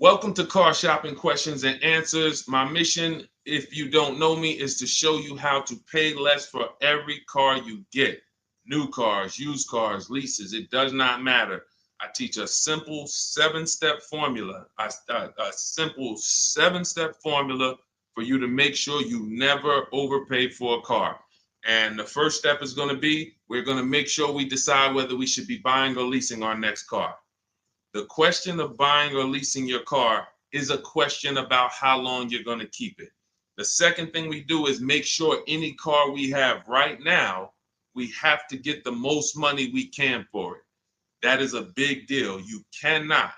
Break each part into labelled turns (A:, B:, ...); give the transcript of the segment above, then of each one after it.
A: Welcome to Car Shopping Questions and Answers. My mission, if you don't know me, is to show you how to pay less for every car you get. New cars, used cars, leases, it does not matter. I teach a simple seven-step formula, a simple seven-step formula for you to make sure you never overpay for a car. And the first step is going to be, we're going to make sure we decide whether we should be buying or leasing our next car. The question of buying or leasing your car is a question about how long you're going to keep it. The second thing we do is make sure any car we have right now, we have to get the most money we can for it. That is a big deal. You cannot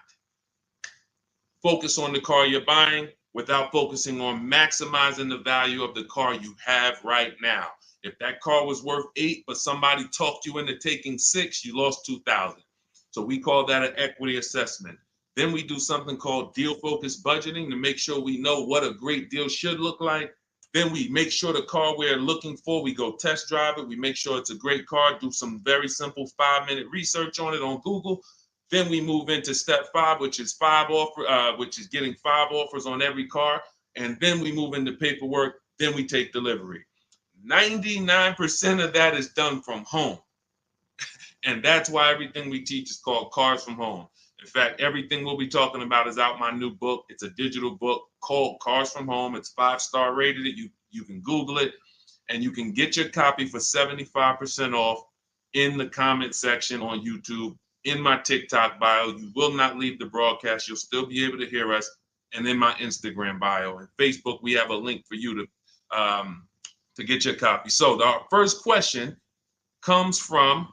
A: focus on the car you're buying without focusing on maximizing the value of the car you have right now. If that car was worth 8, but somebody talked you into taking 6, you lost 2,000. So we call that an equity assessment. Then we do something called deal focused budgeting to make sure we know what a great deal should look like. Then we make sure the car we're looking for, we go test drive it. We make sure it's a great car, do some very simple 5-minute research on it on Google. Then we move into step 5, which is getting 5 offers on every car. And then we move into paperwork. Then we take delivery. 99% of that is done from home. And that's why everything we teach is called Cars from Home. In fact, everything we'll be talking about is out my new book. It's a digital book called Cars from Home. It's 5-star rated. You can Google it, and you can get your copy for 75% off in the comment section on YouTube, in my TikTok bio. You will not leave the broadcast. You'll still be able to hear us. And in my Instagram bio and Facebook, we have a link for you to get your copy. So our first question comes from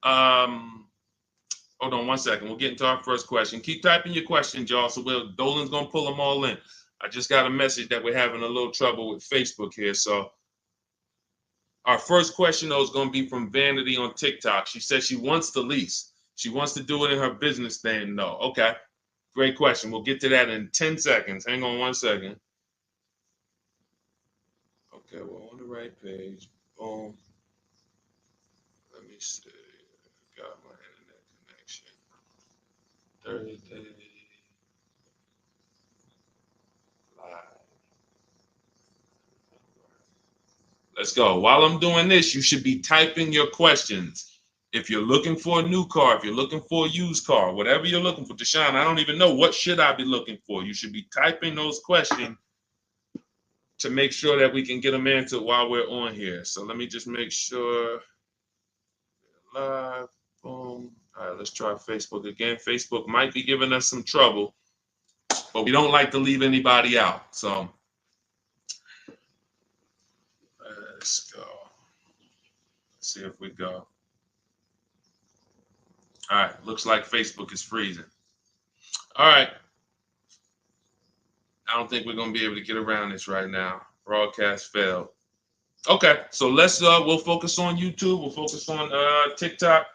A: hold on one second. We'll get into our first question. Keep typing your questions, y'all. So Dolan's gonna pull them all in. I just got a message that we're having a little trouble with Facebook here. So our first question though is gonna be from Vanity on TikTok. She says she wants to lease. She wants to do it in her business name though. Okay, great question. We'll get to that in 10 seconds. Hang on one second. Okay, we're on the right page. Boom. Let me see. Got my internet connection. Thursday live. Let's go. While I'm doing this, you should be typing your questions. If you're looking for a new car, if you're looking for a used car, whatever you're looking for, Deshone, I don't even know what should I be looking for. You should be typing those questions to make sure that we can get them answered while we're on here. So let me just make sure. Live. Boom. All right, let's try Facebook again. Facebook might be giving us some trouble, but we don't like to leave anybody out. So let's go. Let's see if we go. All right, looks like Facebook is freezing. All right. I don't think we're going to be able to get around this right now. Broadcast failed. Okay, so we'll focus on YouTube. We'll focus on TikTok.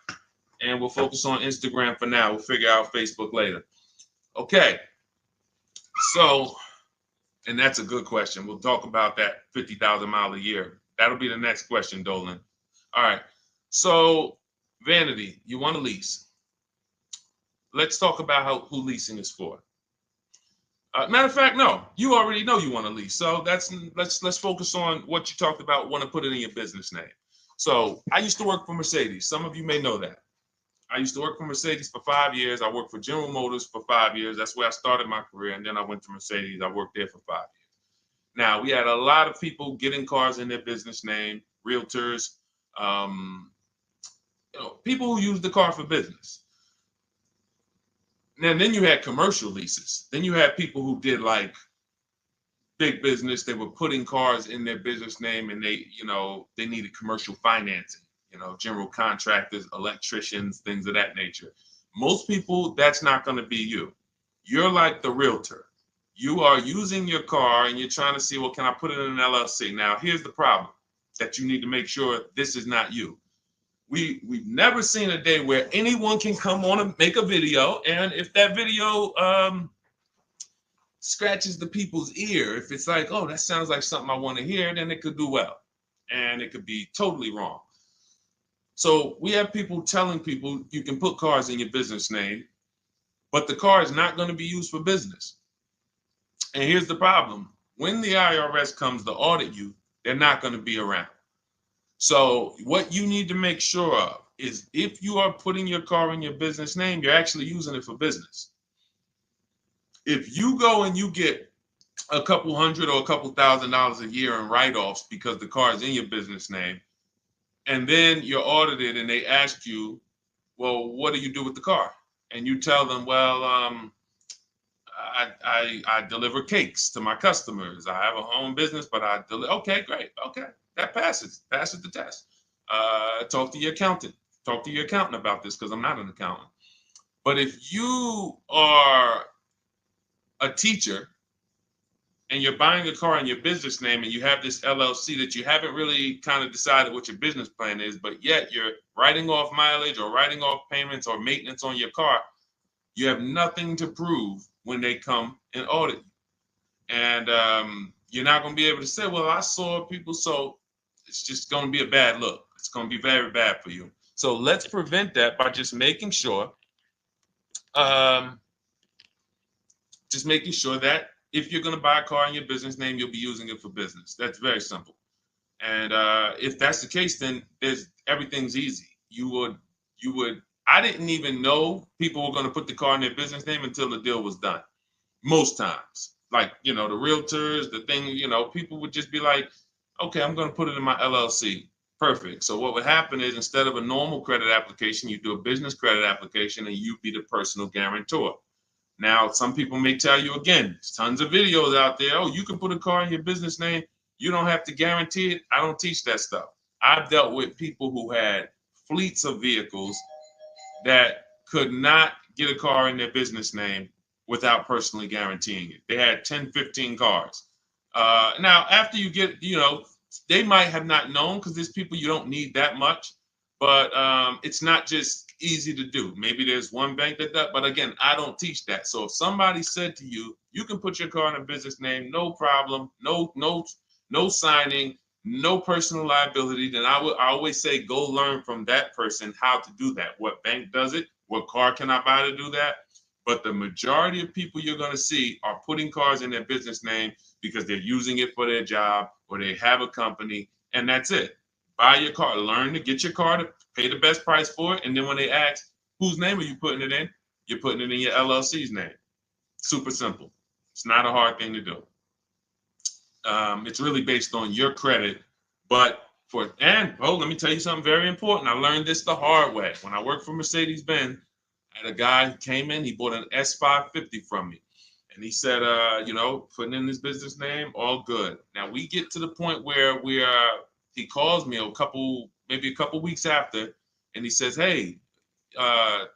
A: And we'll focus on Instagram for now. We'll figure out Facebook later. Okay. So, and that's a good question. We'll talk about that 50,000 mile a year. That'll be the next question, Dolan. All right. So, Vanity, you want to lease. Let's talk about who leasing is for. Matter of fact, no, you already know you want to lease. So let's focus on what you talked about, want to put it in your business name. So I used to work for Mercedes. Some of you may know that. I used to work for Mercedes for 5 years. I worked for General Motors for 5 years. That's where I started my career. And then I went to Mercedes. I worked there for 5 years. Now, we had a lot of people getting cars in their business name, realtors, people who use the car for business. And then you had commercial leases. Then you had people who did like big business. They were putting cars in their business name and they needed commercial financing. General contractors, electricians, things of that nature. Most people, that's not going to be you. You're like the realtor. You are using your car and you're trying to see, well, can I put it in an LLC? Now, here's the problem that you need to make sure this is not you. We've never seen a day where anyone can come on and make a video, and if that video scratches the people's ear, if it's like, oh, that sounds like something I want to hear, then it could do well, and it could be totally wrong. So we have people telling people you can put cars in your business name. but the car is not going to be used for business. And here's the problem. When the IRS comes to audit you, they're not going to be around. So what you need to make sure of is if you are putting your car in your business name, you're actually using it for business. If you go and you get a couple hundred or a couple $1,000s a year in write-offs because the car is in your business name, and then you're audited and they ask you, well, what do you do with the car? And you tell them, well, I deliver cakes to my customers. I have a home business, but I deliver. Okay, great. Okay, that passes the test. Talk to your accountant. Talk to your accountant about this because I'm not an accountant. But if you are a teacher and you're buying a car in your business name and you have this LLC that you haven't really kind of decided what your business plan is, but yet you're writing off mileage or writing off payments or maintenance on your car, you have nothing to prove when they come and audit you. And you're not going to be able to say, well, I saw people. So it's just going to be a bad look. It's going to be very bad for you. So let's prevent that by just making sure that if you're going to buy a car in your business name, you'll be using it for business. That's very simple. And if that's the case, then everything's easy. I didn't even know people were going to put the car in their business name until the deal was done. Most times, like, the realtors, the thing, people would just be like, okay, I'm going to put it in my LLC. Perfect. So what would happen is instead of a normal credit application, you do a business credit application and you be the personal guarantor. Now, some people may tell you, again, there's tons of videos out there. Oh, you can put a car in your business name. You don't have to guarantee it. I don't teach that stuff. I've dealt with people who had fleets of vehicles that could not get a car in their business name without personally guaranteeing it. They had 10, 15 cars. Now, after you get, they might have not known because there's people you don't need that much, but it's not just easy to do. Maybe there's one bank that does, but again, I don't teach that. So if somebody said to you, you can put your car in a business name, no problem, no signing, no personal liability, then I always say go learn from that person how to do that. What bank does it? What car can I buy to do that? But the majority of people you're going to see are putting cars in their business name because they're using it for their job or they have a company, and that's it. Buy your car, learn to get your car to pay the best price for it, and then when they ask, whose name are you putting it in? You're putting it in your LLC's name. Super simple. It's not a hard thing to do. It's really based on your credit, but let me tell you something very important. I learned this the hard way. When I worked for Mercedes-Benz, I had a guy who came in, he bought an S550 from me. And he said, putting in his business name, all good. Now we get to the point where he calls me maybe a couple weeks after, and he says, hey,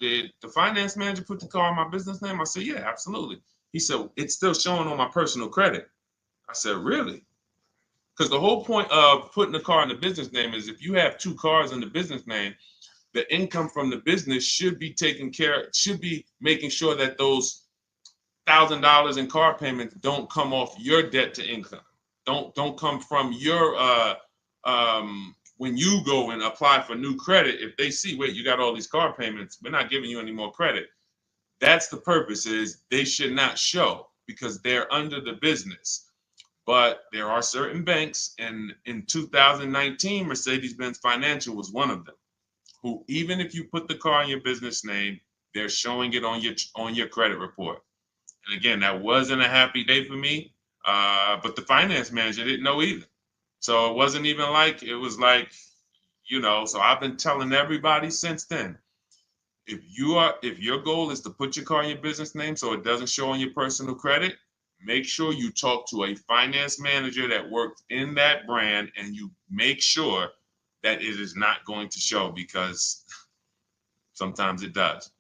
A: did the finance manager put the car in my business name? I said, yeah, absolutely. He said, it's still showing on my personal credit. I said, really? Because the whole point of putting the car in the business name is if you have two cars in the business name, the income from the business should be making sure that those $1,000 in car payments don't come off your debt to income. Don't come from your when you go and apply for new credit. If they see, wait, you got all these car payments, we're not giving you any more credit. That's the purpose, is they should not show because they're under the business. But there are certain banks, and in 2019, Mercedes-Benz Financial was one of them, who even if you put the car in your business name, they're showing it on your credit report. And again, that wasn't a happy day for me, but the finance manager didn't know either. So it wasn't even like, it was like, so I've been telling everybody since then, if your goal is to put your car in your business name so it doesn't show on your personal credit, make sure you talk to a finance manager that works in that brand and you make sure that it is not going to show, because sometimes it does.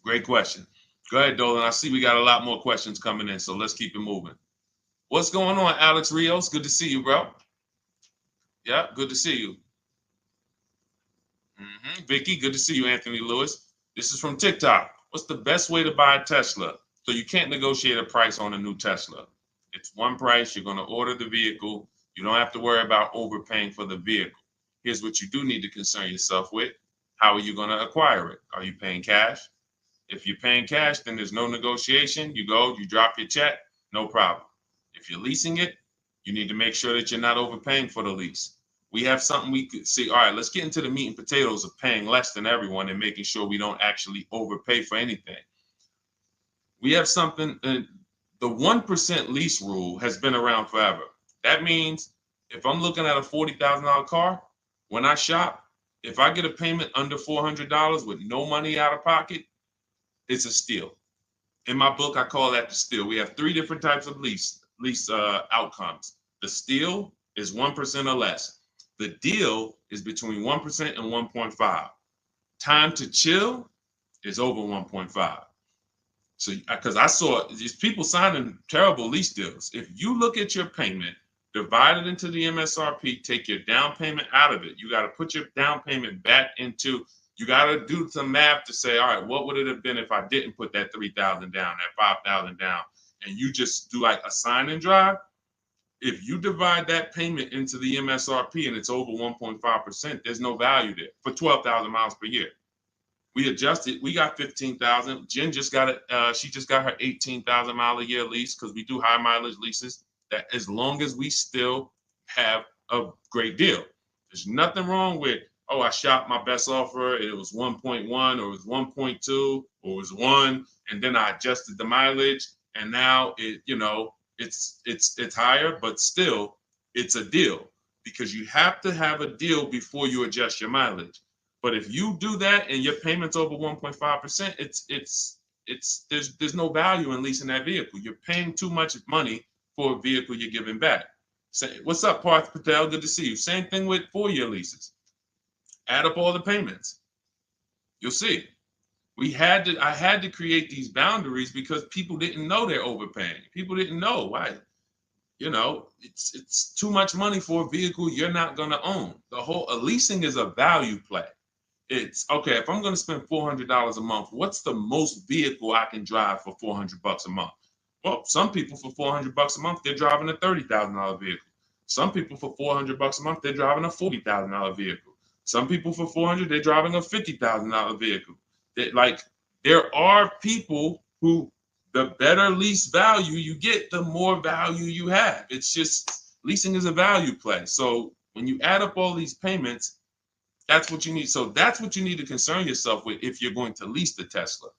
A: Great question. Go ahead, Dolan. I see we got a lot more questions coming in, so let's keep it moving. What's going on, Alex Rios? Good to see you, bro. Yeah, good to see you. Vicky, good to see you, Anthony Lewis. This is from TikTok. What's the best way to buy a Tesla? So you can't negotiate a price on a new Tesla. It's one price. You're going to order the vehicle. You don't have to worry about overpaying for the vehicle. Here's what you do need to concern yourself with. How are you going to acquire it? Are you paying cash? If you're paying cash, then there's no negotiation. You go, you drop your check, no problem. If you're leasing it, you need to make sure that you're not overpaying for the lease. We have something we could see. All right, let's get into the meat and potatoes of paying less than everyone and making sure we don't actually overpay for anything. We have something, the 1% lease rule has been around forever. That means if I'm looking at a $40,000 car, when I shop, if I get a payment under $400 with no money out of pocket, it's a steal. In my book, I call that the steal. We have 3 different types of lease outcomes. The steal is 1% or less. The deal is between 1% and 1.5. Time to chill is over 1.5. So, because I saw these people signing terrible lease deals. If you look at your payment, divide it into the MSRP, take your down payment out of it. You got to put your down payment back into, you got to do some math to say, all right, what would it have been if I didn't put that 3,000 down, that 5,000 down, and you just do like a sign and drive? If you divide that payment into the MSRP and it's over 1.5%, there's no value there for 12,000 miles per year. We adjusted. We got 15,000. Jen just got it. She just got her 18,000 mile a year lease because we do high mileage leases. That as long as we still have a great deal, there's nothing wrong with, oh, I shopped my best offer. It was 1.1 or it was 1.2 or it was 1, and then I adjusted the mileage, and now it, it's higher, but still it's a deal because you have to have a deal before you adjust your mileage. But if you do that and your payment's over 1.5%, there's no value in leasing that vehicle. You're paying too much money for a vehicle you're giving back. Say, what's up, Parth Patel? Good to see you. Same thing with 4-year leases. Add up all the payments. You'll see. I had to create these boundaries because people didn't know they're overpaying. People didn't know why. It's too much money for a vehicle you're not going to own. Leasing is a value play. It's okay, if I'm going to spend $400 a month, what's the most vehicle I can drive for $400 a month? Well, some people for $400 a month, they're driving a $30,000 vehicle. Some people for $400 a month, they're driving a $40,000 vehicle. Some people for $400, they're driving a $50,000 vehicle. There are people who, the better lease value you get, the more value you have. It's just, leasing is a value play. So when you add up all these payments, that's what you need. So that's what you need to concern yourself with if you're going to lease the Tesla.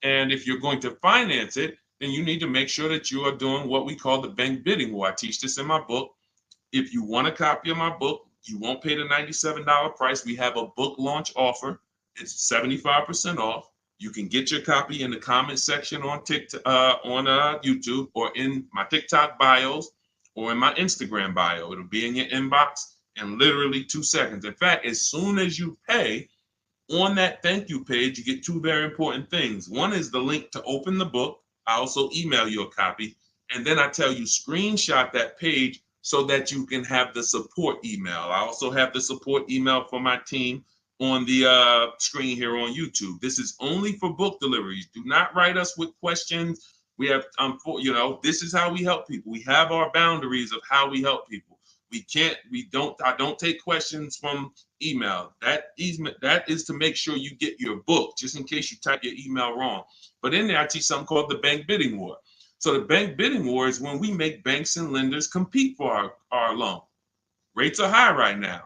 A: And if you're going to finance it, then you need to make sure that you are doing what we call the bank bidding war. I teach this in my book. If you want a copy of my book, you won't pay the $97 price. We have a book launch offer. It's 75% off. You can get your copy in the comment section on TikTok, on YouTube, or in my TikTok bios, or in my Instagram bio. It'll be in your inbox in literally 2 seconds. In fact, as soon as you pay, on that thank you page, you get 2 very important things. One is the link to open the book. I also email you a copy. And then I tell you, screenshot that page so that you can have the support email. I also have the support email for my team on the screen here on YouTube. This is only for book deliveries. Do not write us with questions. We have, this is how we help people. We have our boundaries of how we help people. I don't take questions from email. That is to make sure you get your book, just in case you type your email wrong. But in there, I teach something called the bank bidding war. So the bank bidding war is when we make banks and lenders compete for our loan. Rates are high right now.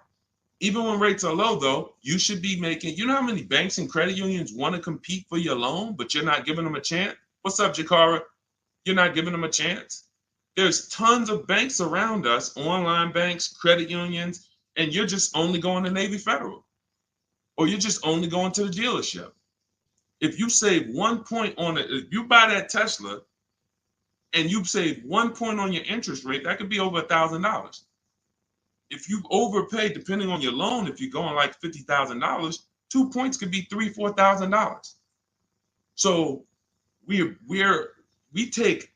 A: Even when rates are low, though, you should be making, you know how many banks and credit unions want to compete for your loan, but you're not giving them a chance? What's up, Jakara? You're not giving them a chance? There's tons of banks around us, online banks, credit unions, and you're just only going to Navy Federal, or you're just only going to the dealership. If you save 1 point on it, if you buy that Tesla and you save 1 point on your interest rate, that could be over $1,000. If you overpay, depending on your loan, if you're going like $50,000, 2 points could be $3,000, $4,000. So we take,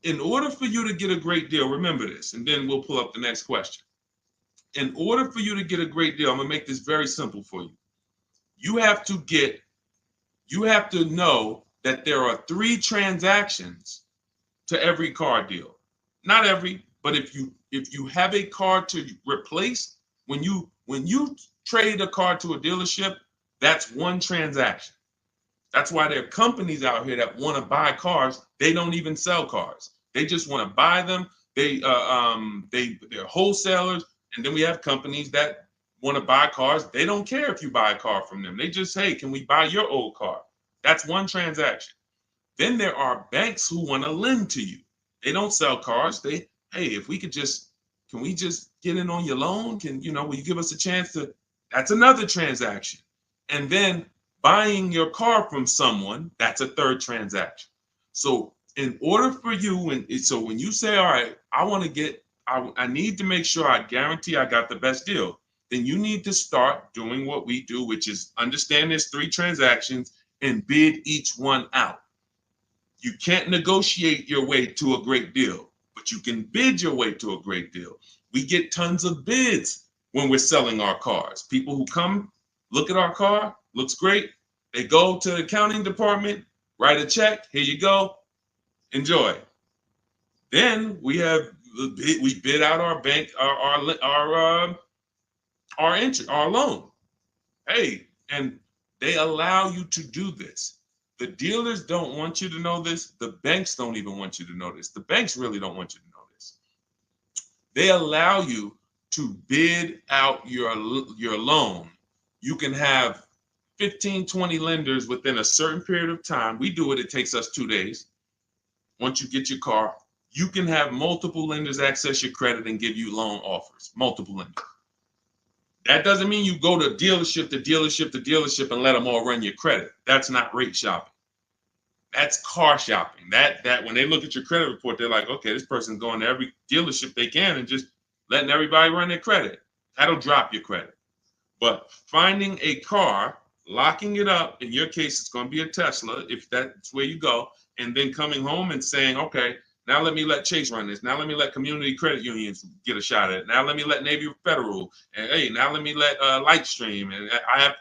A: in order for you to get a great deal, remember this, and then we'll pull up the next question. In order for you to get a great deal, I'm gonna make this very simple for you. You have to know that there are 3 transactions to every car deal. Not every, but if you have a car to replace, when you trade a car to a dealership, that's 1 transaction. That's why there are companies out here that want to buy cars. They don't even sell cars. They just want to buy them. They're wholesalers, and then we have companies that want to buy cars. They don't care if you buy a car from them. They just, hey, can we buy your old car? That's one transaction. Then there are banks who want to lend to you. They don't sell cars. Hey, if we could just, can we just get in on your loan? Will you give us a chance to? That's another transaction. And then buying your car from someone, that's a third transaction. So in order for you, so when you say, all right, I need to make sure I guarantee I got the best deal, then you need to start doing what we do, which is understand there's 3 transactions and bid each one out. You can't negotiate your way to a great deal, but you can bid your way to a great deal. We get tons of bids when we're selling our cars. People who come, look at our car, looks great. They go to the accounting department, write a check. Here you go. Enjoy. Then we bid out our bank, our loan. Hey, and they allow you to do this. The dealers don't want you to know this. The banks don't even want you to know this. The banks really don't want you to know this. They allow you to bid out your loan. You can have 15, 20 lenders within a certain period of time. We do it. It takes us 2 days. Once you get your car, you can have multiple lenders access your credit and give you loan offers. Multiple lenders. That doesn't mean you go to dealership to dealership to dealership and let them all run your credit. That's not rate shopping. That's car shopping. That when they look at your credit report, they're like, okay, this person's going to every dealership they can and just letting everybody run their credit. That'll drop your credit. But finding a car, locking it up, in your case, it's going to be a Tesla, if that's where you go, and then coming home and saying, okay, now let me let Chase run this. Now let me let community credit unions get a shot at it. Now let me let Navy Federal. And hey, now let me let Lightstream. And I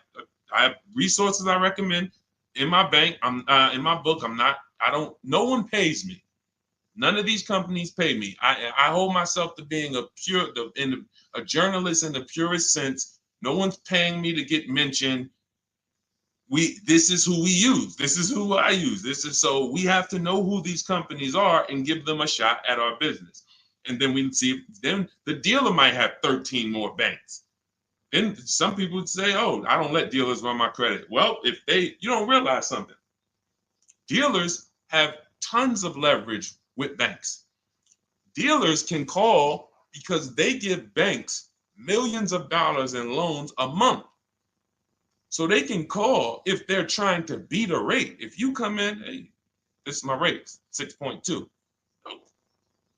A: have resources I recommend in my bank. In my book. No one pays me. None of these companies pay me. I hold myself to being a journalist in the purest sense. No one's paying me to get mentioned. This is who we use. This is who I use. So we have to know who these companies are and give them a shot at our business. And then we see, then the dealer might have 13 more banks. Then some people would say, oh, I don't let dealers run my credit. Well, you don't realize something. Dealers have tons of leverage with banks. Dealers can call because they give banks millions of dollars in loans a month. So they can call if they're trying to beat a rate. If you come in, hey, this is my rate, 6.2. Oh,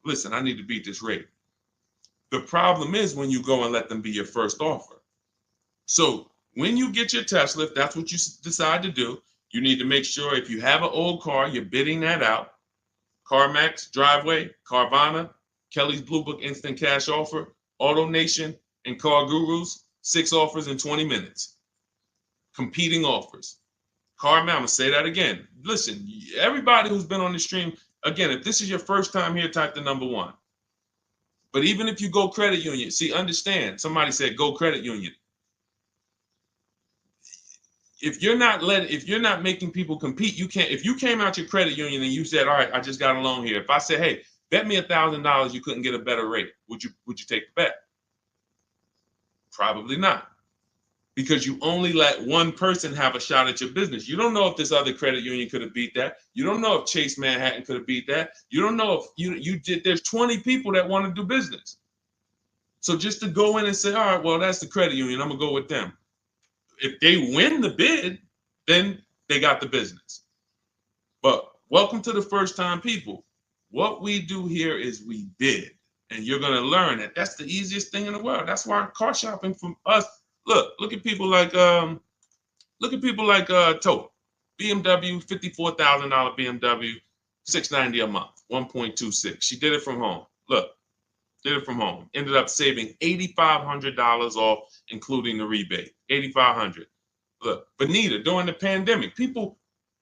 A: listen, I need to beat this rate. The problem is when you go and let them be your first offer. So when you get your Tesla, if that's what you decide to do, you need to make sure if you have an old car, you're bidding that out. CarMax, Driveway, Carvana, Kelly's Blue Book Instant Cash Offer, AutoNation, and Car Gurus, 6 offers in 20 minutes. Competing offers. CarMax, I'm going to say that again. Listen, everybody who's been on the stream, again, if this is your first time here, type the number 1. But even if you go credit union, see, understand, somebody said go credit union. If you're not making people compete, you can't. If you came out your credit union and you said, all right, I just got a loan here. If I said, hey, bet me $1,000 you couldn't get a better rate, would you take the bet? Probably not. Because you only let one person have a shot at your business. You don't know if this other credit union could have beat that. You don't know if Chase Manhattan could have beat that. You don't know if you did. There's 20 people that want to do business. So just to go in and say, all right, well, that's the credit union, I'm going to go with them. If they win the bid, then they got the business. But welcome to the first time people. What we do here is we bid. And you're going to learn that that's the easiest thing in the world. That's why car shopping from us. Look at people like Tote, BMW, $54,000 BMW, $690 a month, 1.26. She did it from home. Did it from home. Ended up saving $8,500 off, including the rebate. $8,500. Look, Benita, during the pandemic,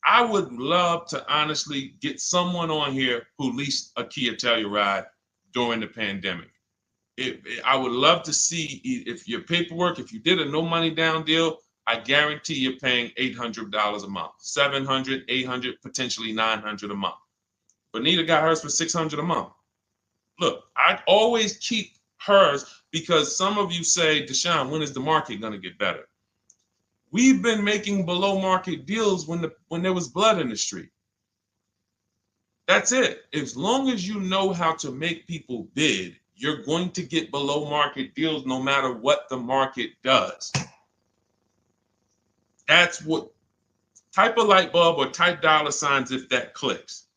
A: I would love to honestly get someone on here who leased a Kia Telluride during the pandemic. I would love to see if your paperwork, if you did a no money down deal, I guarantee you're paying $800 a month, 700, 800, potentially 900 a month. Bonita got hers for 600 a month. Look, I always keep hers because some of you say, Deshone, when is the market going to get better? We've been making below market deals when there was blood in the street. That's it. As long as you know how to make people bid, you're going to get below market deals no matter what the market does. That's what, type a light bulb or type dollar signs if that clicks.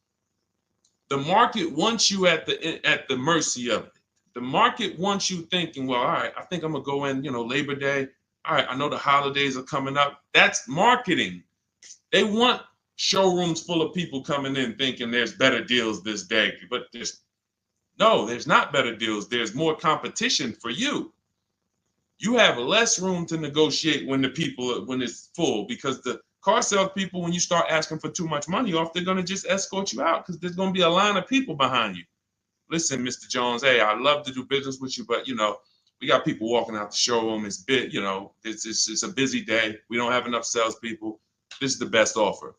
A: The market wants you at the mercy of it. The market wants you thinking, well, all right, I think I'm gonna go in, Labor Day. All right, I know the holidays are coming up. That's marketing. They want showrooms full of people coming in thinking there's better deals this day, but there's not better deals. There's more competition for you. You have less room to negotiate when it's full, because the car sales people, when you start asking for too much money off, they're going to just escort you out because there's going to be a line of people behind you. Listen, Mr. Jones, hey, I'd love to do business with you, but we got people walking out the showroom. It's it's a busy day. We don't have enough salespeople. This is the best offer.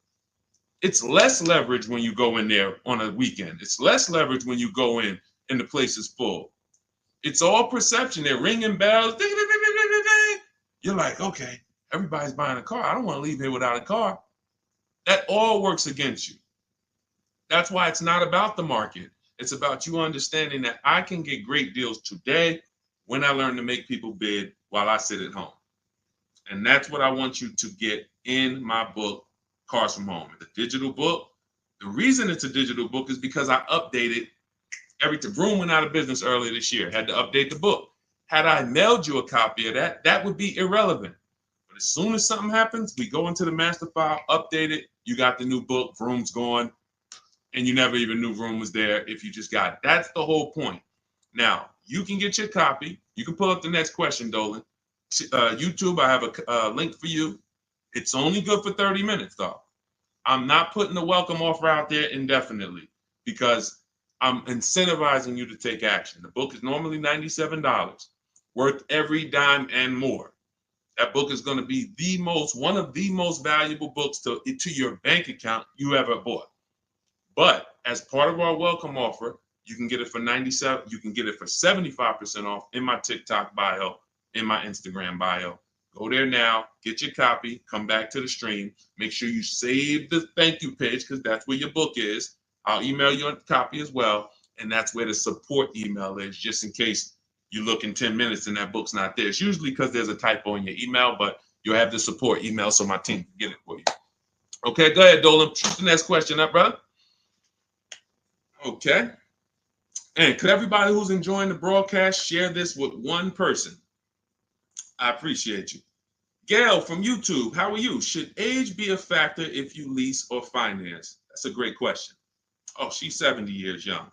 A: It's less leverage when you go in there on a weekend. It's less leverage when you go in and the place is full. It's all perception. They're ringing bells. Ding, ding, ding, ding, ding, ding. You're like, okay, everybody's buying a car. I don't want to leave here without a car. That all works against you. That's why it's not about the market. It's about you understanding that I can get great deals today when I learn to make people bid while I sit at home. And that's what I want you to get in my book, Cars from Home. It's a digital book. The reason it's a digital book is because I updated Vroom went out of business earlier this year. Had to update the book. Had I mailed you a copy of that would be irrelevant. But as soon as something happens, we go into the master file, update it. You got the new book. Vroom's gone, and you never even knew Vroom was there if you just got it. That's the whole point. Now you can get your copy. You can pull up the next question, Dolan. YouTube, I have a link for you. It's only good for 30 minutes, though. I'm not putting the welcome offer out there indefinitely because I'm incentivizing you to take action. The book is normally $97, worth every dime and more. That book is going to be one of the most valuable books to your bank account you ever bought. But as part of our welcome offer, you can get it for $97. You can get it for 75% off in my TikTok bio, in my Instagram bio. Go there now, get your copy, come back to the stream. Make sure you save the thank you page because that's where your book is. I'll email you a copy as well. And that's where the support email is, just in case you look in 10 minutes and that book's not there. It's usually because there's a typo in your email, but you'll have the support email so my team can get it for you. Okay, go ahead, Dolan. Shoot the next question up, brother. Okay. And could everybody who's enjoying the broadcast share this with one person? I appreciate you. Gail from YouTube, how are you? Should age be a factor if you lease or finance? That's a great question. Oh, she's 70 years young.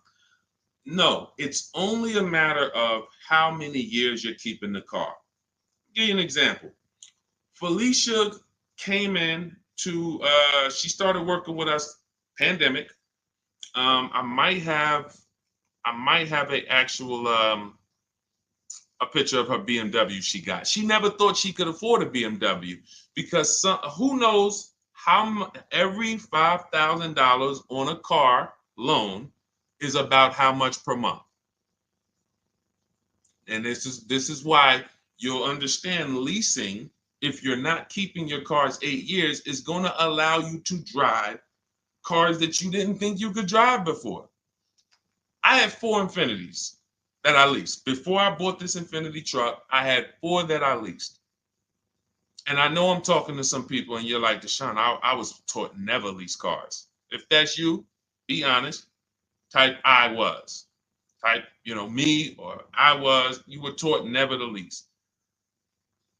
A: No, it's only a matter of how many years you're keeping the car. I'll give you an example. Felicia came in she started working with us, pandemic. I might have a picture of her BMW she got. She never thought she could afford a BMW because who knows how every $5,000 on a car loan is about how much per month. And this is why you'll understand leasing, if you're not keeping your cars 8 years, is going to allow you to drive cars that you didn't think you could drive before. I had 4 Infinities that I leased. Before I bought this Infinity truck, I had 4 that I leased. And I know I'm talking to some people and you're like, Deshone, I was taught never lease cars. If that's you, be honest. Type I was. Type, me or I was. You were taught never to lease.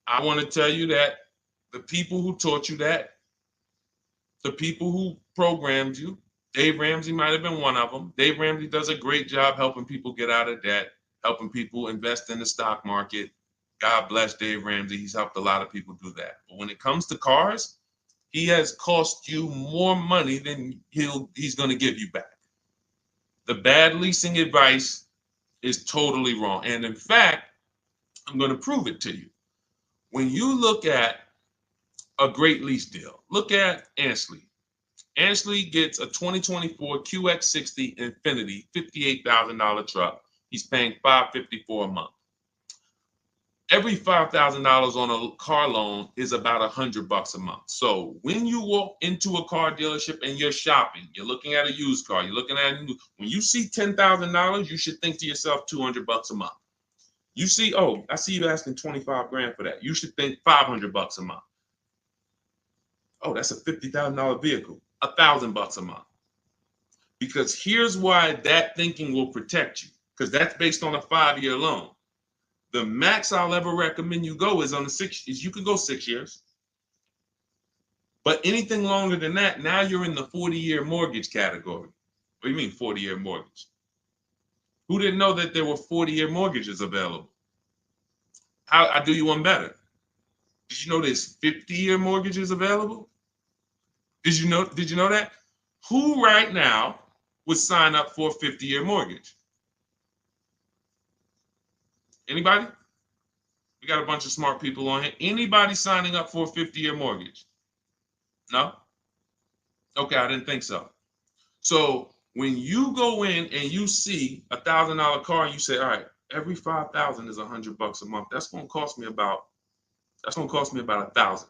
A: I want to tell you that the people who taught you that, the people who programmed you, Dave Ramsey might have been one of them. Dave Ramsey does a great job helping people get out of debt, helping people invest in the stock market. God bless Dave Ramsey. He's helped a lot of people do that. But when it comes to cars, he has cost you more money than he's going to give you back. The bad leasing advice is totally wrong. And in fact, I'm going to prove it to you. When you look at a great lease deal. Look at Ansley. Ansley gets a 2024 QX60 Infinity $58,000 truck. He's paying $554 a month. Every $5,000 on a car loan is about $100 a month. So when you walk into a car dealership and you're shopping, you're looking at a used car, you're looking at a new, when you see $10,000, you should think to yourself $200 a month. You see, oh, I see you asking 25 grand for that. You should think $500 a month. Oh, that's a $50,000 vehicle, $1,000 a month. Because here's why that thinking will protect you, because that's based on a 5-year loan. The max I'll ever recommend you go is on the 6 years. You can go 6 years. But anything longer than that, now you're in the 40-year mortgage category. What do you mean 40-year mortgage? Who didn't know that there were 40-year mortgages available? I'll do you one better. Did you know there's 50-year mortgages available? Did you know that? Who right now would sign up for a 50-year mortgage? Anybody? We got a bunch of smart people on here. Anybody signing up for a 50-year mortgage? No? Okay, I didn't think so. So when you go in and you see $1,000 car and you say, all right, every 5,000 is $100 a month. That's going to cost me about $1,000.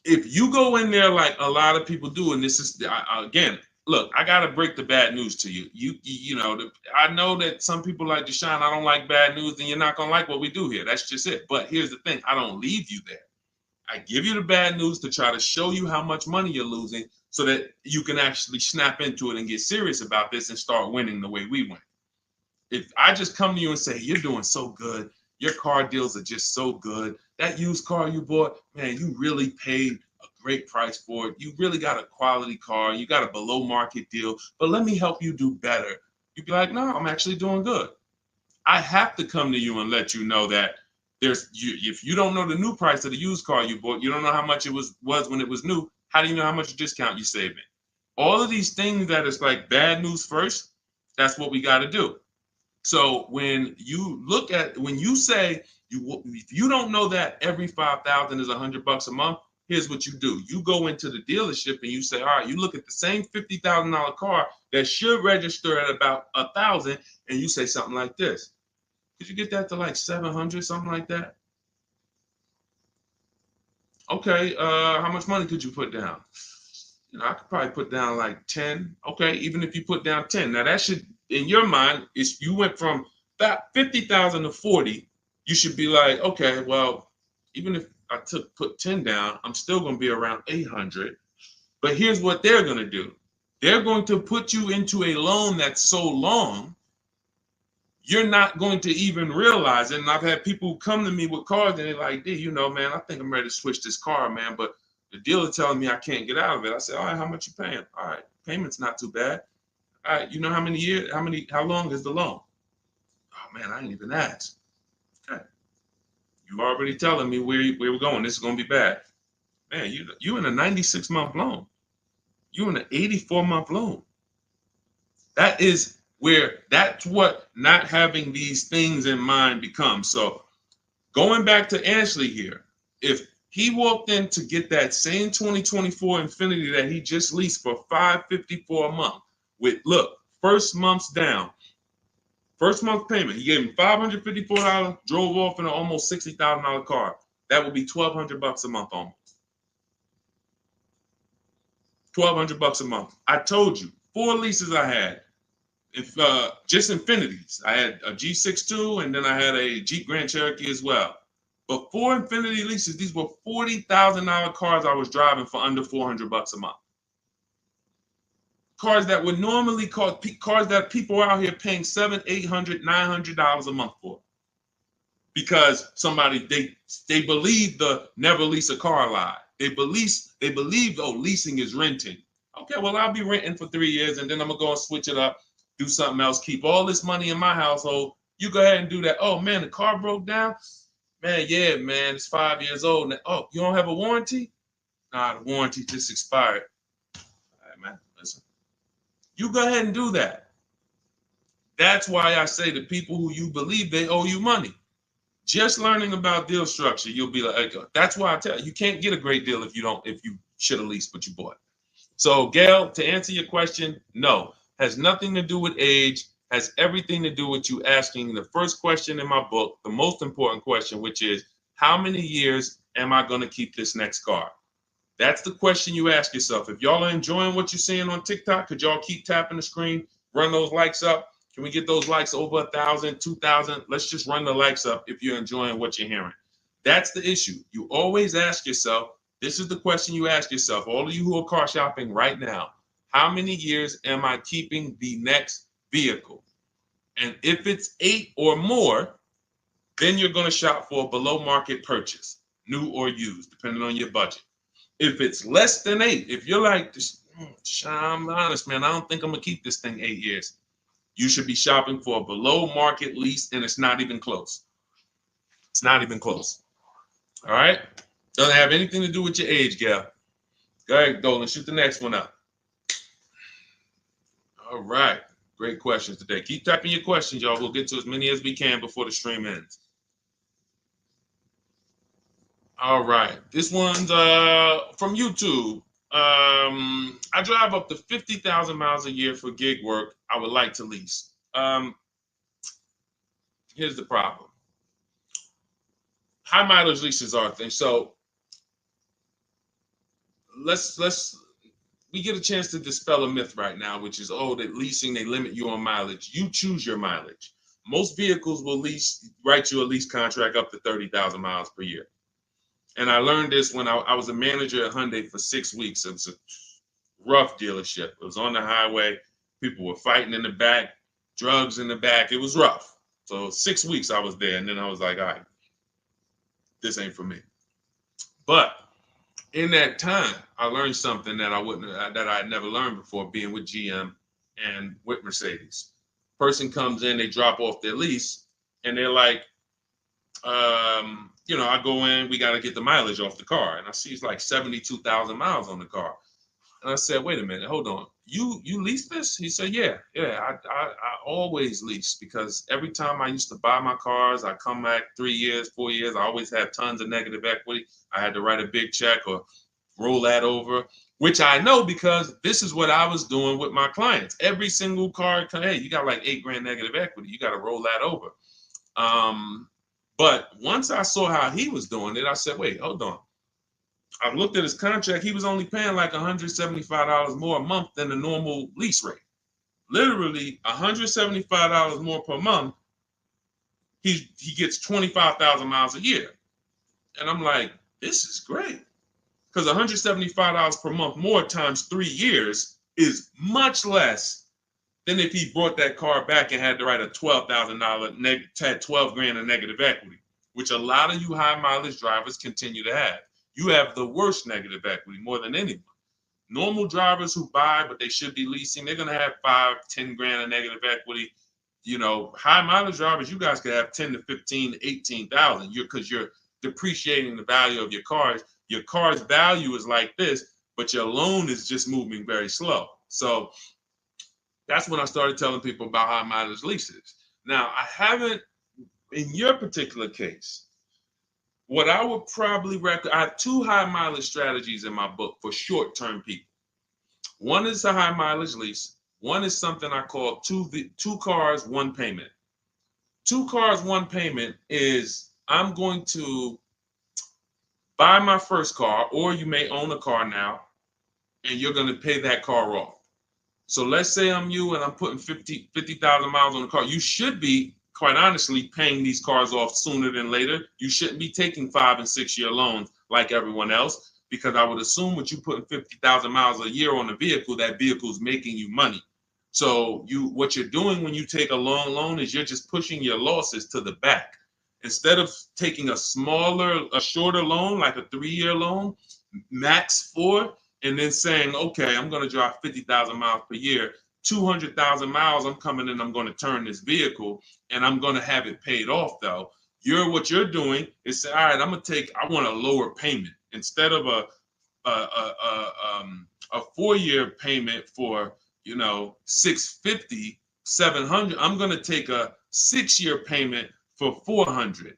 A: If you go in there like a lot of people do, and this is again, look, I gotta break the bad news to you. I know that some people like Deshone, I don't like bad news, and you're not gonna like what we do here. That's just it. But here's the thing: I don't leave you there. I give you the bad news to try to show you how much money you're losing, so that you can actually snap into it and get serious about this and start winning the way we win. If I just come to you and say, you're doing so good, your car deals are just so good, that used car you bought, man, you really paid a great price for it. You really got a quality car. You got a below market deal, but let me help you do better. You'd be like, no, I'm actually doing good. I have to come to you and let you know that if you don't know the new price of the used car you bought, you don't know how much it was when it was new. How do you know how much discount you saving? All of these things that is like bad news first, that's what we got to do. So when you say if you don't know that every 5,000 is $100 a month, here's what you do. You go into the dealership and you say, all right, you look at the same $50,000 car that should register at about 1,000, and you say something like this. Could you get that to like 700, something like that? Okay, how much money could you put down? I could probably put down like 10. Okay, even if you put down 10. Now that should, in your mind, if you went from that 50,000 to 40, you should be like, okay, well, even if I put 10 down, I'm still going to be around 800. But here's what they're going to do. They're going to put you into a loan that's so long, you're not going to even realize it. And I've had people come to me with cars and they're like, D, man, I think I'm ready to switch this car, man, but the dealer telling me I can't get out of it. I said, all right, how much you paying? All right, payment's not too bad. All right, you know how many years, how long is the loan? Oh man, I ain't even asked. Okay. You already telling me where we're going. This is gonna be bad. Man, you in a 96-month loan. You in an 84-month loan. That's what not having these things in mind becomes. So going back to Ashley here, if he walked in to get that same 2024 Infinity that he just leased for $554 a month with, look, first month's down, first month payment, he gave him $554, drove off in an almost $60,000 car. That would be $1,200 a month almost. $1,200 a month. I told you, 4 leases I had. Just Infinities. I had a G62 and then I had a Jeep Grand Cherokee as well. But 4 Infinity leases, these were $40,000 cars I was driving for under $400 a month. Cars that would normally cost, cars that people are out here paying $700, $800, $900 a month for. Because they believe the never lease a car lie. They believe, oh, leasing is renting. Okay, well, I'll be renting for 3 years and then I'm gonna go and switch it up, do something else, keep all this money in my household. You go ahead and do that. Oh man, the car broke down. Man, yeah, man, it's 5 years old. Now, oh, you don't have a warranty? Nah, the warranty just expired. All right, man, listen. You go ahead and do that. That's why I say to people who you believe they owe you money. Just learning about deal structure, you'll be like, that's why I tell you, you can't get a great deal if you should have leased what you bought. So, Gail, to answer your question, no, has nothing to do with age, has everything to do with you asking the first question in my book, the most important question, which is, how many years am I going to keep this next car? That's the question you ask yourself. If y'all are enjoying what you're seeing on TikTok, could y'all keep tapping the screen, run those likes up? Can we get those likes over 1,000, 2,000? Let's just run the likes up if you're enjoying what you're hearing. That's the issue. You always ask yourself, this is the question you ask yourself, all of you who are car shopping right now, how many years am I keeping the next vehicle? And if it's 8 or more, then you're going to shop for a below market purchase, new or used, depending on your budget. If it's less than 8, if you're like, I'm honest, man, I don't think I'm going to keep this thing 8 years. You should be shopping for a below market lease, and it's not even close. It's not even close. All right? Doesn't have anything to do with your age, Gail. Go ahead, Dolan, shoot the next one up. All right. Great questions today. Keep typing your questions, y'all. We'll get to as many as we can before the stream ends. All right. This one's from YouTube. I drive up to 50,000 miles a year for gig work. I would like to lease. Here's the problem. High mileage leases are a thing. So we get a chance to dispel a myth right now, which is, oh, that leasing, they limit you on mileage. You choose your mileage. Most vehicles will write you a lease contract up to 30,000 miles per year. And I learned this when I was a manager at Hyundai for 6 weeks. It was a rough dealership. It was on the highway. People were fighting in the back, drugs in the back. It was rough. So 6 weeks I was there, and then I was like, all right, this ain't for me. But in that time, I learned something that I had never learned before, being with GM and with Mercedes. Person comes in, they drop off their lease, and they're like, I go in, we got to get the mileage off the car. And I see it's like 72,000 miles on the car. And I said, wait a minute, hold on. You lease this? He said, yeah, I always lease, because every time I used to buy my cars, I come back 3 years, 4 years, I always had tons of negative equity. I had to write a big check or roll that over, which I know because this is what I was doing with my clients. Every single car, hey, you got like $8,000 negative equity. You got to roll that over. But once I saw how he was doing it, I said, wait, hold on. I looked at his contract. He was only paying like $175 more a month than the normal lease rate. Literally $175 more per month. He gets 25,000 miles a year. And I'm like, this is great. Because $175 per month more times 3 years is much less than if he brought that car back and had to write a $12,000 had $12,000 in negative equity, which a lot of you high mileage drivers continue to have. You have the worst negative equity more than anyone. Normal drivers who buy, but they should be leasing, they're going to have $5,000-10,000 in negative equity. High mileage drivers, you guys could have 10 to 15, 18,000 because you're depreciating the value of your cars. Your car's value is like this, but your loan is just moving very slow. So that's when I started telling people about high mileage leases. Now, I haven't, in your particular case, what I would probably recommend, I have 2 high mileage strategies in my book for short-term people. One is a high mileage lease. One is something I call two cars, one payment. 2 cars, one payment is I'm going to buy my first car, or you may own a car now, and you're going to pay that car off. So let's say I'm you and I'm putting 50,000 miles on the car. You should be, quite honestly, paying these cars off sooner than later. You shouldn't be taking 5- and 6-year loans like everyone else, because I would assume with you putting 50,000 miles a year on a vehicle, that vehicle is making you money. So what you're doing when you take a long loan is you're just pushing your losses to the back. Instead of taking a shorter loan, like a 3-year loan, max 4, and then saying, okay, I'm going to drive 50,000 miles per year, 200,000 miles, I'm coming in, I'm going to turn this vehicle, and I'm going to have it paid off, though. What you're doing is say, all right, I want a lower payment. Instead of a 4-year payment for, $650, $700, I'm going to take a 6-year payment for $400.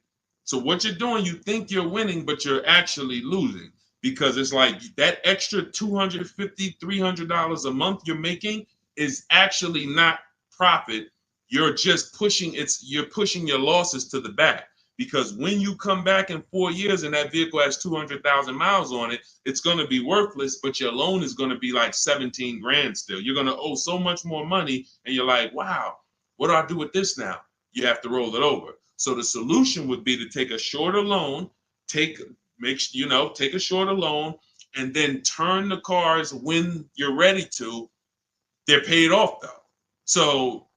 A: So what you're doing, you think you're winning, but you're actually losing, because it's like that extra $250, $300 a month you're making is actually not profit. You're just pushing you're pushing your losses to the back, because when you come back in 4 years and that vehicle has 200,000 miles on it, it's going to be worthless, but your loan is going to be like 17 grand still. You're going to owe so much more money, and you're like, wow, what do I do with this now? You have to roll it over. So the solution would be to take a shorter loan, take a shorter loan, and then turn the cars when you're ready to. They're paid off though. So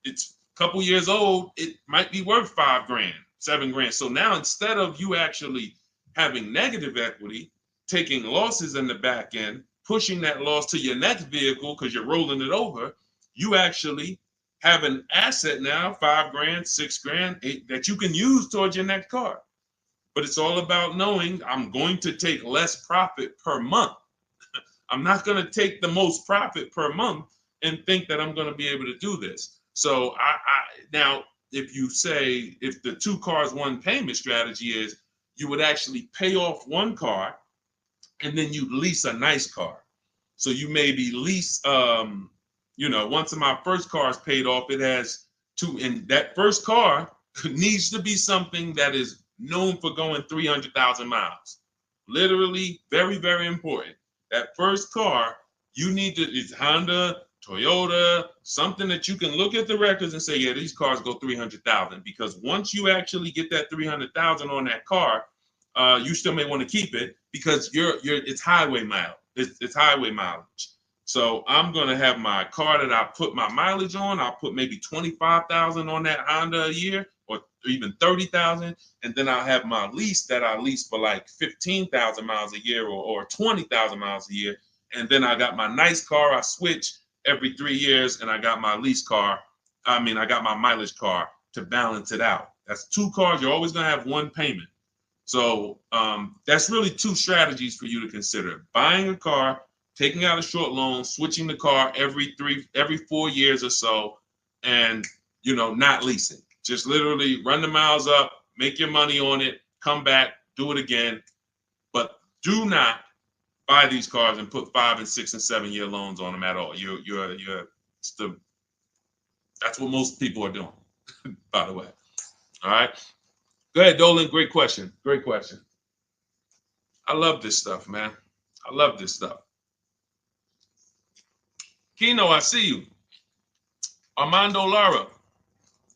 A: it's a couple years old, it might be worth 5 grand, 7 grand. So now instead of you actually having negative equity, taking losses in the back end, pushing that loss to your next vehicle because you're rolling it over, you actually have an asset now, 5 grand, 6 grand, 8, that you can use towards your next car. But it's all about knowing I'm going to take less profit per month. I'm not going to take the most profit per month and think that I'm going to be able to do this. So now, if you say, if the 2 cars, 1 payment strategy is, you would actually pay off 1 car and then you lease a nice car. So you maybe lease, once my first car is paid off, it has 2, and that first car needs to be something that is known for going 300,000 miles. Literally, very, very important. That first car, you need to, it's Honda, Toyota, something that you can look at the records and say, yeah, these cars go 300,000. Because once you actually get that 300,000 on that car, you still may want to keep it because it's highway mileage. It's highway mileage. So I'm gonna have my car that I put my mileage on. I'll put maybe 25,000 on that Honda a year, or even 30,000, and then I'll have my lease that I lease for like 15,000 miles a year, or 20,000 miles a year. And then I got my nice car I switch every 3 years, and I got my lease car. I got my mileage car to balance it out. That's 2 cars. You're always gonna have 1 payment. So that's really 2 strategies for you to consider: buying a car, taking out a short loan, switching the car every 4 years or so, and not leasing. Just literally run the miles up, make your money on it, come back, do it again. But do not buy these cars and put 5 and 6 and 7 year loans on them at all. That's what most people are doing, by the way. All right. Go ahead, Dolan. Great question. Great question. I love this stuff, man. I love this stuff. Kino, I see you. Armando Lara,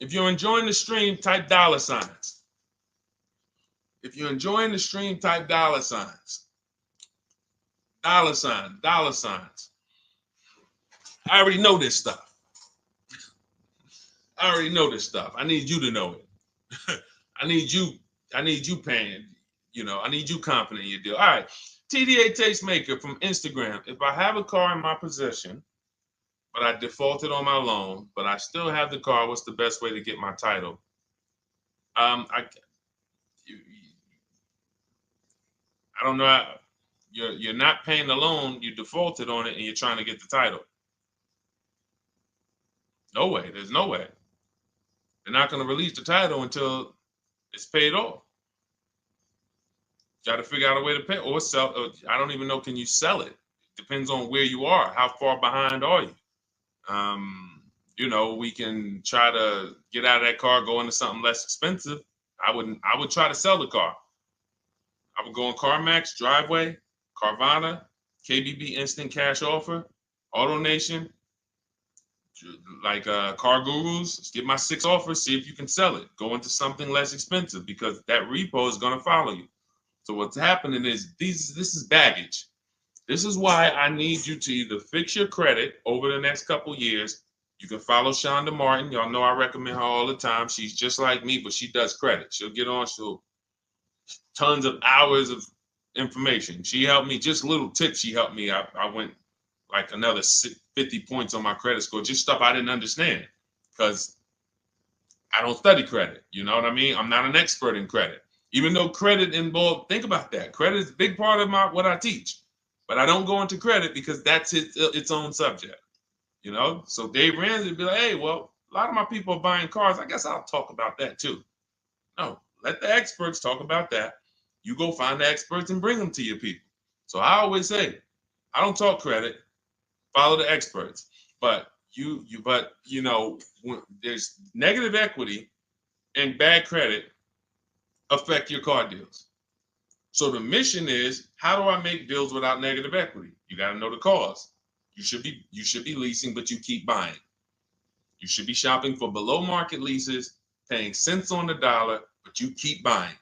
A: if you're enjoying the stream, type $signs. If you're enjoying the stream, type $signs. $signs. I already know this stuff. I already know this stuff. I need you to know it. I need you paying, I need you confident in your deal. All right. TDA Tastemaker from Instagram. If I have a car in my possession, but I defaulted on my loan, but I still have the car, what's the best way to get my title? I don't know. You're not paying the loan, you defaulted on it, and you're trying to get the title. No way. There's no way. They're not going to release the title until it's paid off. Got to figure out a way to pay or sell. I don't even know. Can you sell it? Depends on where you are. How far behind are you? We can try to get out of that car, go into something less expensive. I would try to sell the car. I would go on CarMax, Driveway, Carvana, KBB Instant Cash Offer, AutoNation, like Car Gurus. Get my 6 offers, see if you can sell it. Go into something less expensive because that repo is going to follow you. So what's happening is this is baggage. This is why I need you to either fix your credit over the next couple years. You can follow Shonda Martin. Y'all know I recommend her all the time. She's just like me, but she does credit. She'll get on, tons of hours of information. She helped me, just little tips she helped me. I went like another 50 points on my credit score, just stuff I didn't understand because I don't study credit. You know what I mean? I'm not an expert in credit. Even though credit involved, think about that. Credit is a big part of what I teach. But I don't go into credit because that's its own subject. So Dave Ramsey would be like, hey, well, a lot of my people are buying cars. I guess I'll talk about that too. No, let the experts talk about that. You go find the experts and bring them to your people. So I always say, I don't talk credit, follow the experts. But when there's negative equity and bad credit affect your car deals. So the mission is, how do I make deals without negative equity? You got to know the cause. You should be leasing, but you keep buying. You should be shopping for below market leases, paying cents on the dollar, but you keep buying.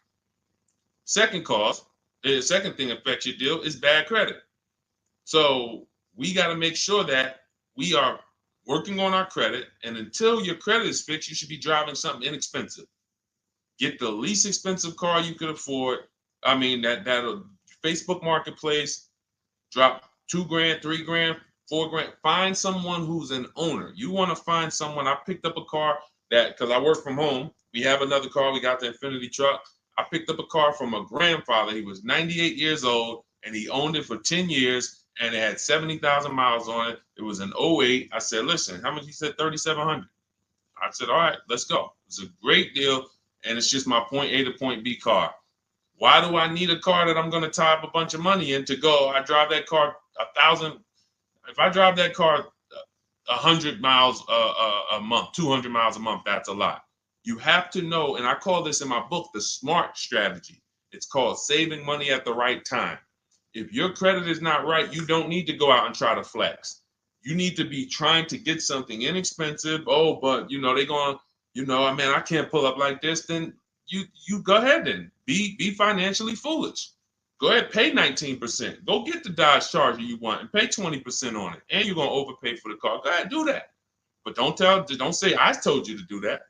A: Second cause, the second thing affects your deal is bad credit. So we got to make sure that we are working on our credit, and until your credit is fixed, you should be driving something inexpensive. Get the least expensive car you could afford. I mean, that'll Facebook Marketplace, drop $2,000, $3,000, $4,000. Find someone who's an owner. You want to find someone. I picked up a car because I work from home. We have another car. We got the Infinity truck. I picked up a car from a grandfather. He was 98 years old, and he owned it for 10 years, and it had 70,000 miles on it. It was an '08. I said, listen, how much? He said, $3,700. I said, all right, let's go. It's a great deal, and it's just my point A to point B car. Why do I need a car that I'm going to tie up a bunch of money in to go? I drive that car 1,000. If I drive that car 100 miles a month, 200 miles a month, that's a lot. You have to know, and I call this in my book, the SMART strategy. It's called saving money at the right time. If your credit is not right, you don't need to go out and try to flex. You need to be trying to get something inexpensive. Oh, but they're going, man, I can't pull up like this. Then you go ahead and be financially foolish. Go ahead, pay 19%. Go get the Dodge Charger you want and pay 20% on it. And you're gonna overpay for the car. Go ahead, do that. But don't say I told you to do that.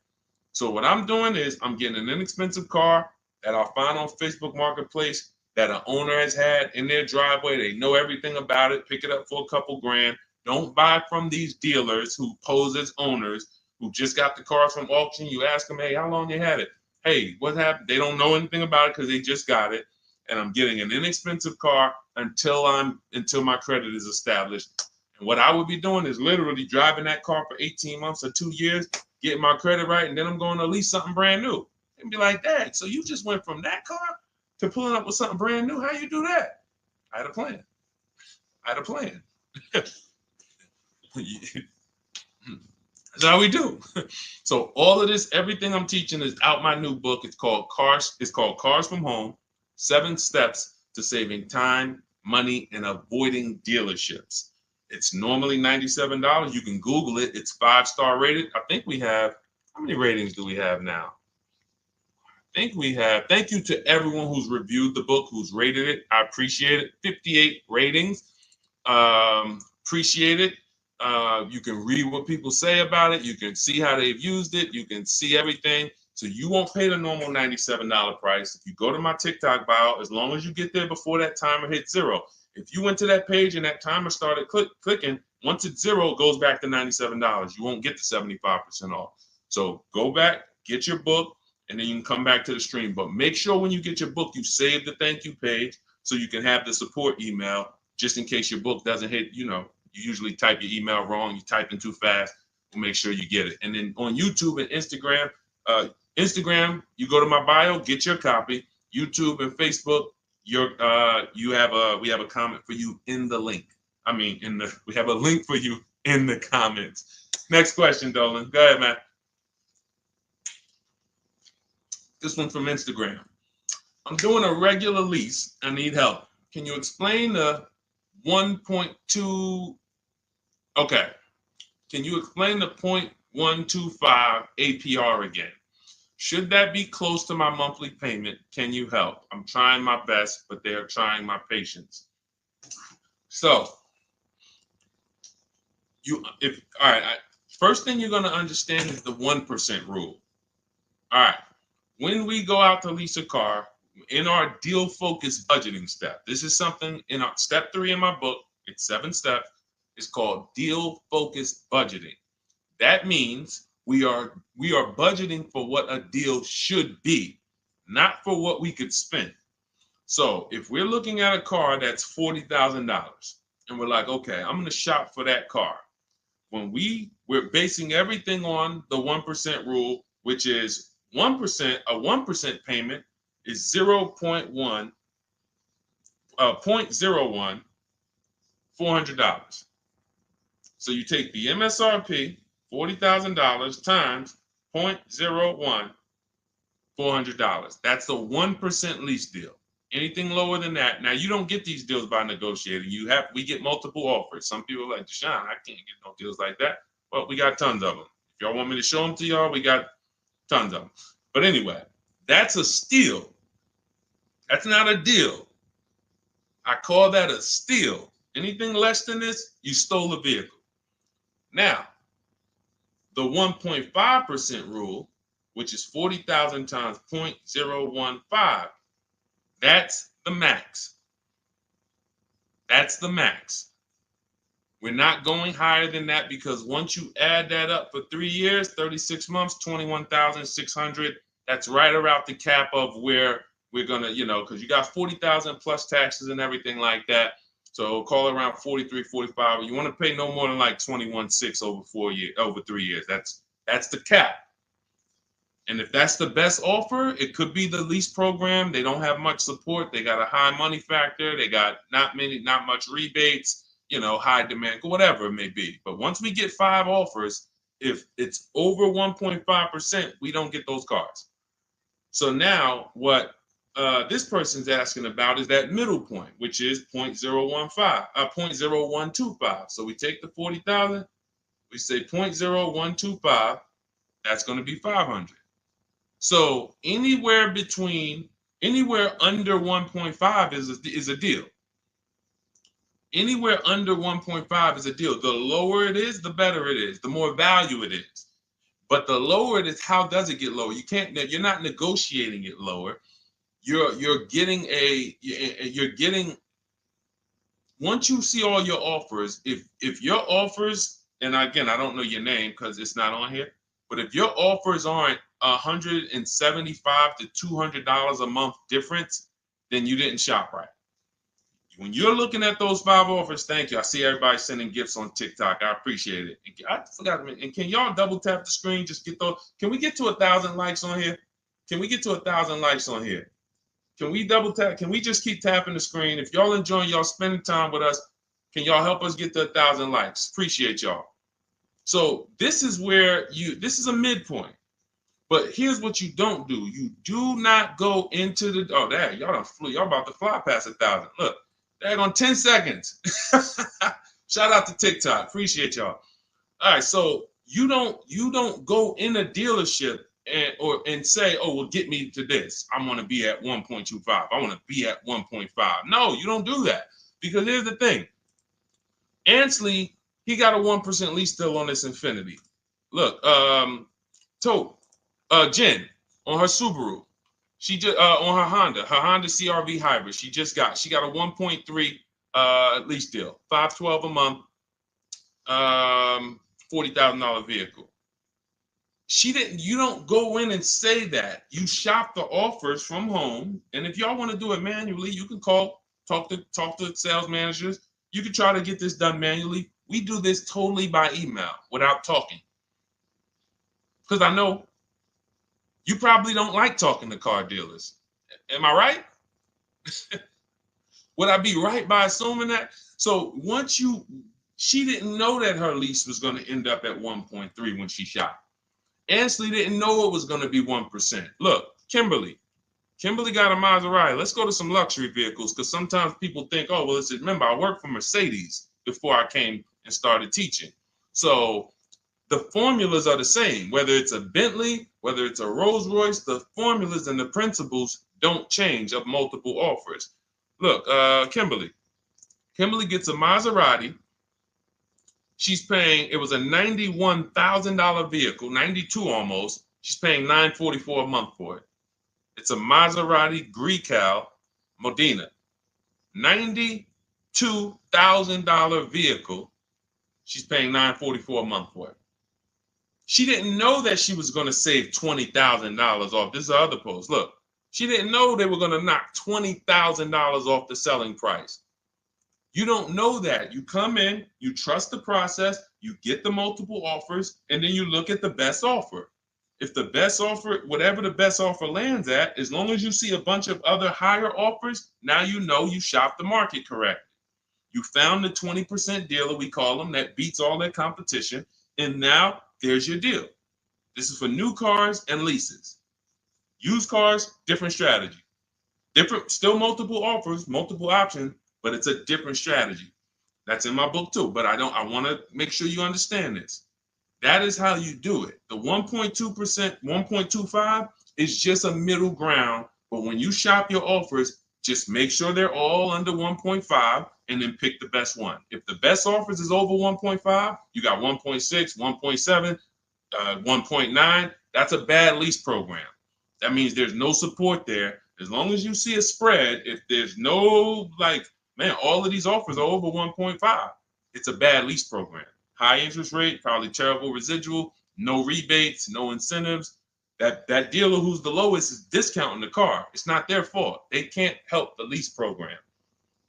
A: So what I'm doing is I'm getting an inexpensive car that I'll find on Facebook Marketplace that an owner has had in their driveway. They know everything about it. Pick it up for a couple grand. Don't buy from these dealers who pose as owners who just got the cars from auction. You ask them, hey, how long you had it? Hey, what happened? They don't know anything about it because they just got it. And I'm getting an inexpensive car until my credit is established. And what I would be doing is literally driving that car for 18 months or 2 years, getting my credit right, and then I'm going to lease something brand new. And be like, Dad, so you just went from that car to pulling up with something brand new? How you do that? I had a plan. That's how we do. So all of this, everything I'm teaching is out my new book. It's called Cars from Home, 7 Steps to Saving Time, Money, and Avoiding Dealerships. It's normally $97. You can Google it. It's 5-star rated. I think we have, how many ratings do we have now? I think we have, thank you to everyone who's reviewed the book, who's rated it. I appreciate it. 58 ratings. Appreciate it. You can read what people say about it. You can see how they've used it. You can see everything. So you won't pay the normal $97 price. If you go to my TikTok bio, as long as you get there before that timer hits 0. If you went to that page and that timer started clicking, once it's 0, it goes back to $97. You won't get the 75% off. So go back, get your book, and then you can come back to the stream. But make sure when you get your book, you save the thank you page so you can have the support email just in case your book doesn't hit, you usually type your email wrong, you type in too fast. We'll make sure you get it. And then on YouTube and Instagram, you go to my bio, get your copy. YouTube and Facebook, we have a comment for you in the link. We have a link for you in the comments. Next question, Dolan. Go ahead, man. This one from Instagram. I'm doing a regular lease. I need help. Can you explain the 1.2? Okay. Can you explain the 0.125 APR again? Should that be close to my monthly payment? Can you help? I'm trying my best, but they're trying my patience. So, first thing you're going to understand is the 1% rule. All right. When we go out to lease a car, in our deal focused budgeting step, this is something in our step 3 in my book. It's 7 steps. It's called deal focused budgeting. That means we are budgeting for what a deal should be, not for what we could spend. So if we're looking at a car that's $40,000 and we're like, okay, I'm going to shop for that car. When we're basing everything on the 1% rule, which is 1%, a 1% payment is 0.01, 0.01, $400. So you take the MSRP, $40,000 times 0.01, $400. That's the 1% lease deal. Anything lower than that, now you don't get these deals by negotiating. We get multiple offers. Some people are like, Deshone, I can't get no deals like that. Well, we got tons of them. If y'all want me to show them to y'all, we got tons of them. But anyway, that's a steal. That's not a deal. I call that a steal. Anything less than this, you stole a vehicle. Now, the 1.5% rule, which is 40,000 times 0.015, that's the max. That's the max. We're not going higher than that because once you add that up for 3 years, 36 months, 21,600, that's right around the cap of where we're gonna, because you got 40,000 plus taxes and everything like that. So call it around 43, 45. You want to pay no more than like 21.6 over 3 years. That's the cap. And if that's the best offer, it could be the lease program. They don't have much support. They got a high money factor. They got not much rebates, high demand, whatever it may be. But once we get 5 offers, if it's over 1.5%, we don't get those cars. So now what this person's asking about is that middle point, which is 0.0125. So we take the 40,000, we say 0.0125, that's going to be 500. So anywhere under 1.5 is a deal. Anywhere under 1.5 is a deal. The lower it is, the better it is, the more value it is. But the lower it is, how does it get lower? You're not negotiating it lower. You're getting once you see all your offers, if your offers, and again, I don't know your name because it's not on here, but if your offers aren't $175 to $200 a month difference, then you didn't shop right. When you're looking at those 5 offers, thank you. I see everybody sending gifts on TikTok. I appreciate it. I forgot. And can y'all double tap the screen? Just get those. Can we get to 1,000 likes on here? Can we get to 1,000 likes on here? Can we double tap? Can we just keep tapping the screen? If y'all enjoying y'all spending time with us, can y'all help us get to 1,000 likes? Appreciate y'all. So this is where this is a midpoint. But here's what you don't do. You do not go into the, y'all done flew. Y'all about to fly past 1,000. Look, on 10 seconds. Shout out to TikTok. Appreciate y'all. All right, so you don't go in a dealership and say, oh, well, get me to this. I want to be at 1.25. I want to be at 1.5. No, you don't do that. Because here's the thing. Ansley, he got a 1% lease deal on this Infiniti. Look, Jen on her Subaru. She just on her Honda CRV hybrid. She got a 1.3 lease deal, $512 a month, $40,000 vehicle. You don't go in and say that. You shop the offers from home, and if y'all want to do it manually, you can talk to sales managers. You can try to get this done manually. We do this totally by email without talking, because I know you probably don't like talking to car dealers. Am I right? Would I be right by assuming that? So she didn't know that her lease was going to end up at 1.3 when she shopped. Ansley didn't know it was going to be 1%. Look, Kimberly got a Maserati. Let's go to some luxury vehicles, because sometimes people think, oh, well, remember, I worked for Mercedes before I came and started teaching. So the formulas are the same, whether it's a Bentley, whether it's a Rolls Royce, the formulas and the principles don't change of multiple offers. Look, Kimberly gets a Maserati. She's paying, it was a $91,000 vehicle, 92 almost. She's paying $944 a month for it. It's a Maserati Grecal Modena, $92,000 vehicle. She's paying $944 a month for it. She didn't know that she was going to save $20,000 off. This is the other post. Look, she didn't know they were going to knock $20,000 off the selling price. You don't know that. You come in, you trust the process, you get the multiple offers, and then you look at the best offer. If the best offer, whatever the best offer lands at, as long as you see a bunch of other higher offers, now you know you shopped the market correctly. You found the 20% dealer, we call them, that beats all their competition, and now there's your deal. This is for new cars and leases. Used cars, different strategy. Different, still multiple offers, multiple options, but it's a different strategy. That's in my book too, but I want to make sure you understand this. That is how you do it. The 1.2%, 1.25 is just a middle ground, but when you shop your offers, just make sure they're all under 1.5 and then pick the best one. If the best offers is over 1.5, you got 1.6, 1.7, 1.9. That's a bad lease program. That means there's no support there. As long as you see a spread, if there's no, like, man, all of these offers are over 1.5, it's a bad lease program. High interest rate, probably terrible residual, no rebates, no incentives. That dealer who's the lowest is discounting the car. It's not their fault. They can't help the lease program.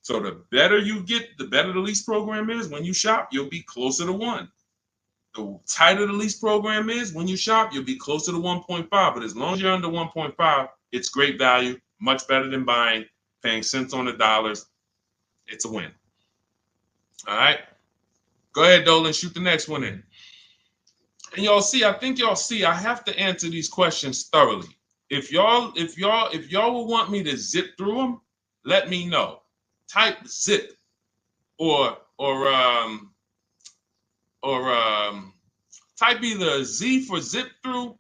A: So the better you get, the better the lease program is. When you shop, you'll be closer to 1. The tighter the lease program is, when you shop, you'll be closer to 1.5. But as long as you're under 1.5, it's great value, much better than buying, paying cents on the dollars. It's a win. All right. Go ahead, Dolan, shoot the next one in. And I think y'all see, I have to answer these questions thoroughly. If y'all will want me to zip through them, let me know. Type zip or type either Z for zip through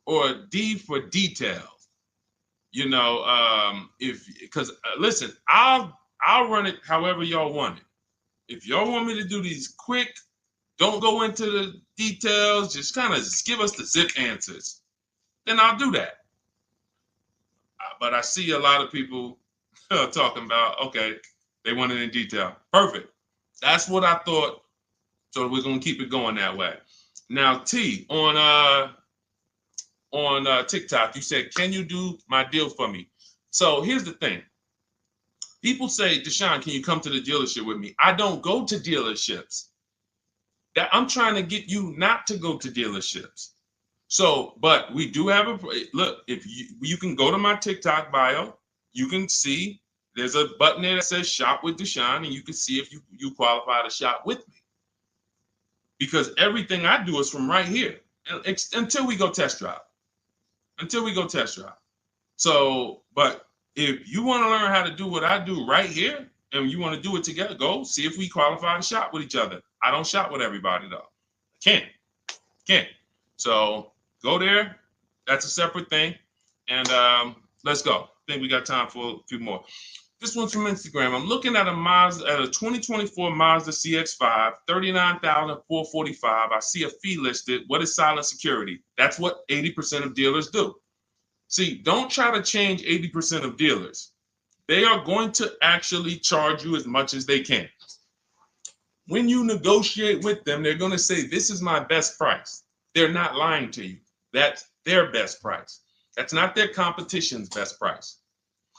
A: or D for details. You know, listen, I'll run it however y'all want it. If y'all want me to do these quick, don't go into the details, just kind of give us the zip answers, then I'll do that. But I see a lot of people talking about, okay, they want it in detail. Perfect. That's what I thought. So we're gonna keep it going that way. Now, T, on TikTok, you said, "Can you do my deal for me?" So here's the thing. People say, "Deshone, can you come to the dealership with me?" I don't go to dealerships. That I'm trying to get you not to go to dealerships. So, but we do have a look. If you can go to my TikTok bio, you can see there's a button there that says "Shop with Deshone," and you can see if you qualify to shop with me. Because everything I do is from right here until we go test drive. Until we go test drive. So, but if you want to learn how to do what I do right here, and you want to do it together, go see if we qualify to shop with each other. I don't shop with everybody though. I can't. So go there. That's a separate thing. And let's go. I think we got time for a few more. This one's from Instagram. I'm looking at a 2024 Mazda CX-5, $39,445. I see a fee listed. What is silent security? That's what 80% of dealers do. See, don't try to change 80% of dealers. They are going to actually charge you as much as they can. When you negotiate with them, they're going to say, "This is my best price." They're not lying to you. That's their best price. That's not their competition's best price.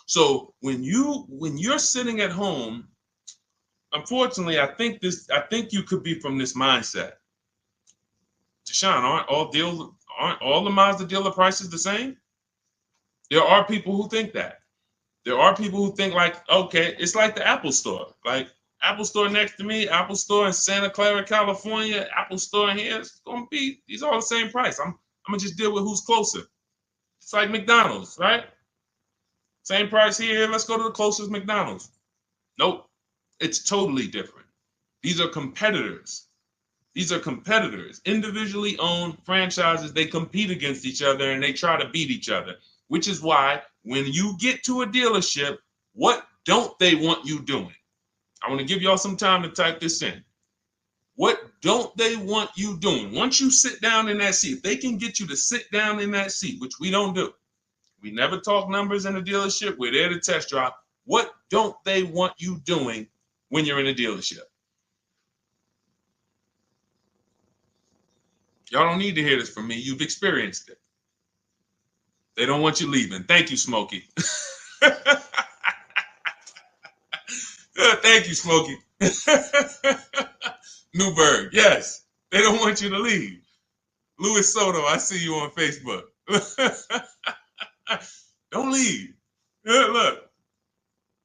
A: So when you're sitting at home, unfortunately, I think you could be from this mindset. Deshone, aren't all the Mazda dealer prices the same? There are people who think that. There are people who think like, okay, it's like the Apple Store. Like Apple Store next to me, Apple Store in Santa Clara, California, Apple Store in here, it's gonna be, these are all the same price. I'm gonna just deal with who's closer. It's like McDonald's, right? Same price here, let's go to the closest McDonald's. Nope, it's totally different. These are competitors. These are competitors, individually owned franchises. They compete against each other and they try to beat each other, which is why when you get to a dealership, what don't they want you doing? I want to give y'all some time to type this in. What don't they want you doing? Once you sit down in that seat, if they can get you to sit down in that seat, which we don't do. We never talk numbers in a dealership. We're there to test drive. What don't they want you doing when you're in a dealership? Y'all don't need to hear this from me. You've experienced it. They don't want you leaving. Thank you, Smokey. Thank you, Smokey. Newberg, yes. They don't want you to leave. Luis Soto, I see you on Facebook. Don't leave. Look,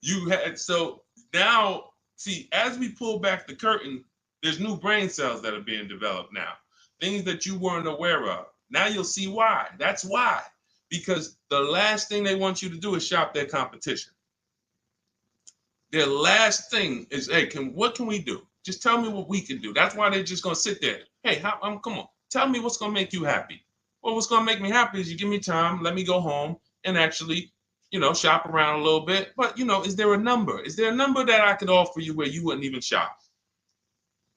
A: you had, so now, see, as we pull back the curtain, there's new brain cells that are being developed now, things that you weren't aware of. Now you'll see why. That's why. Because the last thing they want you to do is shop their competition. Their last thing is, hey, what can we do? Just tell me what we can do. That's why they're just gonna sit there. Hey, come on, tell me what's gonna make you happy. Well, what's gonna make me happy is you give me time, let me go home and actually, shop around a little bit. But is there a number? Is there a number that I could offer you where you wouldn't even shop?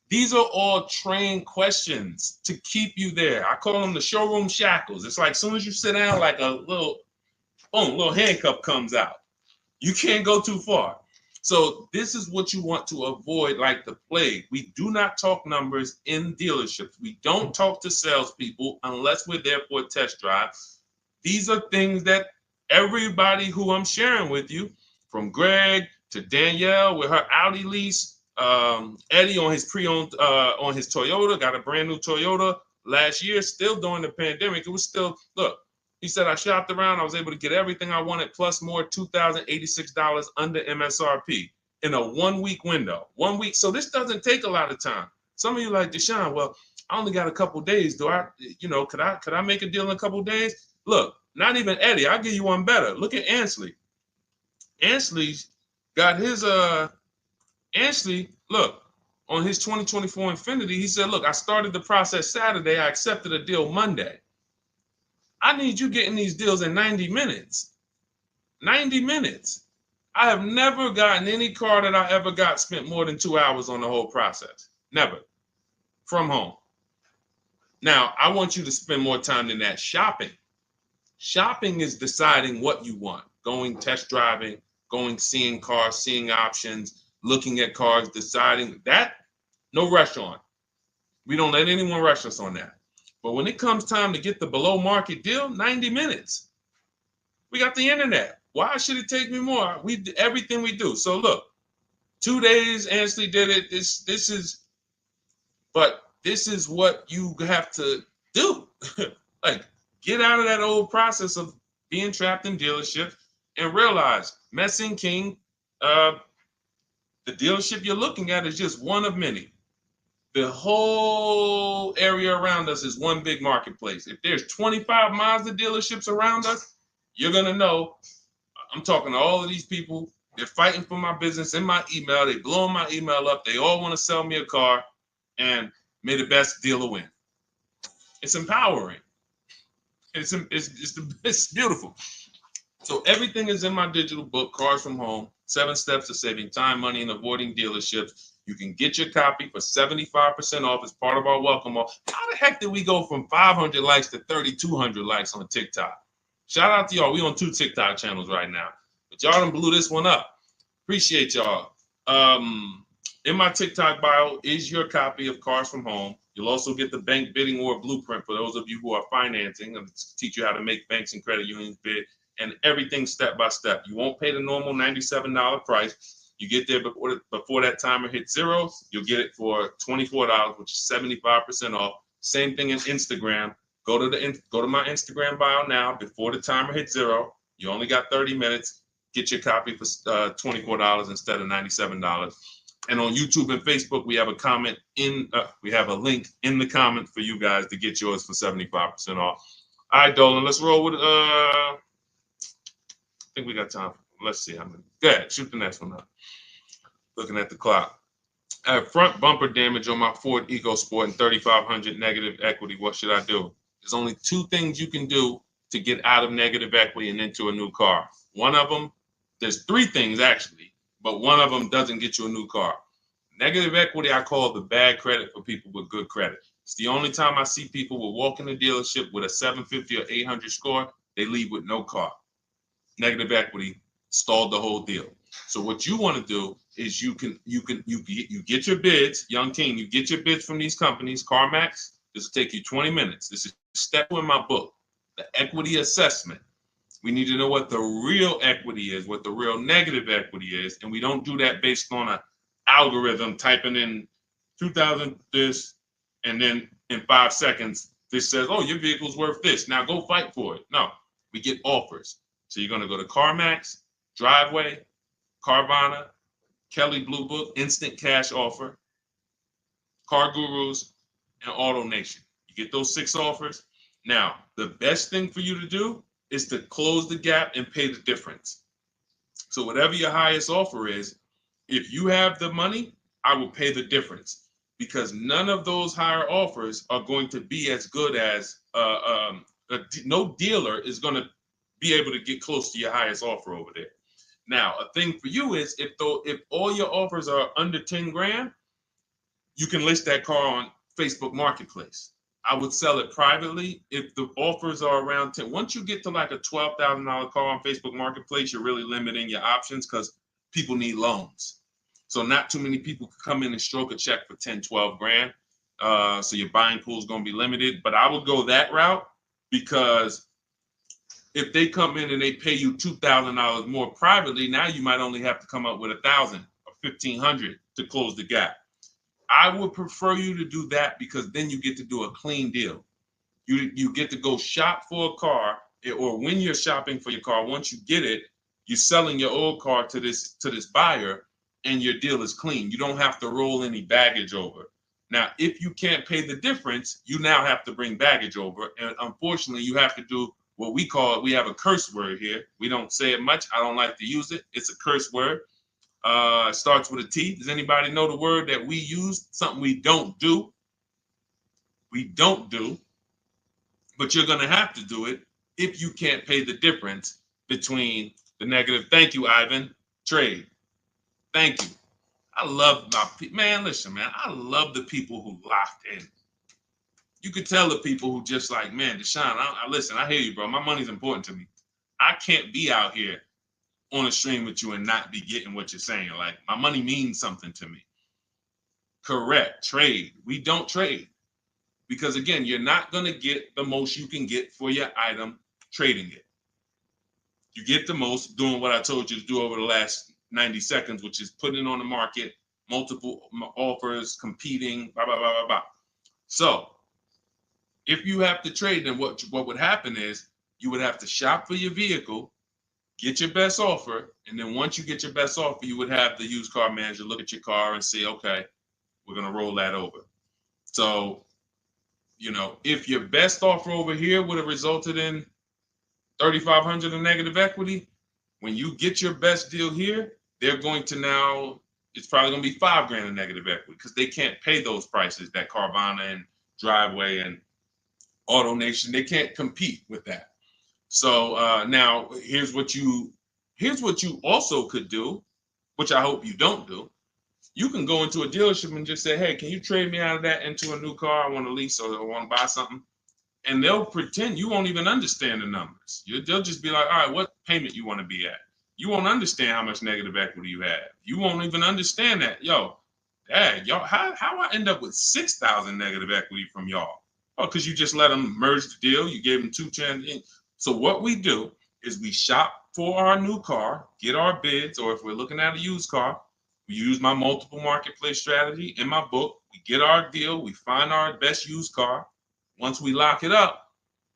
A: These are all trained questions to keep you there. I call them the showroom shackles. It's like as soon as you sit down, like a little, boom, little handcuff comes out. You can't go too far. So this is what you want to avoid like the plague. We do not talk numbers in dealerships. We don't talk to salespeople unless we're there for a test drive. These are things that everybody who I'm sharing with you, from Greg to Danielle with her Audi lease, Eddie on his pre-owned, on his Toyota, got a brand new Toyota last year, still during the pandemic. It was still, look, he said, I shopped around. I was able to get everything I wanted, plus more, $2,086 under MSRP in a 1 week window. 1 week. So this doesn't take a lot of time. Some of you like, Deshone, well, I only got a couple days. Could I make a deal in a couple days? Look, not even Eddie. I'll give you one better. Look at Ansley. Ansley's got his, Ansley, look, on his 2024 Infiniti, he said, look, I started the process Saturday. I accepted a deal Monday. I need you getting these deals in 90 minutes. 90 minutes. I have never gotten any car that I ever got spent more than 2 hours on the whole process. Never. From home. Now, I want you to spend more time than that shopping. Shopping is deciding what you want. Going test driving, going seeing cars, seeing options, looking at cars, deciding that. No rush on. We don't let anyone rush us on that. But when it comes time to get the below market deal, 90 minutes. We got the internet. Why should it take me more? We do everything we do. So look, 2 days, Ansley did it. This is what you have to do. Like, get out of that old process of being trapped in dealership and realize, Messing King, the dealership you're looking at is just one of many. The whole area around us is one big marketplace. If there's 25 Mazda dealerships around us, you're going to know. I'm talking to all of these people. They're fighting for my business in my email. They blowing my email up. They all want to sell me a car, and may the best dealer win. It's empowering. It's beautiful. So everything is in my digital book, Cars from Home, 7 Steps to Saving Time, Money, and Avoiding Dealerships. You can get your copy for 75% off as part of our welcome offer. How the heck did we go from 500 likes to 3,200 likes on TikTok? Shout out to y'all. We on 2 TikTok channels right now. But y'all done blew this one up. Appreciate y'all. In my TikTok bio is your copy of Cars from Home. You'll also get the bank bidding war blueprint for those of you who are financing, and teach you how to make banks and credit unions bid, and everything step by step. You won't pay the normal $97 price. You get there before that timer hits 0. You'll get it for $24, which is 75% off. Same thing in Instagram. Go to my Instagram bio now. Before the timer hits 0, you only got 30 minutes. Get your copy for $24 instead of $97. And on YouTube and Facebook, we have a link in the comment for you guys to get yours for 75% off. All right, Dolan, let's roll with I think we got time. Let's see how many. Go ahead, shoot the next one up. Looking at the clock. I have front bumper damage on my Ford EcoSport and 3,500 negative equity. What should I do? There's only 2 things you can do to get out of negative equity and into a new car. One of them, there's 3 things actually, but one of them doesn't get you a new car. Negative equity, I call the bad credit for people with good credit. It's the only time I see people will walk in the dealership with a 750 or 800 score, they leave with no car. Negative equity stalled the whole deal. So what you want to do is you get your bids, Young King, you get your bids from these companies, CarMax. This will take you 20 minutes. This is step 2 in my book, the equity assessment. We need to know what the real equity is, what the real negative equity is, and we don't do that based on an algorithm typing in 2,000 this, and then in 5 seconds This says, oh, your vehicle's worth this. Now go fight for it. No, we get offers. So you're going to go to CarMax, Driveway, Carvana, Kelly Blue Book, Instant Cash Offer, Car Gurus, and Auto Nation. You get those 6 offers. Now, the best thing for you to do is to close the gap and pay the difference. So whatever your highest offer is, if you have the money, I will pay the difference, because none of those higher offers are going to be as good as no dealer is going to be able to get close to your highest offer over there. Now, a thing for you is if all your offers are under 10 grand, you can list that car on Facebook Marketplace. I would sell it privately if the offers are around 10. Once you get to like a $12,000 car on Facebook Marketplace, you're really limiting your options because people need loans. So not too many people can come in and stroke a check for 10, 12 grand. So your buying pool is going to be limited. But I would go that route, because if they come in and they pay you $2,000 more privately, now you might only have to come up with $1,000 or $1,500 to close the gap. I would prefer you to do that, because then you get to do a clean deal. You get to go shop for a car, or when you're shopping for your car, once you get it, you're selling your old car to this buyer, and your deal is clean. You don't have to roll any baggage over. Now, if you can't pay the difference, you now have to bring baggage over. And unfortunately, you have to do what we have a curse word here. We don't say it much. I don't like to use it. It's a curse word. It starts with a T. Does anybody know the word that we use? Something we don't do. We don't do. But you're going to have to do it if you can't pay the difference between the negative. Thank you, Ivan. Trade. Thank you. I love my people. Man, listen, man. I love the people who locked in. You could tell the people who just like, man, Deshone, listen, I hear you, bro. My money's important to me. I can't be out here on a stream with you and not be getting what you're saying. Like, my money means something to me. Correct. Trade. We don't trade, because again, you're not going to get the most you can get for your item trading it. You get the most doing what I told you to do over the last 90 seconds, which is putting it on the market, multiple offers, competing, blah, blah, blah, blah, blah. So if you have to trade, then what would happen is you would have to shop for your vehicle, get your best offer, and then once you get your best offer, you would have the used car manager look at your car and say, okay, we're going to roll that over. So, you know, if your best offer over here would have resulted in $3,500 in negative equity, when you get your best deal here, they're going to now, it's probably going to be $5 grand in negative equity, because they can't pay those prices that Carvana and Driveway and Auto Nation, they can't compete with that. So now here's what you also could do, which I hope you don't do. You can go into a dealership and just say, hey, can you trade me out of that into a new car? I want to lease or I want to buy something. And they'll pretend you won't even understand the numbers. They'll just be like, all right, what payment you want to be at? You won't understand how much negative equity you have. You won't even understand that. Yo, dad, y'all, how I end up with 6,000 negative equity from y'all? Oh, because you just let them merge the deal. You gave them 2 chances. So what we do is we shop for our new car, get our bids, or if we're looking at a used car, we use my multiple marketplace strategy in my book. We get our deal. We find our best used car. Once we lock it up,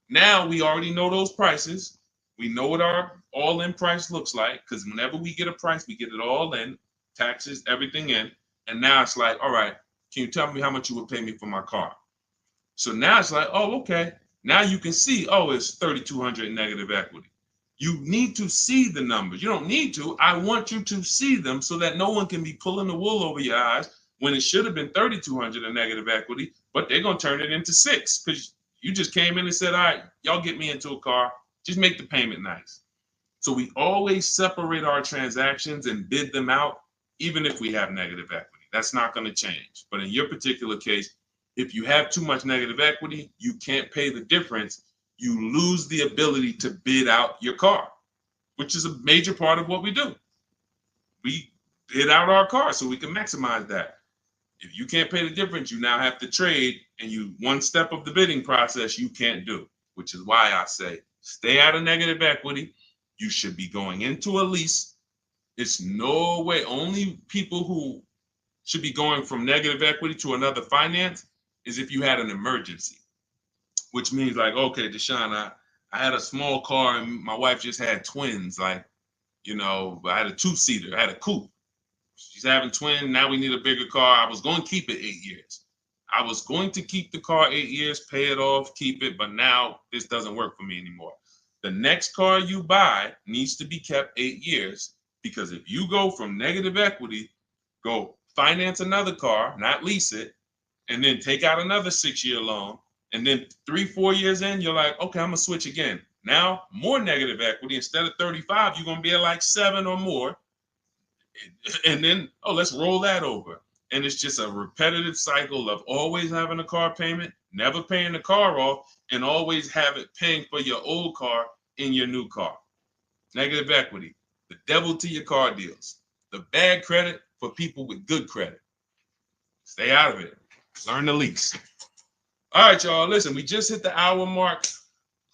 A: now we already know those prices. We know what our all-in price looks like, because whenever we get a price, we get it all in, taxes, everything in. And now it's like, all right, can you tell me how much you would pay me for my car? So now it's like, oh, okay. Now you can see, oh, it's 3,200 in negative equity. You need to see the numbers. You don't need to. I want you to see them so that no one can be pulling the wool over your eyes when it should have been 3,200 in negative equity, but they're going to turn it into 6 because you just came in and said, all right, y'all get me into a car. Just make the payment nice. So we always separate our transactions and bid them out, even if we have negative equity. That's not going to change. But in your particular case, if you have too much negative equity, you can't pay the difference. You lose the ability to bid out your car, which is a major part of what we do. We bid out our car so we can maximize that. If you can't pay the difference, you now have to trade, and one step of the bidding process you can't do, which is why I say stay out of negative equity. You should be going into a lease. It's no way. Only people who should be going from negative equity to another finance is if you had an emergency. which means like, okay, Deshone, I had a small car and my wife just had twins. Like, you know, I had a two-seater, I had a coupe. She's having twins. Now we need a bigger car. I was going to keep it 8 years. I was going to keep the car 8 years, pay it off, keep it, but now this doesn't work for me anymore. The next car you buy needs to be kept 8 years, because if you go from negative equity, go finance another car, not lease it, and then take out another 6-year loan, and then 3-4 years in, you're like, okay, I'm gonna switch again. Now more negative equity. Instead of 35, you're gonna be at like 7 or more. And then, oh, let's roll that over. And it's just a repetitive cycle of always having a car payment, never paying the car off, and always have it paying for your old car in your new car. Negative equity, the devil to your car deals. The bad credit for people with good credit. Stay out of it. Learn the lease. All right, y'all. Listen, we just hit the hour mark.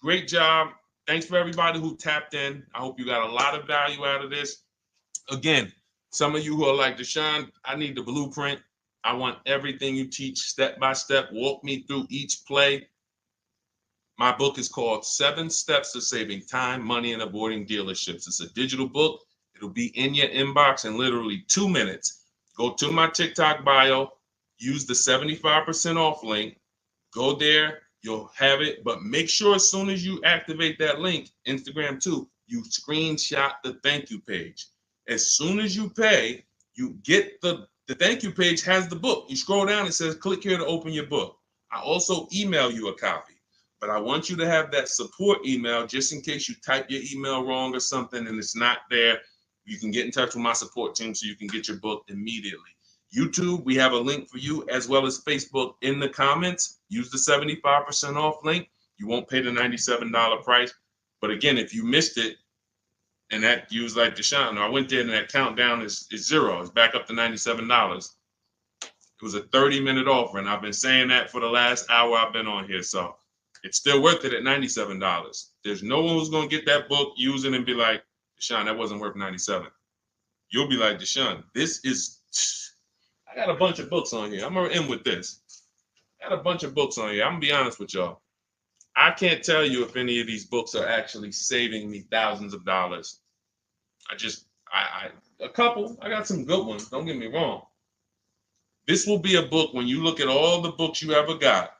A: Great job. Thanks for everybody who tapped in. I hope you got a lot of value out of this. Again, some of you who are like, Deshone, I need the blueprint. I want everything you teach step by step. Walk me through each play. My book is called 7 Steps to Saving Time, Money, and Avoiding Dealerships. It's a digital book. It'll be in your inbox in literally 2 minutes. Go to my TikTok bio, use the 75% off link. Go there, you'll have it. But make sure as soon as you activate that link, Instagram too, you screenshot the thank you page. As soon as you pay, you get the thank you page has the book. You scroll down, it says click here to open your book. I also email you a copy, but I want you to have that support email just in case you type your email wrong or something and it's not there. You can get in touch with my support team so you can get your book immediately. YouTube, we have a link for you, as well as Facebook in the comments. Use the 75% off link. You won't pay the $97 price. But again, if you missed it, and that you was like, Deshone, I went there and that countdown is 0. It's back up to $97. It was a 30-minute offer, and I've been saying that for the last hour I've been on here. So it's still worth it at $97. There's no one who's going to get that book, use it, and be like, Deshone, that wasn't worth $97. You'll be like, Deshone, this is, I got a bunch of books on here. I'm going to end with this. I got a bunch of books on here. I'm going to be honest with y'all. I can't tell you if any of these books are actually saving me thousands of dollars. A couple. I got some good ones. Don't get me wrong. This will be a book, when you look at all the books you ever got,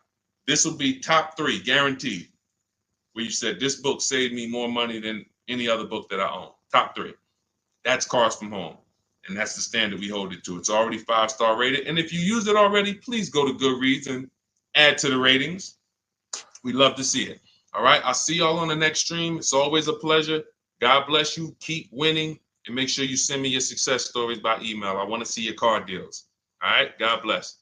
A: this will be top 3, guaranteed. Where you said, this book saved me more money than any other book that I own. Top 3. That's Cars from Home. And that's the standard we hold it to. It's already 5-star rated. And if you use it already, please go to Goodreads and add to the ratings. We'd love to see it. All right. I'll see y'all on the next stream. It's always a pleasure. God bless you. Keep winning. And make sure you send me your success stories by email. I want to see your car deals. All right. God bless.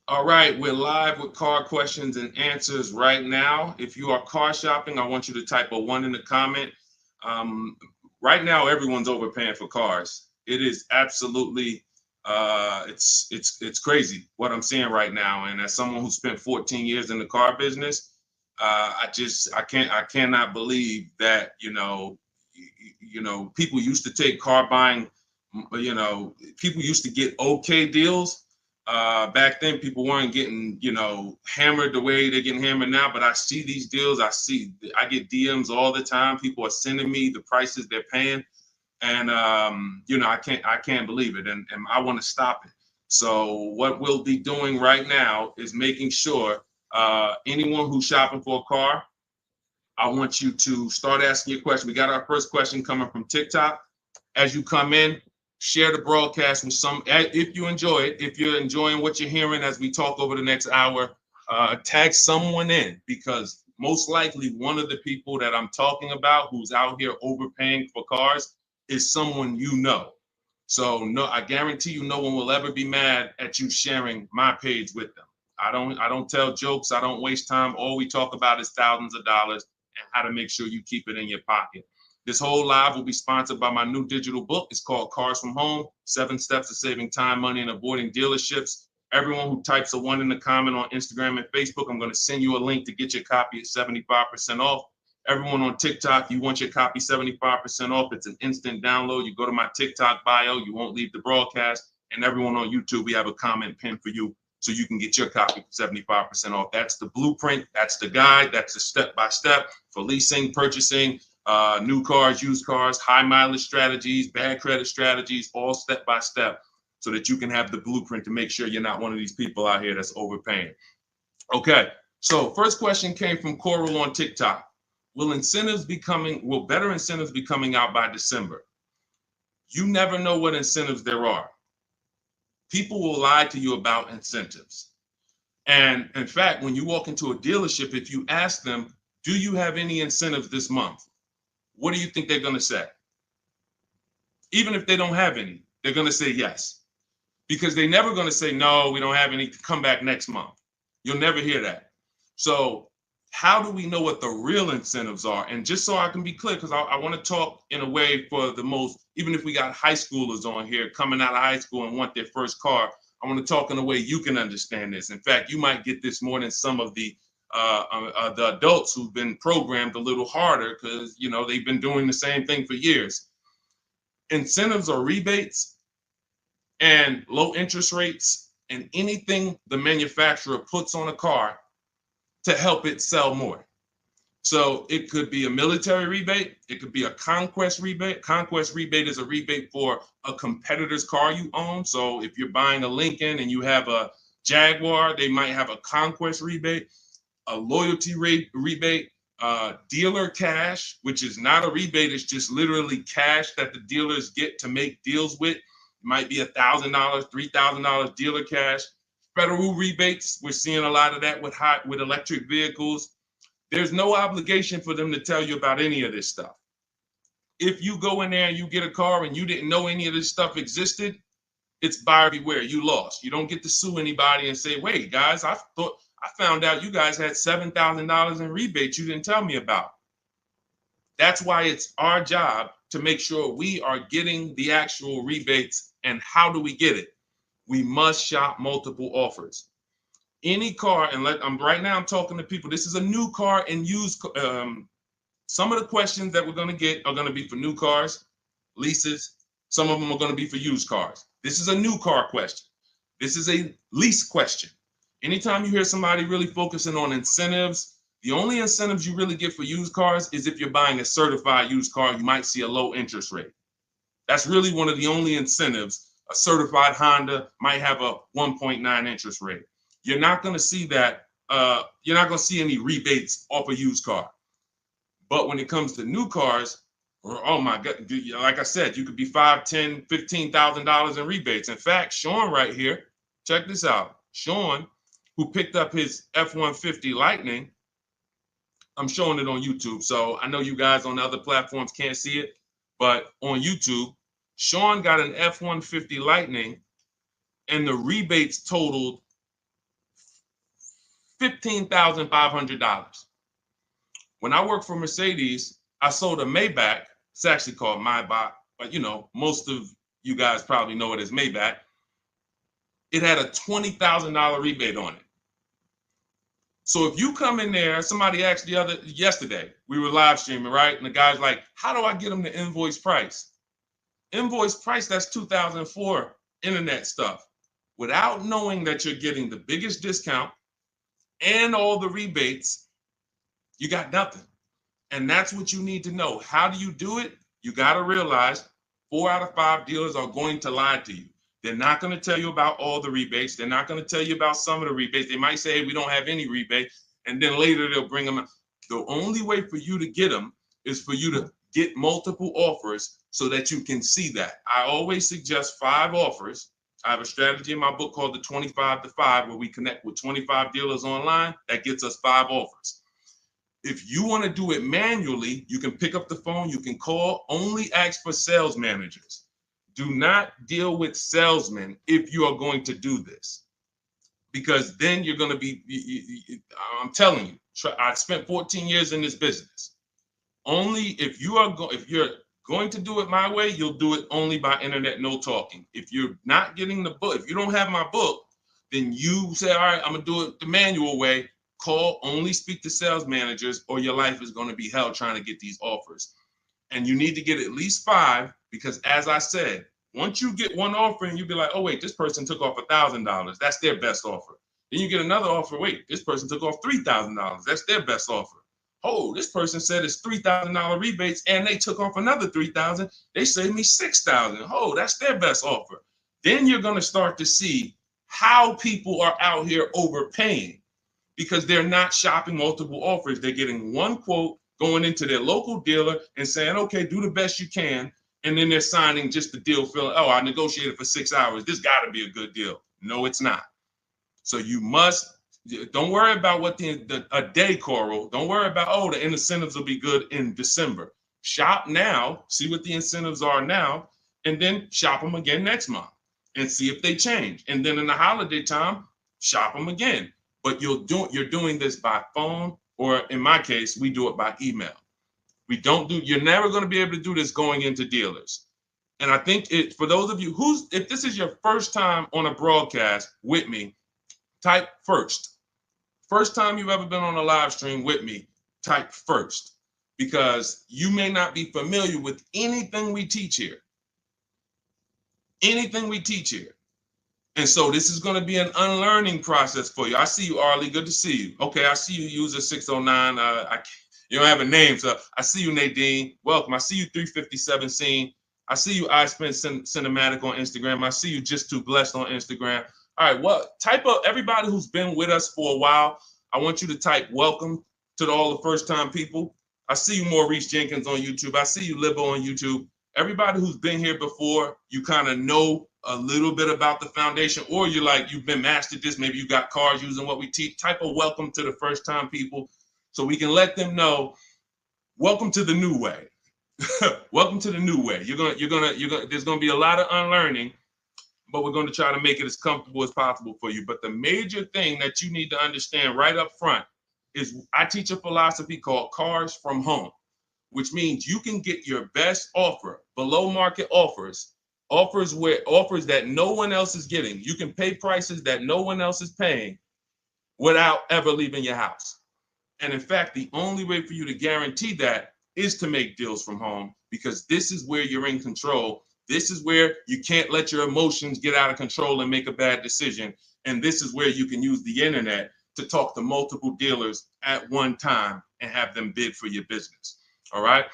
A: All right, we're live with car questions and answers right now. If you are car shopping, I want you to type a 1 in the comment. Right now, everyone's overpaying for cars. It is absolutely, it's crazy what I'm seeing right now. And as someone who spent 14 years in the car business, I cannot believe that people used to take car buying. People used to get okay deals. Back then, people weren't getting, hammered the way they're getting hammered now. But I see these deals. I get DMs all the time. People are sending me the prices they're paying, and I can't believe it, and I want to stop it. So what we'll be doing right now is making sure Anyone who's shopping for a car, I want you to start asking your question. We got our first question coming from TikTok. As you come in, share the broadcast with some, if you enjoy it, if you're enjoying what you're hearing as we talk over the next hour, tag someone in, because most likely one of the people that I'm talking about who's out here overpaying for cars is someone you know. So no, I guarantee you no one will ever be mad at you sharing my page with them. I don't tell jokes. I don't waste time. All we talk about is thousands of dollars and how to make sure you keep it in your pocket. This whole live will be sponsored by my new digital book. It's called Cars from Home, 7 Steps to Saving Time, Money, and Avoiding Dealerships. Everyone who types a 1 in the comment on Instagram and Facebook, I'm going to send you a link to get your copy at 75% off. Everyone on TikTok, you want your copy 75% off. It's an instant download. You go to my TikTok bio, you won't leave the broadcast. And everyone on YouTube, we have a comment pin for you so you can get your copy for 75% off. That's the blueprint. That's the guide. That's the step-by-step for leasing, purchasing, new cars, used cars, high mileage strategies, bad credit strategies, all step-by-step so that you can have the blueprint to make sure you're not one of these people out here that's overpaying. Okay, so first question came from Coral on TikTok. Will better incentives be coming out by December? You never know what incentives there are. People will lie to you about incentives. And in fact, when you walk into a dealership, if you ask them, do you have any incentives this month? What do you think they're going to say? Even if they don't have any, they're going to say yes. Because they're never going to say, no, we don't have any, come back next month. You'll never hear that. So how do we know what the real incentives are? And just so I can be clear, because I want to talk in a way for the most, even if we got high schoolers on here coming out of high school and want their first car, I want to talk in a way you can understand this. In fact, you might get this more than some of the adults who've been programmed a little harder because, you know, they've been doing the same thing for years. Incentives or rebates and low interest rates and anything the manufacturer puts on a car to help it sell more. So it could be a military rebate. It could be a conquest rebate. Conquest rebate is a rebate for a competitor's car you own. So if you're buying a Lincoln and you have a Jaguar, they might have a conquest rebate, a loyalty rebate, dealer cash, which is not a rebate. It's just literally cash that the dealers get to make deals with. It might be $1,000, $3,000 dealer cash. Federal rebates, we're seeing a lot of that with electric vehicles. There's no obligation for them to tell you about any of this stuff. If you go in there and you get a car and you didn't know any of this stuff existed, it's buyer beware. You lost. You don't get to sue anybody and say, wait, guys, I found out you guys had $7,000 in rebates you didn't tell me about. That's why it's our job to make sure we are getting the actual rebates. And how do we get it? We must shop multiple offers. Any car, and right now I'm talking to people. This is a new car and used. Some of the questions that we're going to get are going to be for new cars, leases. Some of them are going to be for used cars. This is a new car question. This is a lease question. Anytime you hear somebody really focusing on incentives, the only incentives you really get for used cars is if you're buying a certified used car, you might see a low interest rate. That's really one of the only incentives. A certified Honda might have a 1.9 interest rate. You're not going to see that. You're not going to see any rebates off a used car. But when it comes to new cars, oh my God, like I said, you could be $5,000, $10,000, $15,000 in rebates. In fact, Sean right here, check this out. Sean, who picked up his F-150 Lightning, I'm showing it on YouTube. So I know you guys on the other platforms can't see it, but on YouTube, Sean got an F-150 Lightning and the rebates totaled $15,500. When I worked for Mercedes, I sold a Maybach. It's actually called Maybach, but you know, most of you guys probably know it as Maybach. It had a $20,000 rebate on it. So if you come in there, somebody asked yesterday, we were live streaming, right? And the guy's like, how do I get them the invoice price? Invoice price, that's 2004 internet stuff. Without knowing that you're getting the biggest discount and all the rebates, you got nothing. And that's what you need to know. How do you do it? You got to realize 4 out of 5 dealers are going to lie to you. They're not going to tell you about all the rebates. They're not going to tell you about some of the rebates. They might say, hey, we don't have any rebate. And then later they'll bring them. The only way for you to get them is for you to get multiple offers so that you can see that. I always suggest 5 offers. I have a strategy in my book called the 25 to 5, where we connect with 25 dealers online. That gets us 5 offers. If you want to do it manually, you can pick up the phone, you can call, only ask for sales managers. Do not deal with salesmen if you are going to do this, because then you're going to be, I'm telling you, I spent 14 years in this business. Only if you're going to do it my way, you'll do it only by internet, no talking. If you're not getting the book, if you don't have my book, then you say, all right, I'm going to do it the manual way. Call, only speak to sales managers, or your life is going to be hell trying to get these offers. And you need to get at least 5, because as I said, once you get one offer and you be like, oh, wait, this person took off $1,000. That's their best offer. Then you get another offer. Wait, this person took off $3,000. That's their best offer. Oh, this person said it's $3,000 rebates and they took off another $3,000. They saved me $6,000. Oh, that's their best offer. Then you're going to start to see how people are out here overpaying, because they're not shopping multiple offers. They're getting one quote, going into their local dealer and saying, okay, do the best you can. And then they're signing just the deal, feeling, oh, I negotiated for 6 hours. This got to be a good deal. No, it's not. So you must, don't worry about what a day, Coral. Don't worry about, oh, the incentives will be good in December. Shop now, see what the incentives are now, and then shop them again next month and see if they change. And then in the holiday time, shop them again. But you're doing this by phone, or in my case, we do it by email. You're never going to be able to do this going into dealers. And I think for those of you if this is your first time on a broadcast with me, type first. First time you've ever been on a live stream with me, type first, because you may not be familiar with anything we teach here. Anything we teach here. And so this is going to be an unlearning process for you. I see you, Arlie. Good to see you. Okay, I see you, user 609. You don't have a name, so I see you, Nadine. Welcome. I see you, 357 Scene. I see you, I Spent Cinematic on Instagram. I see you, Just Too Blessed on Instagram. All right, well, type up everybody who's been with us for a while. I want you to type welcome to all the first-time people. I see you, Maurice Jenkins on YouTube. I see you, Libo on YouTube. Everybody who's been here before, you kind of know a little bit about the foundation, or you've been mastered this. Maybe you got cars using what we teach. Type a welcome to the first-time people, so we can let them know, welcome to the new way. Welcome to the new way. There's gonna be a lot of unlearning, but we're going to try to make it as comfortable as possible for you. But the major thing that you need to understand right up front is I teach a philosophy called cars from home, which means you can get your best offer, below market offers that no one else is getting. You can pay prices that no one else is paying without ever leaving your house. And in fact, the only way for you to guarantee that is to make deals from home, because this is where you're in control. This is where you can't let your emotions get out of control and make a bad decision. And this is where you can use the internet to talk to multiple dealers at one time and have them bid for your business. All right.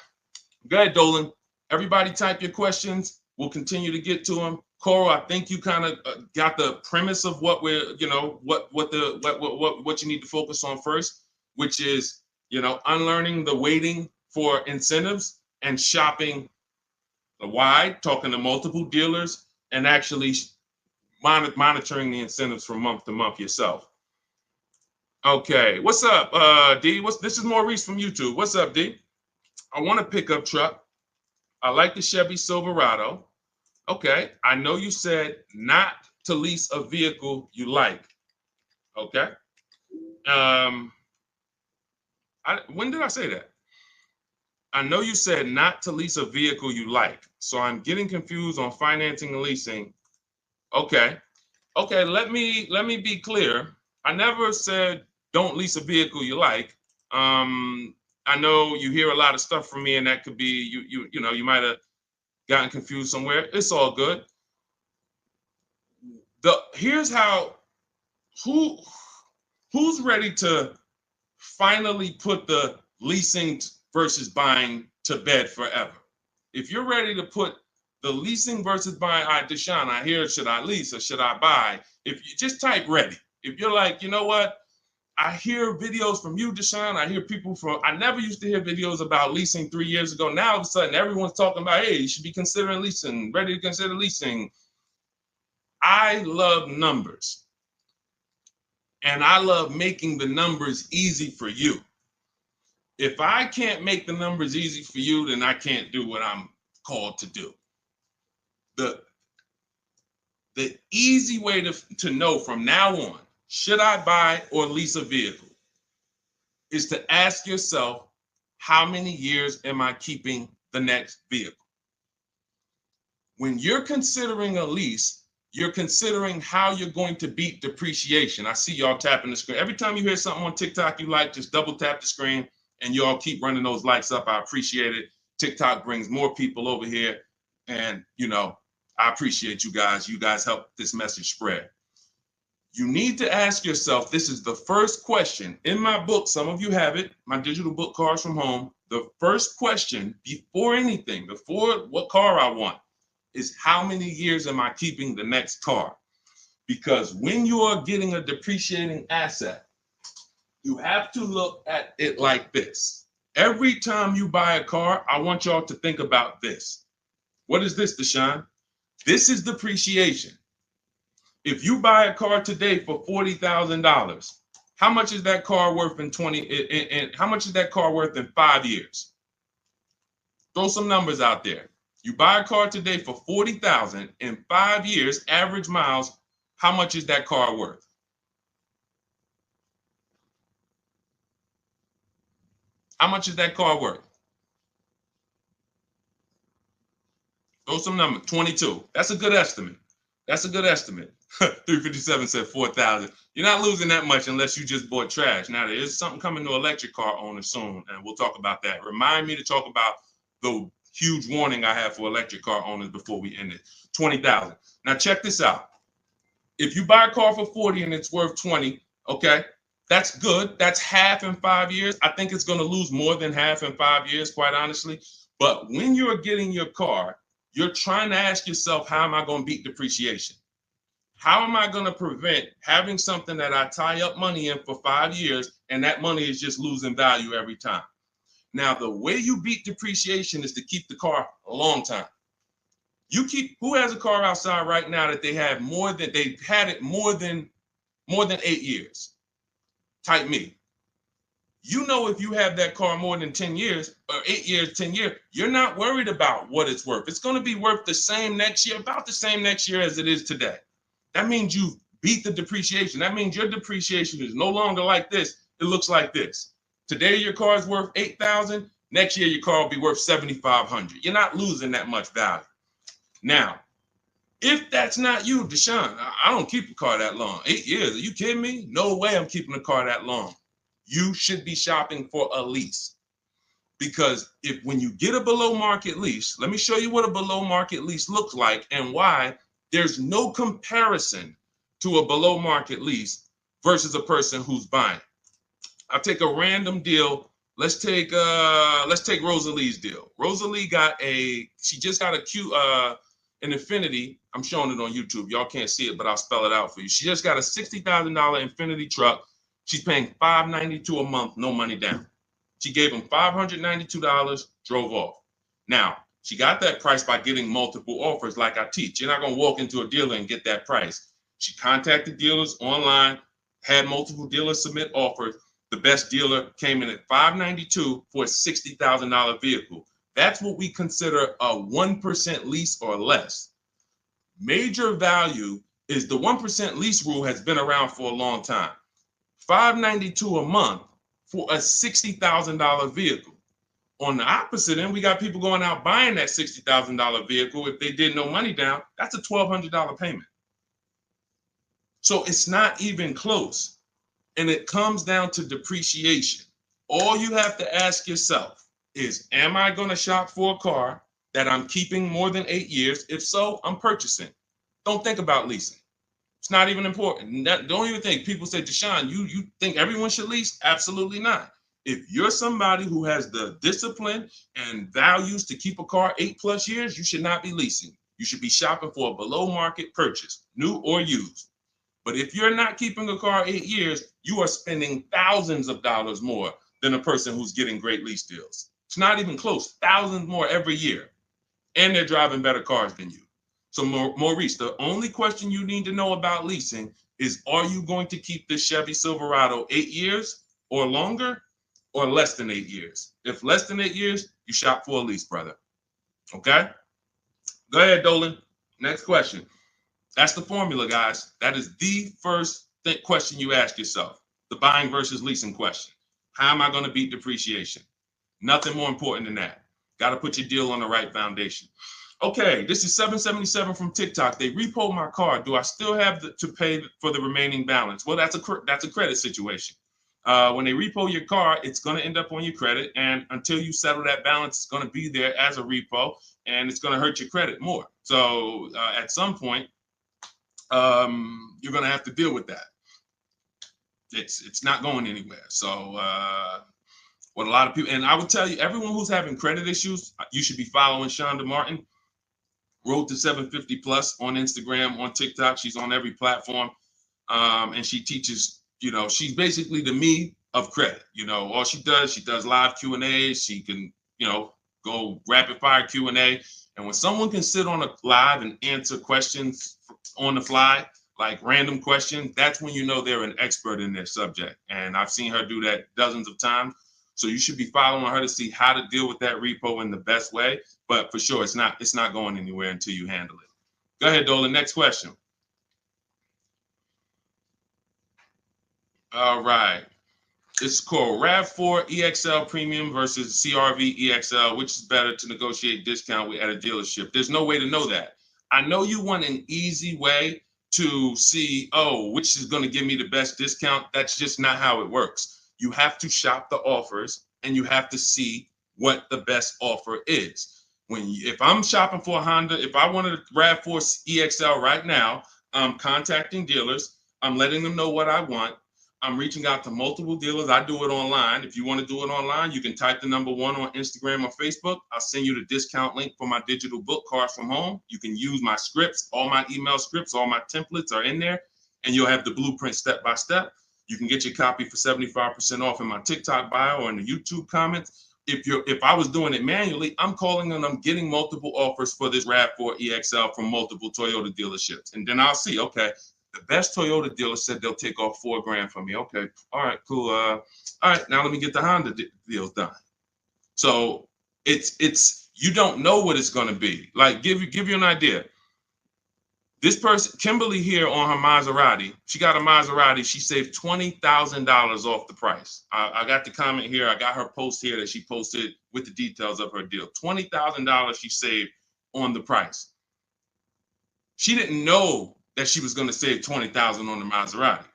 A: Go ahead, Dolan. Everybody type your questions. We'll continue to get to them. Coral, I think you kind of got the premise of what we're, what you need to focus on first, which is, unlearning the waiting for incentives and shopping wide, talking to multiple dealers, and actually monitoring the incentives from month to month yourself. Okay, what's up, D? This is Maurice from YouTube. What's up, D? I want a pickup truck. I like the Chevy Silverado. Okay, I know you said not to lease a vehicle you like. Okay. When did I say that? I know you said not to lease a vehicle you like. So I'm getting confused on financing and leasing. Okay. Okay, let me be clear. I never said don't lease a vehicle you like. I know you hear a lot of stuff from me, and that could be you might have gotten confused somewhere. It's all good. Here's how who's ready to finally put the leasing versus buying to bed forever. If you're ready to put The leasing versus buying. All right, Deshone, I hear, should I lease or should I buy? If you just type ready. If you're like, you know what? I hear videos from you, Deshone. I hear people from, I never used to hear videos about leasing 3 years ago. Now all of a sudden everyone's talking about, hey, you should be considering leasing, ready to consider leasing. I love numbers. And I love making the numbers easy for you. If I can't make the numbers easy for you, then I can't do what I'm called to do. The easy way to know from now on, should I buy or lease a vehicle, is to ask yourself, how many years am I keeping the next vehicle? When you're considering a lease, you're considering how you're going to beat depreciation. I see y'all tapping the screen. Every time you hear something on TikTok you like, just double tap the screen and y'all keep running those likes up. I appreciate it. TikTok brings more people over here. And, you know, I appreciate you guys. You guys help this message spread. You need to ask yourself, this is the first question. In my book, some of you have it, my digital book, Cars from Home. The first question before anything, before what car I want, is how many years am I keeping the next car? Because when you are getting a depreciating asset, you have to look at it like this. Every time you buy a car, I want y'all to think about this. What is this, Deshone? This is depreciation. If you buy a car today for $40,000, how much is that car worth in how much is that car worth in 5 years? Throw some numbers out there. You buy a car today for $40,000 in 5 years, average miles, how much is that car worth? How much is that car worth? Throw some numbers. 22. That's a good estimate. That's a good estimate. 357 said 4,000. You're not losing that much unless you just bought trash. Now, there is something coming to electric car owners soon, and we'll talk about that. Remind me to talk about the huge warning I have for electric car owners before we end it. 20,000. Now, check this out. If you buy a car for 40 and it's worth 20, okay, that's good. That's half in 5 years. I think it's going to lose more than half in 5 years, quite honestly. But when you're getting your car, you're trying to ask yourself, how am I going to beat depreciation? How am I going to prevent having something that I tie up money in for 5 years and that money is just losing value every time? Now, the way you beat depreciation is to keep the car a long time. Who has a car outside right now that they've had it more than 8 years? Type me. You know, if you have that car more than 10 years or 8 years, 10 years, you're not worried about what it's worth. It's going to be worth the same next year, about the same next year as it is today. That means you beat the depreciation. That means your depreciation is no longer like this. It looks like this. Today, your car is worth $8,000. Next year, your car will be worth $7,500. You're not losing that much value. Now, if that's not you, Deshone, I don't keep a car that long. 8 years, are you kidding me? No way I'm keeping a car that long. You should be shopping for a lease. Because when you get a below market lease, let me show you what a below market lease looks like and why there's no comparison to a below market lease versus a person who's buying. I'll take a random deal. Let's take Rosalie's deal. Rosalie she just got an Infiniti. I'm showing it on YouTube. Y'all can't see it, but I'll spell it out for you. She just got a $60,000 Infiniti truck. She's paying $592 a month, no money down. She gave him $592, drove off. Now, she got that price by getting multiple offers like I teach. You're not going to walk into a dealer and get that price. She contacted dealers online, had multiple dealers submit offers. The best dealer came in at $592 for a $60,000 vehicle. That's what we consider a 1% lease or less. Major value is the 1% lease rule has been around for a long time. $592 a month for a $60,000 vehicle. On the opposite end, we got people going out buying that $60,000 vehicle. If they did no money down, that's a $1,200 payment. So it's not even close. And it comes down to depreciation. All you have to ask yourself is, am I going to shop for a car that I'm keeping more than 8 years? If so, I'm purchasing. Don't think about leasing. It's not even important. Don't even think. People say, Deshone, you think everyone should lease? Absolutely not. If you're somebody who has the discipline and values to keep a car 8+ years, you should not be leasing. You should be shopping for a below market purchase, new or used. But if you're not keeping a car 8 years, you are spending thousands of dollars more than a person who's getting great lease deals. It's not even close, thousands more every year. And they're driving better cars than you. So Maurice, the only question you need to know about leasing is, are you going to keep this Chevy Silverado 8 years or longer, or less than 8 years? If less than 8 years, you shop for a lease, brother. Okay? Go ahead, Dolan. Next question. That's the formula, guys. That is the first question you ask yourself. The buying versus leasing question. How am I going to beat depreciation? Nothing more important than that. Got to put your deal on the right foundation. Okay, this is 777 from TikTok. They repoed my car. Do I still have to pay for the remaining balance? Well, that's a credit situation. When they repo your car, it's going to end up on your credit, and until you settle that balance, it's going to be there as a repo, and it's going to hurt your credit more. So at some point, you're going to have to deal with that. It's not going anywhere. So what a lot of people, and I would tell you, everyone who's having credit issues, you should be following Shonda Martin, Road to 750 Plus on Instagram, on TikTok. She's on every platform, and she teaches. She's basically the me of credit. All she does live Q&As. She can, go rapid fire Q&A. And when someone can sit on a live and answer questions on the fly, like random questions, that's when you know they're an expert in their subject. And I've seen her do that dozens of times. So you should be following her to see how to deal with that repo in the best way. But for sure, it's not going anywhere until you handle it. Go ahead, Dolan. Next question. All right. This is called RAV4 EXL Premium versus CRV EXL. Which is better to negotiate discount with at a dealership? There's no way to know that. I know you want an easy way to see, which is going to give me the best discount. That's just not how it works. You have to shop the offers, and you have to see what the best offer is. If I'm shopping for a Honda, if I wanted a RAV4 EXL right now, I'm contacting dealers. I'm letting them know what I want. I'm reaching out to multiple dealers. I do it online. If you want to do it online, you can type the number 1 on Instagram or Facebook. I'll send you the discount link for my digital book, Cars from Home. You can use my scripts. All my email scripts, all my templates are in there, and you'll have the blueprint step by step. You can get your copy for 75% off in my TikTok bio or in the YouTube comments. If I was doing it manually, I'm calling and I'm getting multiple offers for this RAV4 EXL from multiple Toyota dealerships. And then I'll see, okay, the best Toyota dealer said they'll take off $4,000 from me. Okay, all right, cool. All right, now let me get the Honda deals done. So it's you don't know what it's going to be. Like give you an idea. This person, Kimberly here on her Maserati, she got a Maserati. She saved $20,000 off the price. I got the comment here. I got her post here that she posted with the details of her deal. $20,000 she saved on the price. She didn't know that she was going to save $20,000 on the Maserati.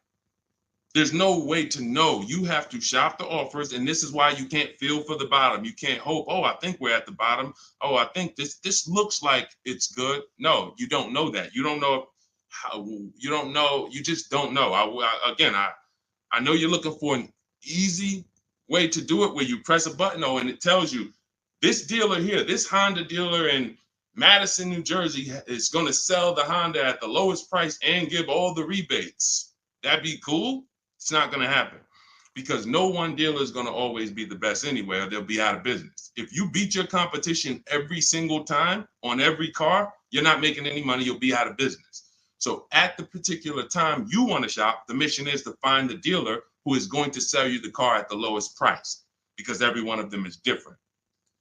A: There's no way to know. You have to shop the offers, and this is why you can't feel for the bottom. You can't hope, I think we're at the bottom. I think this looks like it's good. No, you don't know that. You don't know how. You don't know. You just don't know. I know you're looking for an easy way to do it where you press a button, and it tells you this dealer here, this Honda dealer in Madison, New Jersey, is going to sell the Honda at the lowest price and give all the rebates. That'd be cool. It's not going to happen because no one dealer is going to always be the best anyway, or they'll be out of business. If you beat your competition every single time on every car, you're not making any money. You'll be out of business. So at the particular time you want to shop, the mission is to find the dealer who is going to sell you the car at the lowest price, because every one of them is different.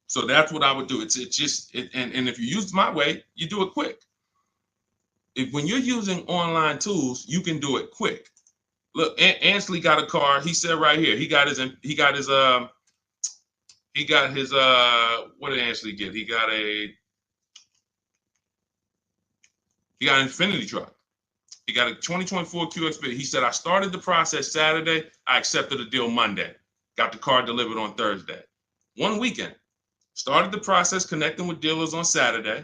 A: So that's what I would do. And if you use my way, you do it quick. When you're using online tools, you can do it quick. Look, Ansley got a car. He said right here, he got his what did Ansley get? He got an Infinity truck. He got a 2024 QX. He said, I started the process Saturday. I accepted a deal Monday. Got the car delivered on Thursday. One weekend. Started the process connecting with dealers on Saturday.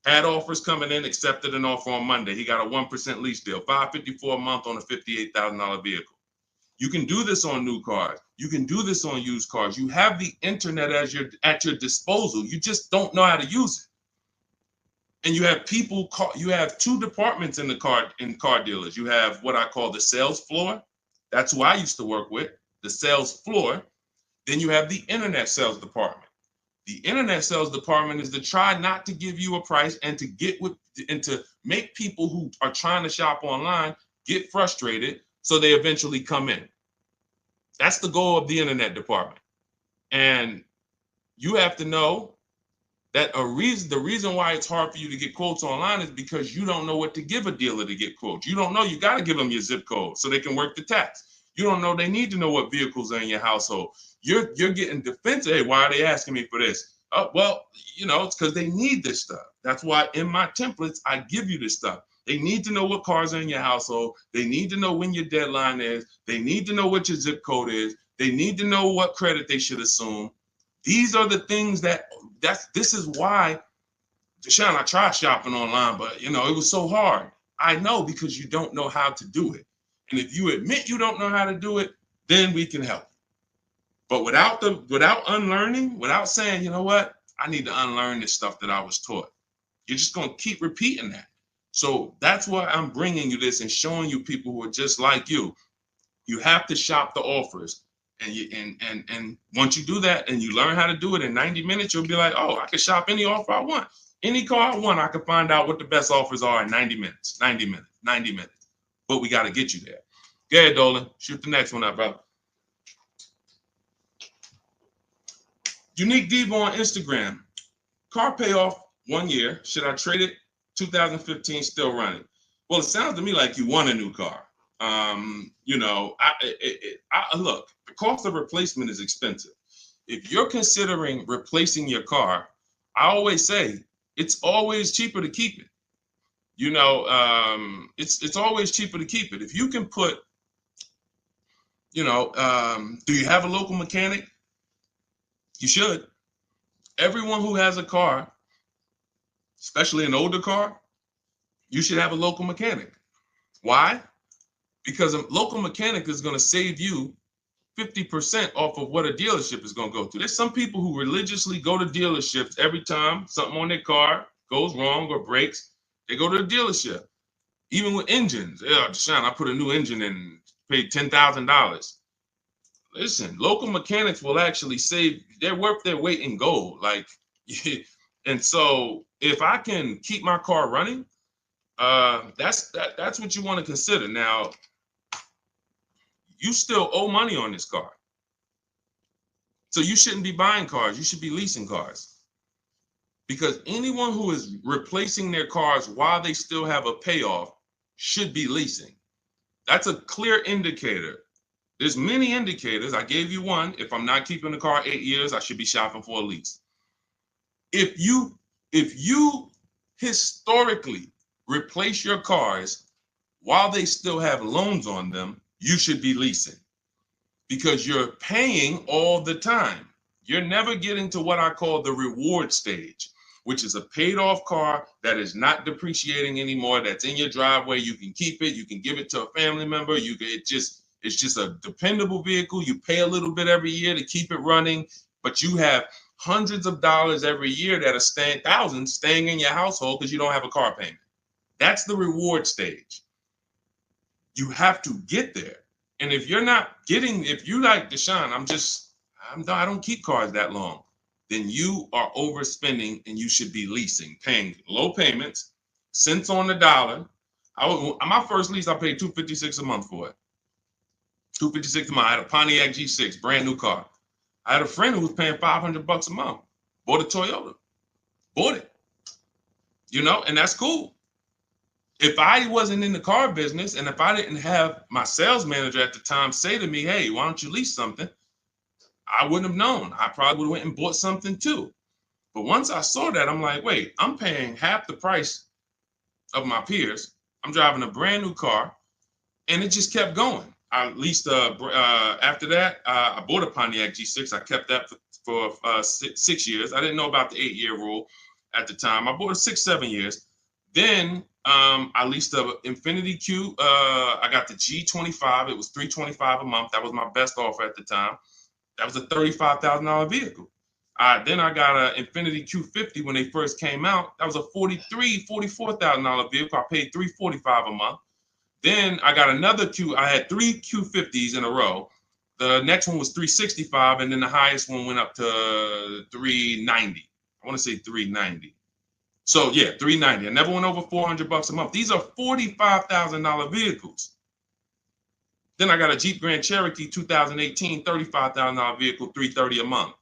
A: Had offers coming in, accepted an offer on Monday. He got a 1% lease deal, $554 a month on a $58,000 vehicle. You can do this on new cars. You can do this on used cars. You have the internet as at your disposal. You just don't know how to use it. And you have people you have two departments in car dealers. You have what I call the sales floor. That's who I used to work with, the sales floor. Then you have the internet sales department. The internet sales department is to try not to give you a price and to make people who are trying to shop online get frustrated so they eventually come in. That's the goal of the internet department. And you have to know that the reason why it's hard for you to get quotes online is because you don't know what to give a dealer to get quotes. You don't know. You got to give them your zip code so they can work the tax. You don't know. They need to know what vehicles are in your household. You're getting defensive. Hey, why are they asking me for this? Well, it's because they need this stuff. That's why in my templates, I give you this stuff. They need to know what cars are in your household. They need to know when your deadline is. They need to know what your zip code is. They need to know what credit they should assume. These are the things this is why, Deshone, I tried shopping online, but it was so hard. I know, because you don't know how to do it. And if you admit you don't know how to do it, then we can help. But without unlearning, without saying, you know what, I need to unlearn this stuff that I was taught, you're just going to keep repeating that. So that's why I'm bringing you this and showing you people who are just like you. You have to shop the offers. And once you do that and you learn how to do it in 90 minutes, you'll be like, oh, I can shop any offer I want. Any car I want, I can find out what the best offers are in 90 minutes. But we got to get you there. Go ahead, Dolan. Shoot the next one up, bro. Unique Devo on Instagram. Car payoff 1 year. Should I trade it? 2015 still running. Well, it sounds to me like you want a new car. Look, the cost of replacement is expensive. If you're considering replacing your car, I always say it's always cheaper to keep it. It's always cheaper to keep it. If you can put, do you have a local mechanic? You should. Everyone who has a car, especially an older car, you should have a local mechanic. Why? Because a local mechanic is going to save you 50% off of what a dealership is going to go through. There's some people who religiously go to dealerships every time something on their car goes wrong or breaks. They go to the dealership. Even with engines. Yeah, Deshone, I put a new engine in and paid $10,000. Listen, local mechanics will actually save. They're worth their weight in gold. And so if I can keep my car running, that's what you want to consider. Now, you still owe money on this car. So you shouldn't be buying cars. You should be leasing cars. Because anyone who is replacing their cars while they still have a payoff should be leasing. That's a clear indicator. There's many indicators. I gave you one. If I'm not keeping the car 8 years, I should be shopping for a lease. If you historically replace your cars while they still have loans on them, you should be leasing, because you're paying all the time. You're never getting to what I call the reward stage, which is a paid off car that is not depreciating anymore, that's in your driveway. You can keep it. You can give it to a family member. It's just a dependable vehicle. You pay a little bit every year to keep it running, but you have hundreds of dollars every year that are thousands staying in your household because you don't have a car payment. That's the reward stage. You have to get there. And if you're like Deshone, I don't keep cars that long, then you are overspending and you should be leasing, paying low payments, cents on the dollar. My first lease, I paid $256 a month for it. $256 a month. I had a Pontiac G6, brand new car. I had a friend who was paying $500 a month. Bought a Toyota. Bought it. And that's cool. If I wasn't in the car business and if I didn't have my sales manager at the time say to me, hey, why don't you lease something? I wouldn't have known. I probably would have went and bought something too. But once I saw that, I'm like, wait, I'm paying half the price of my peers. I'm driving a brand new car, and it just kept going. I leased after that, I bought a Pontiac G6. I kept that for 6 years. I didn't know about the 8-year rule at the time. I bought it 6, 7 years. Then I leased a Infiniti Q. I got the G25. It was $325 a month. That was my best offer at the time. That was a $35,000 vehicle. Then I got an Infiniti Q50 when they first came out. That was a $44,000 vehicle. I paid $345 a month. Then I got another Q. I had 3 Q50s in a row. The next one was $365, and then the highest one went up to $390. I want to say $390. So yeah, $390. I never went over $400 a month. These are $45,000 vehicles. Then I got a Jeep Grand Cherokee 2018, $35,000 vehicle, $330 a month.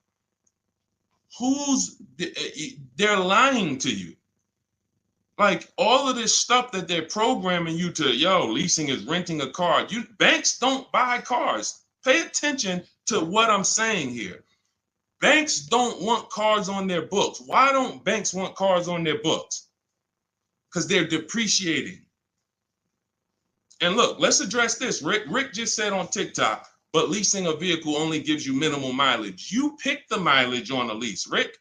A: They're lying to you. Like all of this stuff that they're programming you to, leasing is renting a car. Banks don't buy cars. Pay attention to what I'm saying here. Banks don't want cars on their books. Why don't banks want cars on their books? Because they're depreciating. And look, let's address this. Rick just said on TikTok, but leasing a vehicle only gives you minimal mileage. You pick the mileage on a lease, Rick.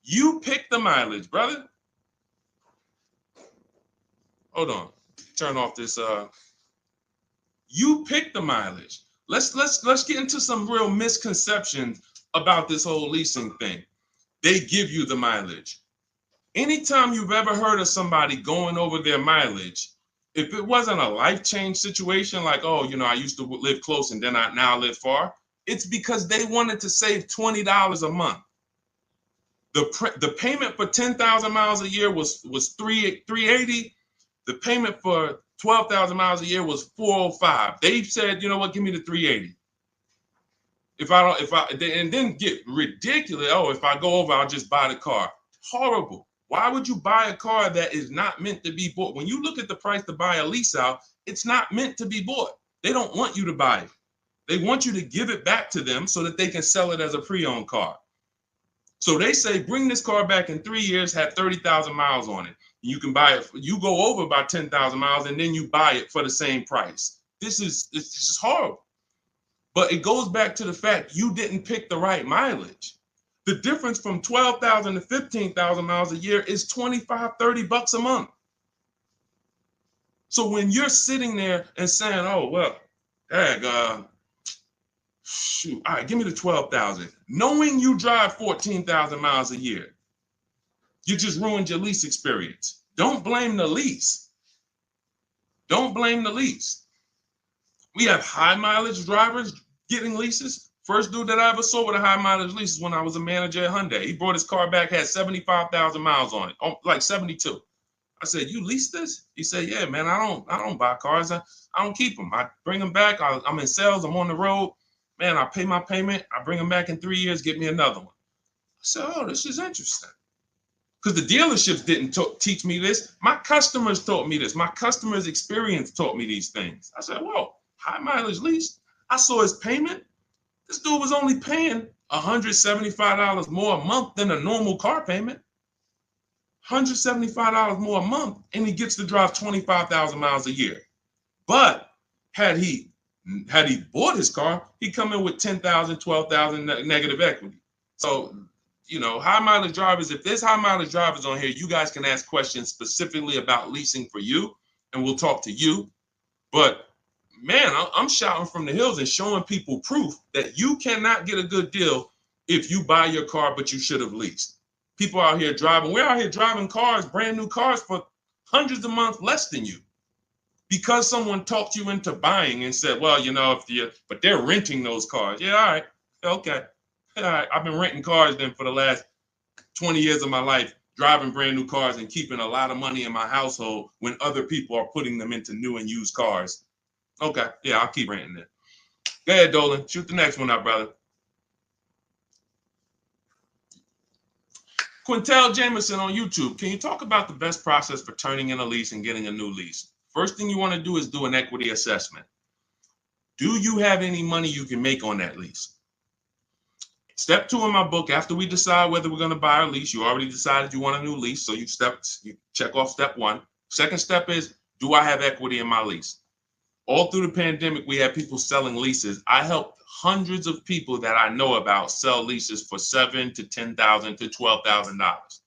A: You pick the mileage, brother. Hold on. Turn off this. You pick the mileage. Let's get into some real misconceptions about this whole leasing thing. They give you the mileage. Anytime you've ever heard of somebody going over their mileage, if it wasn't a life change situation, like, I used to live close and then I now live far, it's because they wanted to save $20 a month. The payment for 10,000 miles a year was $380. The payment for 12,000 miles a year was $405. They said, you know what, give me the $380. And then get ridiculous. If I go over, I'll just buy the car. Horrible. Why would you buy a car that is not meant to be bought? When you look at the price to buy a lease out, it's not meant to be bought. They don't want you to buy it. They want you to give it back to them so that they can sell it as a pre-owned car. So they say, bring this car back in 3 years, have 30,000 miles on it. You can buy it. You go over by 10,000 miles and then you buy it for the same price. It's just horrible. But it goes back to the fact you didn't pick the right mileage. The difference from 12,000 to 15,000 miles a year is $25, $30 a month. So when you're sitting there and saying, shoot, all right, give me the 12,000. Knowing you drive 14,000 miles a year, you just ruined your lease experience. Don't blame the lease. Don't blame the lease. We have high mileage drivers getting leases. First dude that I ever saw with a high mileage lease is when I was a manager at Hyundai. He brought his car back, had 75,000 miles on it, like 72. I said, you lease this? He said, yeah, man, I don't buy cars. I don't keep them. I bring them back. I'm in sales. I'm on the road. Man, I pay my payment. I bring them back in 3 years, get me another one. I said, this is interesting. Because the dealerships didn't teach me this. My customers taught me this. My customers' experience taught me these things. I said, whoa, high mileage lease. I saw his payment. This dude was only paying $175 more a month than a normal car payment. $175 more a month, and he gets to drive 25,000 miles a year. But had he bought his car, he'd come in with 10,000, 12,000 negative equity. So, high mileage drivers, if there's high mileage drivers on here, you guys can ask questions specifically about leasing for you, and we'll talk to you. But man, I'm shouting from the hills and showing people proof that you cannot get a good deal if you buy your car, but you should have leased. People out here driving, we're out here driving cars, brand new cars for hundreds a month less than you. Because someone talked you into buying and said, well, but they're renting those cars. Yeah, all right, okay. All right, I've been renting cars then for the last 20 years of my life, driving brand new cars and keeping a lot of money in my household when other people are putting them into new and used cars. Okay, yeah, I'll keep renting it. Go ahead, Dolan. Shoot the next one up, brother. Quintel Jameson on YouTube. Can you talk about the best process for turning in a lease and getting a new lease? First thing you want to do is do an equity assessment. Do you have any money you can make on that lease? Step 2 in my book, after we decide whether we're going to buy a lease, you already decided you want a new lease, so you check off step 1. Second step is, do I have equity in my lease? All through the pandemic, we had people selling leases. I helped hundreds of people that I know about sell leases for $7,000 to $10,000 to $12,000.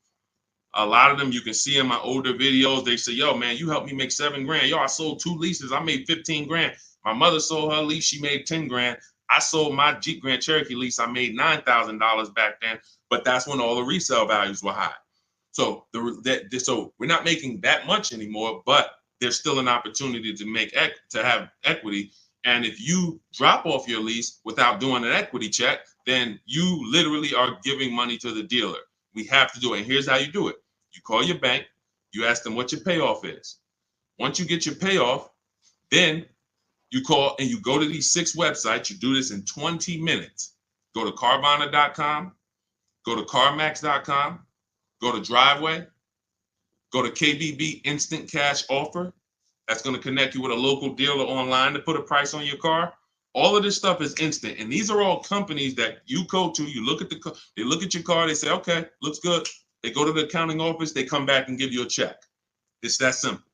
A: A lot of them you can see in my older videos. They say, yo, man, you helped me make 7 grand. Yo, I sold 2 leases. I made 15 grand. My mother sold her lease. She made 10 grand. I sold my Jeep Grand Cherokee lease. I made $9,000 back then. But that's when all the resale values were high. So so we're not making that much anymore, but there's still an opportunity to have equity. And if you drop off your lease without doing an equity check, then you literally are giving money to the dealer. We have to do it. And here's how you do it. You call your bank, you ask them what your payoff is. Once you get your payoff, then you call and you go to these 6 websites. You do this in 20 minutes. Go to Carvana.com, go to CarMax.com, go to Driveway, go to KBB Instant Cash Offer. That's going to connect you with a local dealer online to put a price on your car. All of this stuff is instant. And these are all companies that you go to, you look at they look at your car, they say, okay, looks good. They go to the accounting office, they come back and give you a check. It's that simple.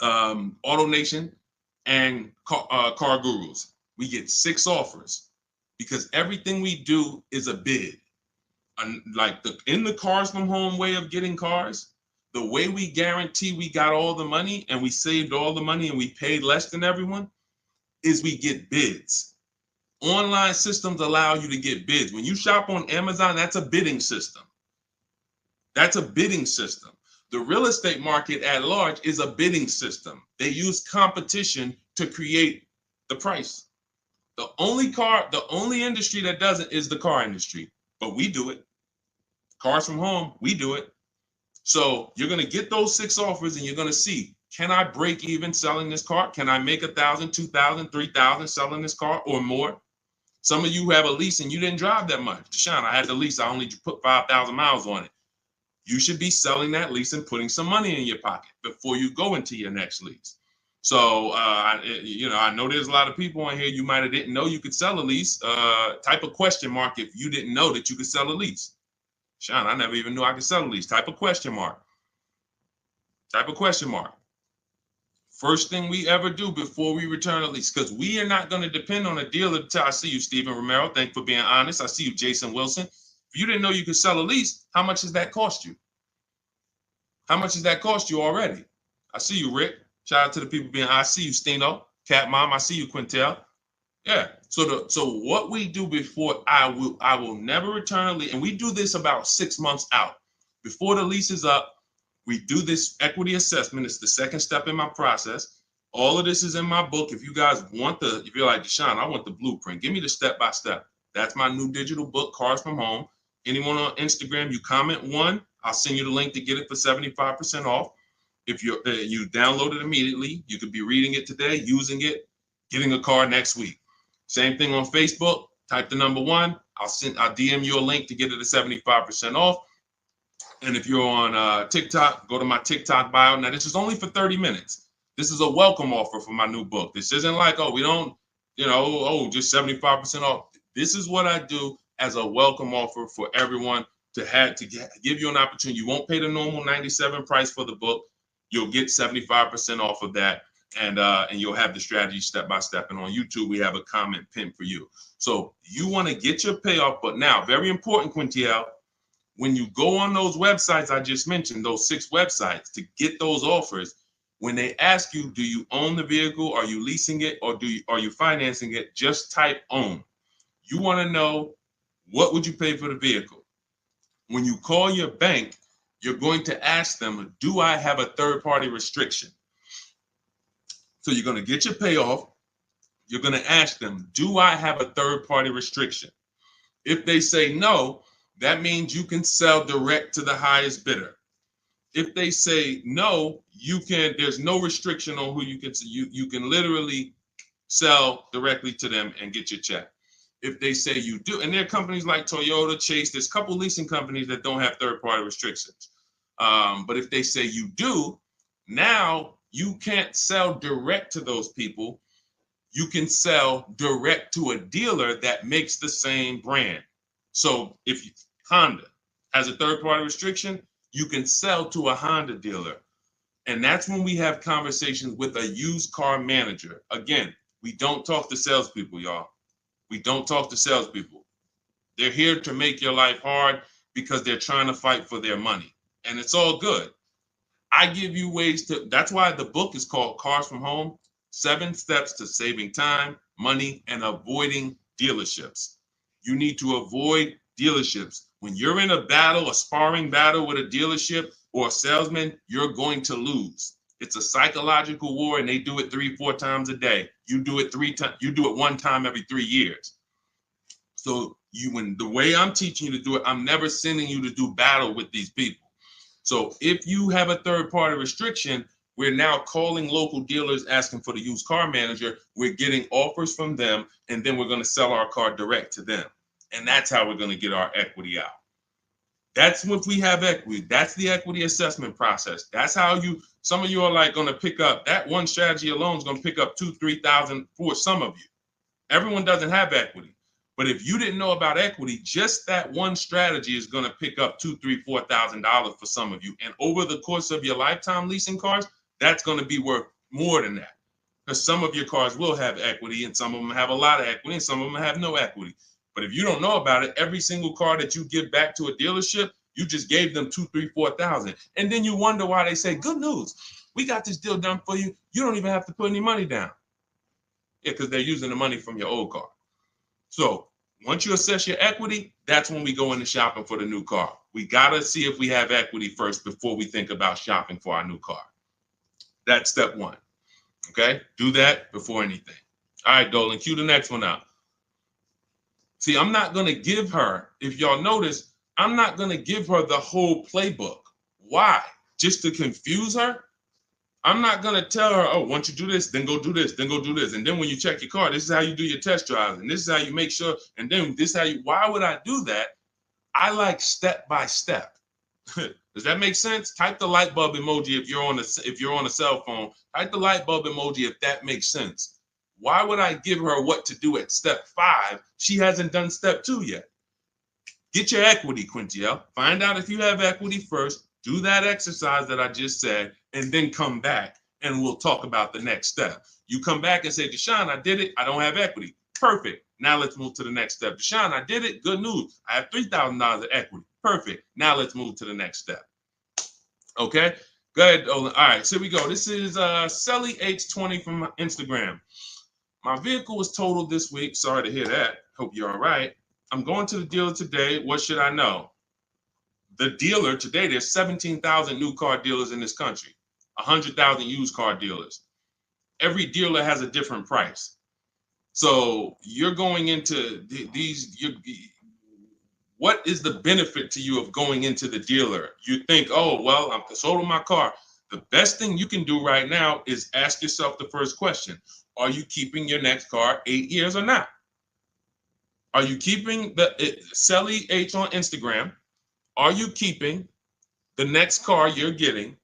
A: AutoNation and Car Gurus, we get 6 offers because everything we do is a bid. Like in the Cars from Home way of getting cars, the way we guarantee we got all the money and we saved all the money and we paid less than everyone is we get bids. Online systems allow you to get bids. When you shop on Amazon, that's a bidding system. That's a bidding system. The real estate market at large is a bidding system. They use competition to create the price. The only industry that doesn't is the car industry, but we do it. Cars from Home, we do it. So you're going to get those 6 offers and you're going to see, can I break even selling this car? Can I make 1,000, 2,000, 3,000 selling this car or more? Some of you have a lease and you didn't drive that much. Deshone, I had the lease. I only put 5,000 miles on it. You should be selling that lease and putting some money in your pocket before you go into your next lease. So, I know there's a lot of people on here. You might have didn't know you could sell a lease. Type a question mark if you didn't know that you could sell a lease. Sean, I never even knew I could sell a lease. Type a question mark. Type a question mark. First thing we ever do before we return a lease, because we are not going to depend on a dealer. I see you, Stephen Romero. Thank you for being honest. I see you, Jason Wilson. If you didn't know you could sell a lease, how much does that cost you? How much does that cost you already? I see you, Rick. Shout out to the people being. I see you, Stino, Cat Mom. I see you, Quintel. Yeah. So what we do before I will never return a lease, and we do this about 6 months out before the lease is up. We do this equity assessment. It's the second step in my process. All of this is in my book. If you guys want if you're like, Deshone, I want the blueprint. Give me the step-by-step. That's my new digital book, Cars from Home. Anyone on Instagram, you comment 1, I'll send you the link to get it for 75% off. If you download it immediately, you could be reading it today, using it, getting a car next week. Same thing on Facebook. Type the number 1. I'll DM you a link to get it at 75% off. And if you're on TikTok, go to my TikTok bio. Now, this is only for 30 minutes. This is a welcome offer for my new book. This isn't like, oh, we don't, just 75% off. This is what I do as a welcome offer for everyone to give you an opportunity. You won't pay the normal $97 price for the book. You'll get 75% off of that. And you'll have the strategy step by step. And on YouTube, we have a comment pinned for you. So you want to get your payoff. But now, very important, Quintiel, when you go on those websites I just mentioned, those 6 websites to get those offers, when they ask you, do you own the vehicle? Are you leasing it? Or are you financing it? Just type own. You want to know, what would you pay for the vehicle? When you call your bank, you're going to ask them, do I have a third-party restriction? So you're going to get your payoff. You're going to ask them, do I have a third-party restriction? If they say no, that means you can sell direct to the highest bidder. If they say no, there's no restriction on who you can sell. You can literally sell directly to them and get your check. If they say you do, and there are companies like Toyota, Chase, there's a couple leasing companies that don't have third-party restrictions. But if they say you do, now you can't sell direct to those people. You can sell direct to a dealer that makes the same brand. So if Honda has a third-party restriction, you can sell to a Honda dealer. And that's when we have conversations with a used car manager. Again, we don't talk to salespeople, y'all. We don't talk to salespeople. They're here to make your life hard because they're trying to fight for their money. and it's all good. I give you ways to, that's why the book is called Cars from Home, 7 Steps to Saving Time, Money, and Avoiding Dealerships. You need to avoid dealerships. When you're in a battle, a sparring battle with a dealership or a salesman, you're going to lose. It's a psychological war, and they do it 3-4 times a day. You do it 3 times, you do it 1 time every 3 years. So when the way I'm teaching you to do it, I'm never sending you to do battle with these people. So if you have a third-party restriction, we're now calling local dealers asking for the used car manager. We're getting offers from them, and then we're going to sell our car direct to them. And that's how we're going to get our equity out. That's what we have equity. That's the equity assessment process. That's how some of you are like going to pick up, that one strategy alone is going to pick up $2,000-$3,000 for some of you. Everyone doesn't have equity. But if you didn't know about equity, just that one strategy is going to pick up $2,000, $3,000, $4,000 for some of you. And over the course of your lifetime leasing cars, that's going to be worth more than that. Because some of your cars will have equity, and some of them have a lot of equity, and some of them have no equity. But if you don't know about it, every single car that you give back to a dealership, you just gave them $2,000, $3,000, $4,000. And then you wonder why they say, good news, we got this deal done for you. You don't even have to put any money down. Yeah, because they're using the money from your old car. So once you assess your equity, that's when we go into shopping for the new car. We got to see if we have equity first before we think about shopping for our new car. That's step 1. Okay? Do that before anything. All right, Dolan, cue the next one out. See, I'm not going to give her, if y'all notice, I'm not going to give her the whole playbook. Why? Just to confuse her? I'm not going to tell her, oh, once you do this, then go do this, then go do this. And then when you check your car, this is how you do your test drives. And this is how you make sure. And then this is how you, why would I do that? I like step by step. Does that make sense? Type the light bulb emoji if you're on a cell phone. Type the light bulb emoji if that makes sense. Why would I give her what to do at step 5? She hasn't done step 2 yet. Get your equity, Quintiel. Find out if you have equity first. Do that exercise that I just said, and then come back and we'll talk about the next step. You come back and say, Deshone, I did it. I don't have equity. Perfect. Now let's move to the next step. Deshone, I did it. Good news. I have $3,000 of equity. Perfect. Now let's move to the next step. Okay. Go ahead, Olin. All right. So here we go. This is Selly H20 from Instagram. My vehicle was totaled this week. Sorry to hear that. Hope you're all right. I'm going to the dealer today. What should I know? The dealer today, there's 17,000 new car dealers in this country, 100,000 used car dealers. Every dealer has a different price. So you're going into what is the benefit to you of going into the dealer? You think, oh, well, I'm sold on my car. The best thing you can do right now is ask yourself the first question. Are you keeping your next car 8 years or not? Are you keeping Selly H on Instagram? Are you keeping the next car you're getting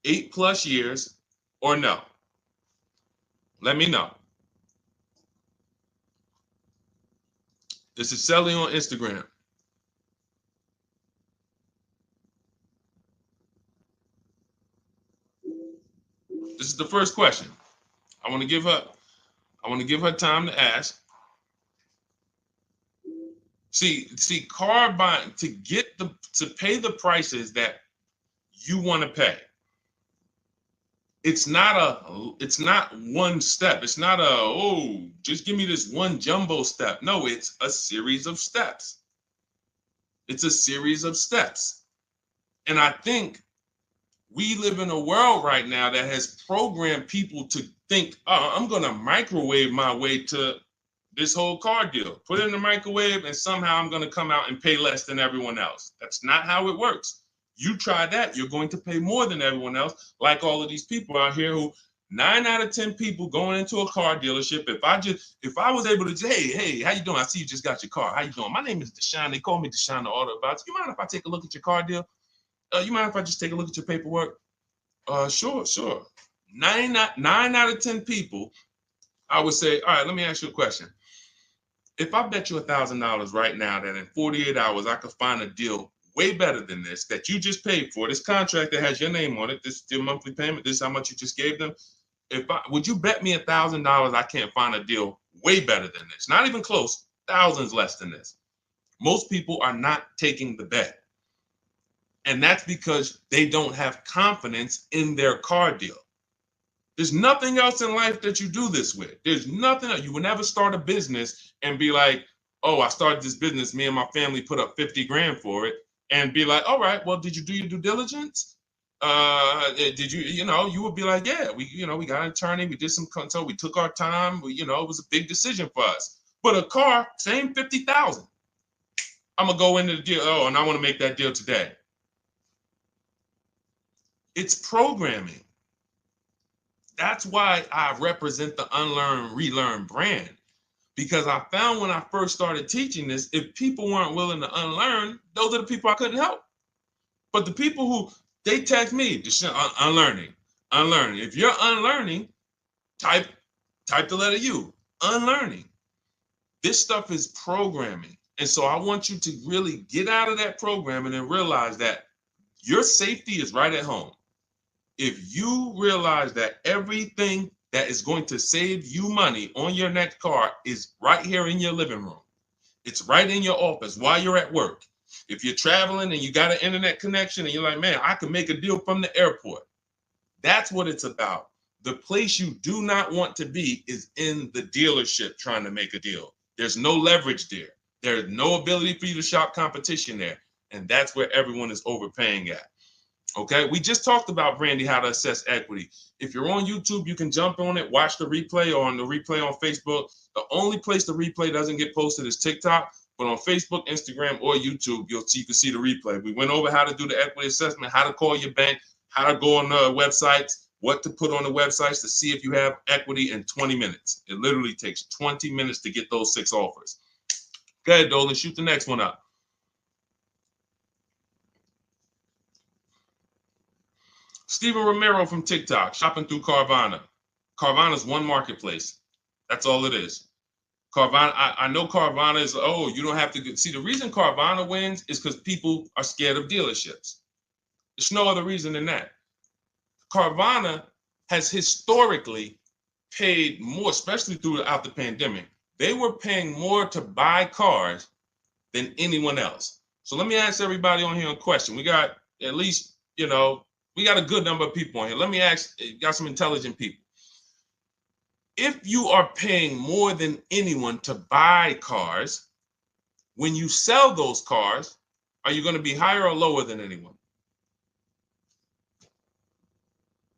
A: 8+ years or no? Let me know. This is Selly on Instagram. This is the first question. I want to give her time to ask. See, car buying, to pay the prices that you want to pay. It's not one step. It's not just give me this one jumbo step. No, it's a series of steps. It's a series of steps. And I think we live in a world right now that has programmed people to think, oh, I'm going to microwave my way to this whole car deal. Put it in the microwave and somehow I'm going to come out and pay less than everyone else. That's not how it works. You try that, you're going to pay more than everyone else, like all of these people out here who 9 out of 10 people going into a car dealership. If I was able to say, hey, how you doing? I see you just got your car. How you doing? My name is Deshone. They call me Deshone the Auto Advisor. You mind if I take a look at your car deal? You mind if I just take a look at your paperwork? Sure. 9 out of 10 people, I would say, all right, let me ask you a question. If I bet you $1,000 right now that in 48 hours I could find a deal way better than this that you just paid for, this contract that has your name on it, this is your monthly payment, this is how much you just gave them. Would you bet me $1,000 I can't find a deal way better than this? Not even close, thousands less than this. Most people are not taking the bet. And that's because they don't have confidence in their car deal. There's nothing else in life that you do this with. There's nothing else. You will never start a business and be like, oh, I started this business. Me and my family put up 50 grand for it, and be like, all right, well, did you do your due diligence? Did you, you would be like, yeah, we got an attorney. We did some consult. We took our time. It was a big decision for us. But a car, same 50,000. I'm going to go into the deal. Oh, and I want to make that deal today. It's programming. That's why I represent the unlearn, relearn brand, because I found when I first started teaching this, if people weren't willing to unlearn, those are the people I couldn't help. But the people who, they text me, unlearning. If you're unlearning, type the letter U, unlearning. This stuff is programming. And so I want you to really get out of that programming and realize that your safety is right at home. If you realize that everything that is going to save you money on your next car is right here in your living room, it's right in your office while you're at work. If you're traveling and you got an internet connection and you're like, man, I can make a deal from the airport. That's what it's about. The place you do not want to be is in the dealership trying to make a deal. There's no leverage there. There's no ability for you to shop competition there. And that's where everyone is overpaying at. Okay, we just talked about, Brandy, how to assess equity. If you're on YouTube, you can jump on it, watch the replay, or on the replay on Facebook. The only place the replay doesn't get posted is TikTok, but on Facebook, Instagram, or YouTube, you can see the replay. We went over how to do the equity assessment, how to call your bank, how to go on the websites, what to put on the websites to see if you have equity in 20 minutes. It literally takes 20 minutes to get those 6 offers. Go ahead, Dolan, shoot the next one up. Steven Romero from TikTok, shopping through Carvana. Carvana is one marketplace. That's all it is. Carvana, I know Carvana is, oh, you don't have to see, the reason Carvana wins is because people are scared of dealerships. There's no other reason than that. Carvana has historically paid more, especially throughout the pandemic. They were paying more to buy cars than anyone else. So let me ask everybody on here a question. We got at least, we got a good number of people on here. Let me ask, got some intelligent people. If you are paying more than anyone to buy cars, when you sell those cars, are you going to be higher or lower than anyone?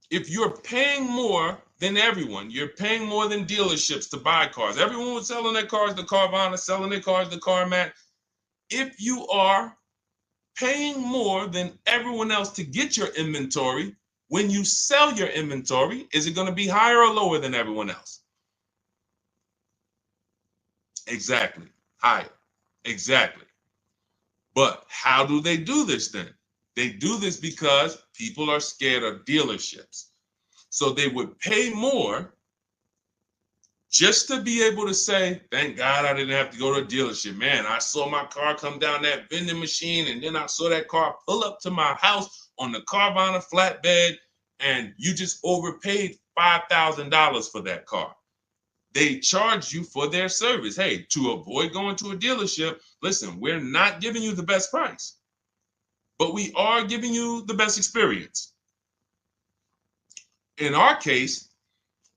A: If you're paying more than everyone, you're paying more than dealerships to buy cars. Everyone was selling their cars to Carvana, selling their cars to CarMax. If you are paying more than everyone else to get your inventory, when you sell your inventory, is it going to be higher or lower than everyone else? Exactly. Higher. Exactly. But how do they do this then? They do this because people are scared of dealerships. So they would pay more just to be able to say, thank God I didn't have to go to a dealership. Man, I saw my car come down that vending machine, and then I saw that car pull up to my house on the Carvana flatbed, and you just overpaid $5,000 for that car. They charge you for their service. Hey, to avoid going to a dealership, listen, we're not giving you the best price, but we are giving you the best experience. In our case,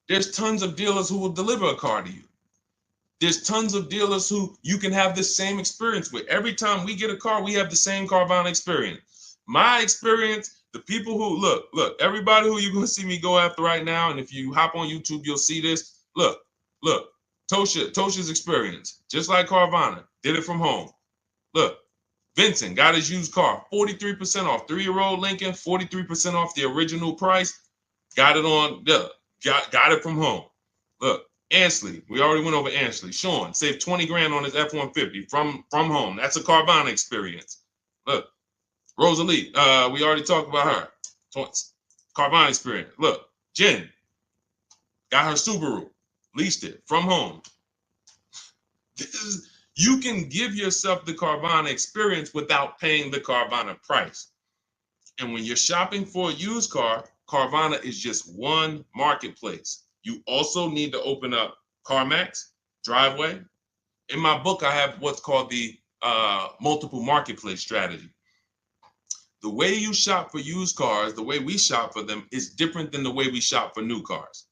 A: there's tons of dealers who will deliver a car to you. There's tons of dealers who you can have the same experience with. Every time we get a car, we have the same Carvana experience. My experience, the people who, look, everybody who you're going to see me go after right now, and if you hop on YouTube, you'll see this. Look, Tosha's experience, just like Carvana, did it from home. Look, Vincent got his used car, 43% off, 3-year-old Lincoln, 43% off the original price. Got it on, got it from home. Look, Ansley, we already went over Ansley. Sean saved 20 grand on his F-150 from home. That's a Carvana experience. Look, Rosalie, we already talked about her. Carvana experience. Look, Jen got her Subaru, leased it from home. You can give yourself the Carvana experience without paying the Carvana price. And when you're shopping for a used car, Carvana is just one marketplace. You also need to open up CarMax, Driveway. In my book, I have what's called the multiple marketplace strategy. The way you shop for used cars, the way we shop for them, is different than the way we shop for new cars.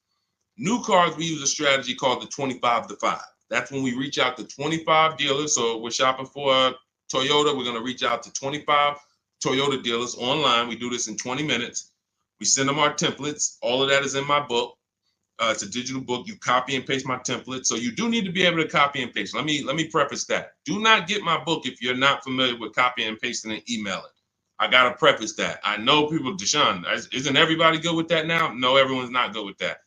A: New cars, we use a strategy called the 25 to 5. That's when we reach out to 25 dealers. So we're shopping for a Toyota. We're going to reach out to 25 Toyota dealers online. We do this in 20 minutes. We send them our templates. All of that is in my book. It's a digital book. You copy and paste my template. So you do need to be able to copy and paste. Let me preface that. Do not get my book if you're not familiar with copying and pasting and emailing. I got to preface that. I know people, Deshone, isn't everybody good with that now? No, everyone's not good with that.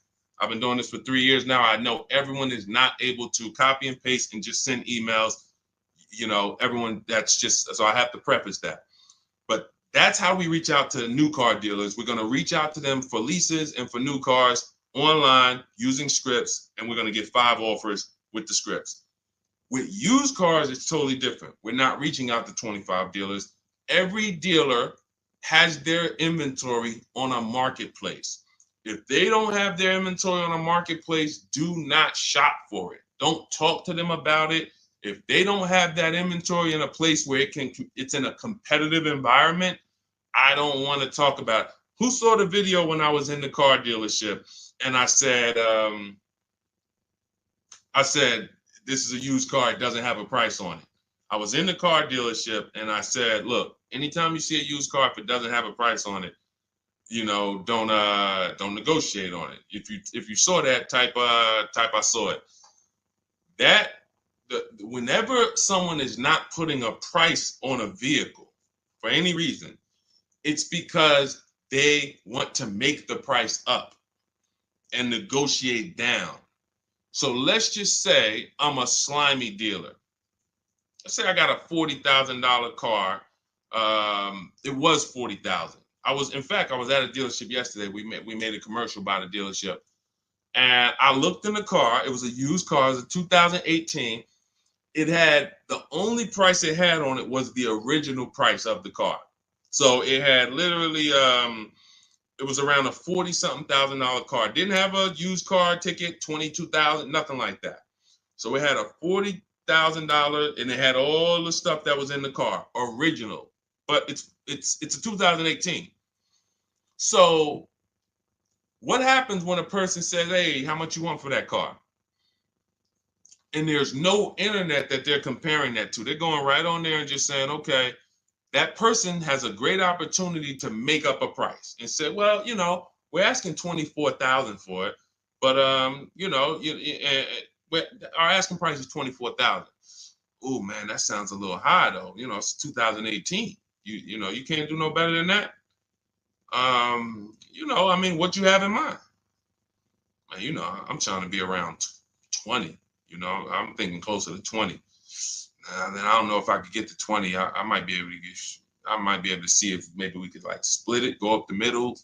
A: I've been doing this for 3 years now. I know everyone is not able to copy and paste and just send emails. You know, everyone, that's just, so I have to preface that. But that's how we reach out to new car dealers. We're going to reach out to them for leases and for new cars online using scripts, and we're going to get 5 offers with the scripts. With used cars, it's totally different. We're not reaching out to 25 dealers. Every dealer has their inventory on a marketplace. If they don't have their inventory on a marketplace, do not shop for it. Don't talk to them about it. If they don't have that inventory in a place where it's in a competitive environment, I don't want to talk about it. Who saw the video when I was in the car dealership and I said, this is a used car, it doesn't have a price on it. I was in the car dealership and I said, look, anytime you see a used car, if it doesn't have a price on it, you know, don't negotiate on it. If you saw that, type I saw it. Whenever someone is not putting a price on a vehicle for any reason, it's because they want to make the price up and negotiate down. So let's just say I'm a slimy dealer. Let's say I got a $40,000 car. It was $40,000. I was at a dealership yesterday. We made a commercial about a dealership, and I looked in the car. It was a used car. It was a 2018. It had, the only price it had on it was the original price of the car. So it had literally, it was around a $40-something thousand car. It didn't have a used car ticket, $22,000, nothing like that. So it had a $40,000, and it had all the stuff that was in the car, original. But it's a 2018. So what happens when a person says, hey, how much you want for that car? And there's no internet that they're comparing that to. They're going right on there and just saying, okay, that person has a great opportunity to make up a price and say, well, you know, we're asking $24,000 for it, but you know, our asking price is $24,000. Oh man, that sounds a little high though. You know, it's 2018. You know, you can't do no better than that. You know, I mean, what you have in mind? You know, I'm trying to be around 20. You know, I'm thinking closer to 20. Then I don't know if I could get to 20. I might be able to to see if maybe we could like split it, go up the middle,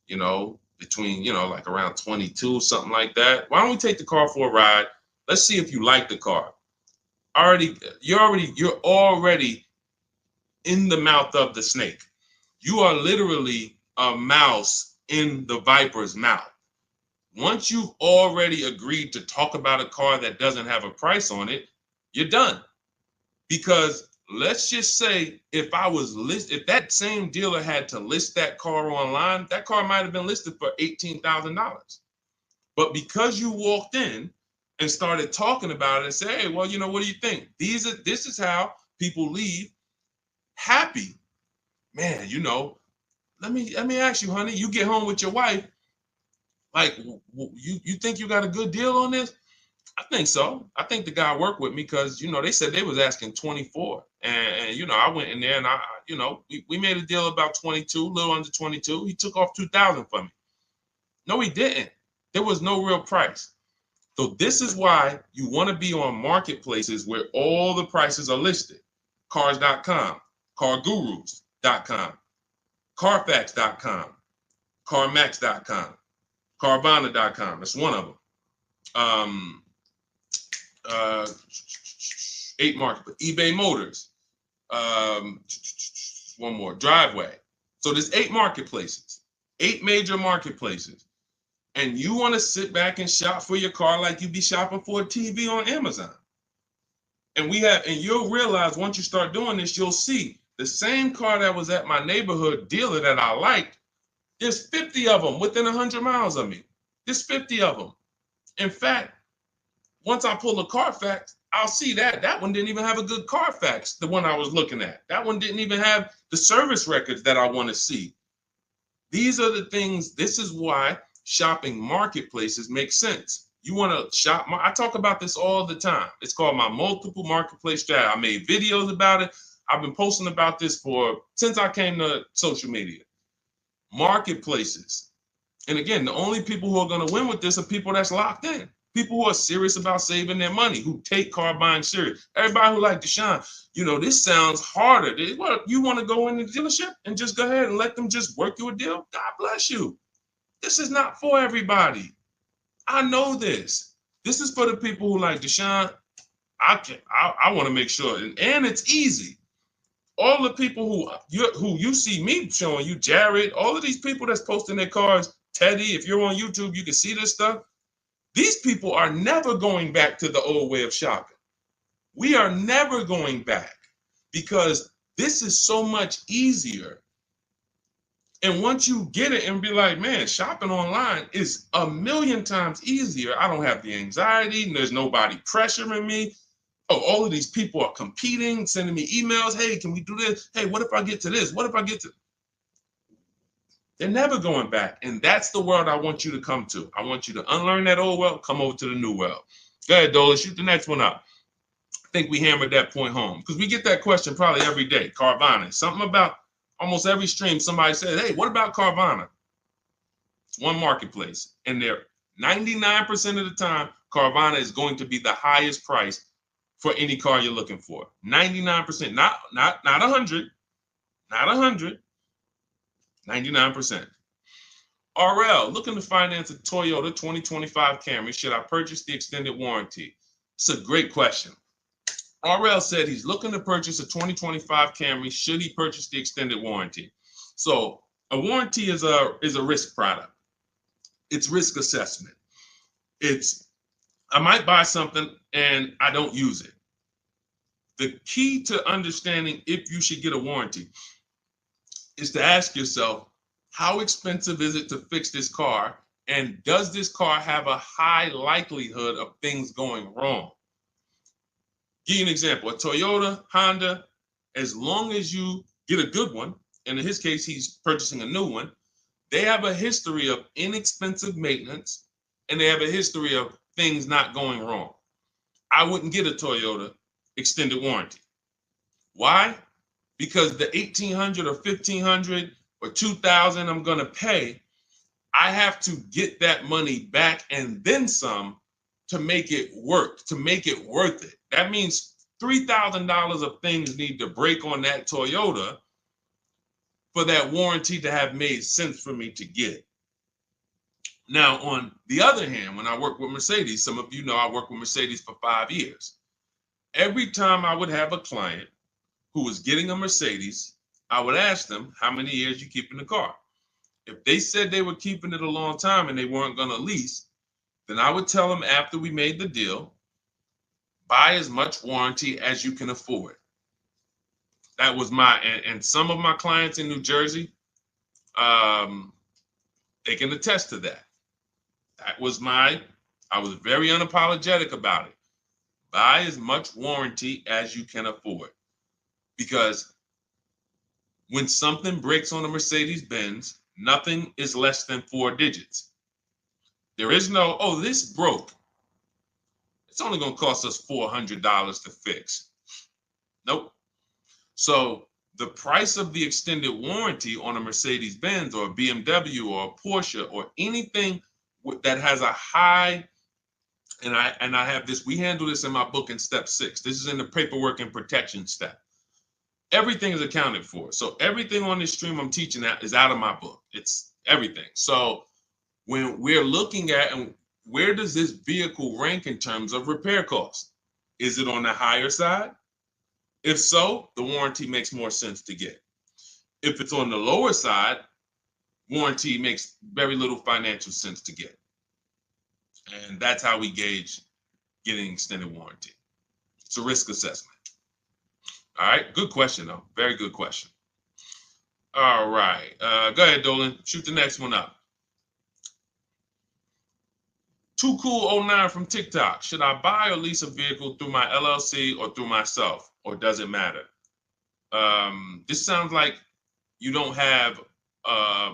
A: you know, between, you know, like around 22, something like that. Why don't we take the car for a ride? Let's see if you like the car. You're already in the mouth of the snake. You are literally a mouse in the viper's mouth. Once you've already agreed to talk about a car that doesn't have a price on it, you're done. Because let's just say if that same dealer had to list that car online, that car might have been listed for $18,000. But because you walked in and started talking about it and say, hey, well, you know, what do you think? This is how people leave happy. Man, you know, let me ask you, honey, you get home with your wife, like, you think you got a good deal on this? I think so. I think the guy worked with me because, you know, they said they was asking 24. And you know, I went in there and you know, we made a deal about 22, a little under 22. He took off 2,000 from me. No, he didn't. There was no real price. So this is why you want to be on marketplaces where all the prices are listed. Cars.com, cargurus.com, carfax.com, carmax.com, carvana.com. That's one of them. 8 market, eBay Motors, one more, Driveway. So there's 8 marketplaces, 8 major marketplaces. And you want to sit back and shop for your car like you be shopping for a TV on Amazon. And you'll realize once you start doing this, you'll see The same car that was at my neighborhood dealer that I liked, there's 50 of them within 100 miles of me. There's 50 of them. In fact, once I pull a Carfax, I'll see that one didn't even have a good Carfax, the one I was looking at. That one didn't even have the service records that I want to see. These are the things, this is why shopping marketplaces make sense. You want to shop, I talk about this all the time. It's called my multiple marketplace strategy. I made videos about it. I've been posting about this since I came to social media. Marketplaces. And again, the only people who are going to win with this are people that's locked in. People who are serious about saving their money, who take car buying serious. Everybody who like Deshone, this sounds harder. What, you want to go in the dealership and just go ahead and let them just work you a deal? God bless you. This is not for everybody. I know this. This is for the people who like Deshone. I want to make sure, and it's easy. All the people who you see me showing you, Jared, all of these people that's posting their cars, Teddy, if you're on YouTube, you can see this stuff. These people are never going back to the old way of shopping. We are never going back because this is so much easier. And once you get it and be like, man, shopping online is a million times easier. I don't have the anxiety and there's nobody pressuring me. Oh, all of these people are competing, sending me emails. Hey, can we do this? Hey, what if I get to this? What if I get to... They're never going back. And that's the world I want you to come to. I want you to unlearn that old world, come over to the new world. Go ahead, Dola, shoot the next one up. I think we hammered that point home because we get that question probably every day. Carvana, something about almost every stream, somebody said, hey, what about Carvana? It's one marketplace. And they're 99% of the time, Carvana is going to be the highest price for any car you're looking for. 99%, not 100, not 100. 99%. RL, looking to finance a Toyota 2025 Camry. Should I purchase the extended warranty? It's a great question. RL said he's looking to purchase a 2025 Camry. Should he purchase the extended warranty? So a warranty is a risk product. It's risk assessment. I might buy something and I don't use it. The key to understanding if you should get a warranty is to ask yourself, how expensive is it to fix this car? And does this car have a high likelihood of things going wrong? Give you an example, a Toyota, Honda, as long as you get a good one, and in his case, he's purchasing a new one, they have a history of inexpensive maintenance, and they have a history of things not going wrong. I wouldn't get a Toyota extended warranty. Why? Because the $1,800 or $1,500 or $2,000 I'm going to pay, I have to get that money back and then some to make it work, to make it worth it. That means $3,000 of things need to break on that Toyota for that warranty to have made sense for me to get. Now, on the other hand, when I work with Mercedes, some of you know I worked with Mercedes for 5 years. Every time I would have a client who was getting a Mercedes, I would ask them, how many years you keeping the car? If they said they were keeping it a long time and they weren't going to lease, then I would tell them after we made the deal, buy as much warranty as you can afford. That was and some of my clients in New Jersey, they can attest to that. That was I was very unapologetic about it. Buy as much warranty as you can afford. Because when something breaks on a Mercedes-Benz, nothing is less than 4 digits. There is no, oh, this broke. It's only going to cost us $400 to fix. Nope. So the price of the extended warranty on a Mercedes-Benz or a BMW or a Porsche or anything that has a high, and I have this, we handle this in my book in step 6. This is in the paperwork and protection step. Everything is accounted for. So everything on this stream I'm teaching is out of my book. It's everything. So when we're looking at, and where does this vehicle rank in terms of repair costs? Is it on the higher side? If so, the warranty makes more sense to get. If it's on the lower side, warranty makes very little financial sense to get. And that's how we gauge getting extended warranty. It's a risk assessment. All right, good question though. Very good question. All right, go ahead, Dolan. Shoot the next one up. Too Cool 09 from TikTok. Should I buy or lease a vehicle through my LLC or through myself, or does it matter? This sounds like you don't have a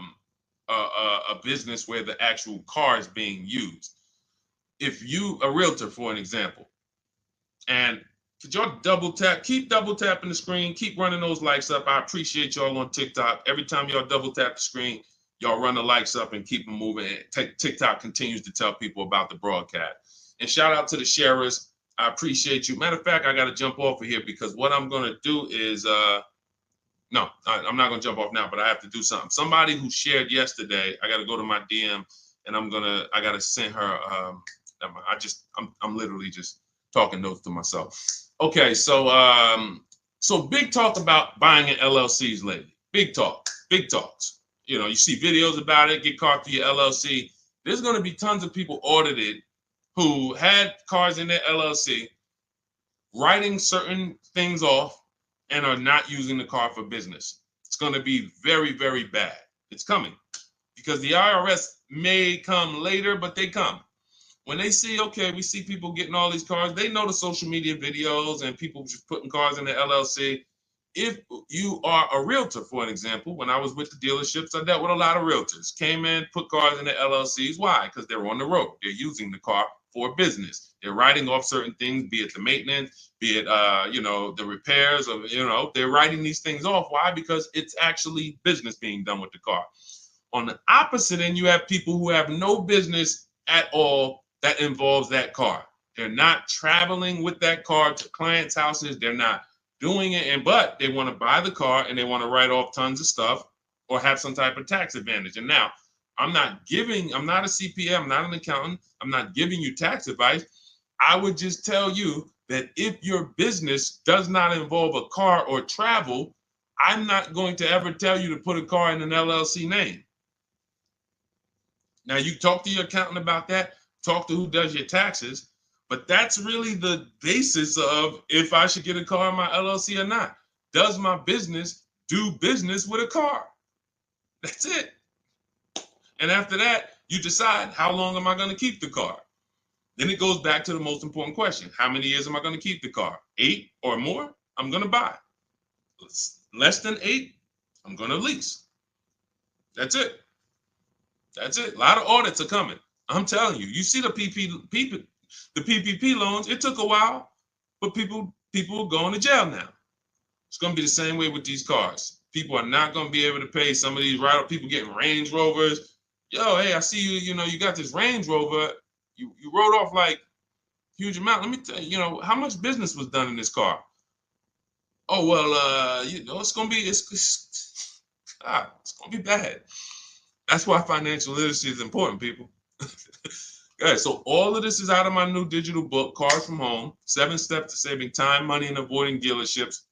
A: business where the actual car is being used. If you, a realtor, for an example, and could y'all double tap, keep double tapping the screen, keep running those likes up. I appreciate y'all on TikTok. Every time y'all double tap the screen, y'all run the likes up and keep them moving. TikTok continues to tell people about the broadcast. And shout out to the sharers. I appreciate you. Matter of fact, I got to jump off of here because what I'm going to do is, no, I'm not going to jump off now, but I have to do something. Somebody who shared yesterday, I got to go to my DM and I got to send her, I'm literally just talking notes to myself. Okay, so big talk about buying in LLCs lately. Big talks. You know, you see videos about it, get caught through your LLC. There's going to be tons of people audited who had cars in their LLC, writing certain things off and are not using the car for business. It's going to be very, very bad. It's coming because the IRS may come later, but they come. When they see, okay, we see people getting all these cars, they know the social media videos and people just putting cars in the LLC. If you are a realtor, for an example, when I was with the dealerships, I dealt with a lot of realtors. Came in, put cars in the LLCs. Why? Because they're on the road. They're using the car for business. They're writing off certain things, be it the maintenance, be it the repairs, or they're writing these things off. Why? Because it's actually business being done with the car. On the opposite end, you have people who have no business at all that involves that car. They're not traveling with that car to clients' houses. They're not doing it, but they want to buy the car and they want to write off tons of stuff or have some type of tax advantage. And now, I'm not a CPA, I'm not an accountant, I'm not giving you tax advice. I would just tell you that if your business does not involve a car or travel, I'm not going to ever tell you to put a car in an LLC name. Now, you talk to your accountant about that, talk to who does your taxes, but that's really the basis of if I should get a car in my LLC or not. Does my business do business with a car? That's it. And after that, you decide, how long am I going to keep the car? Then it goes back to the most important question. How many years am I going to keep the car? 8 or more, I'm going to buy. Less than 8, I'm going to lease. That's it. That's it. A lot of audits are coming. I'm telling you. You see the PPP loans. It took a while, but people are going to jail now. It's going to be the same way with these cars. People are not going to be able to pay some of these people getting Range Rovers. Yo, hey, I see you. You got this Range Rover. You wrote off like huge amount. Let me tell you, how much business was done in this car? Oh well, it's going to be it's going to be bad. That's why financial literacy is important, people. Okay, so all of this is out of my new digital book, Cars from Home, 7 Steps to Saving Time, Money, and Avoiding Dealerships.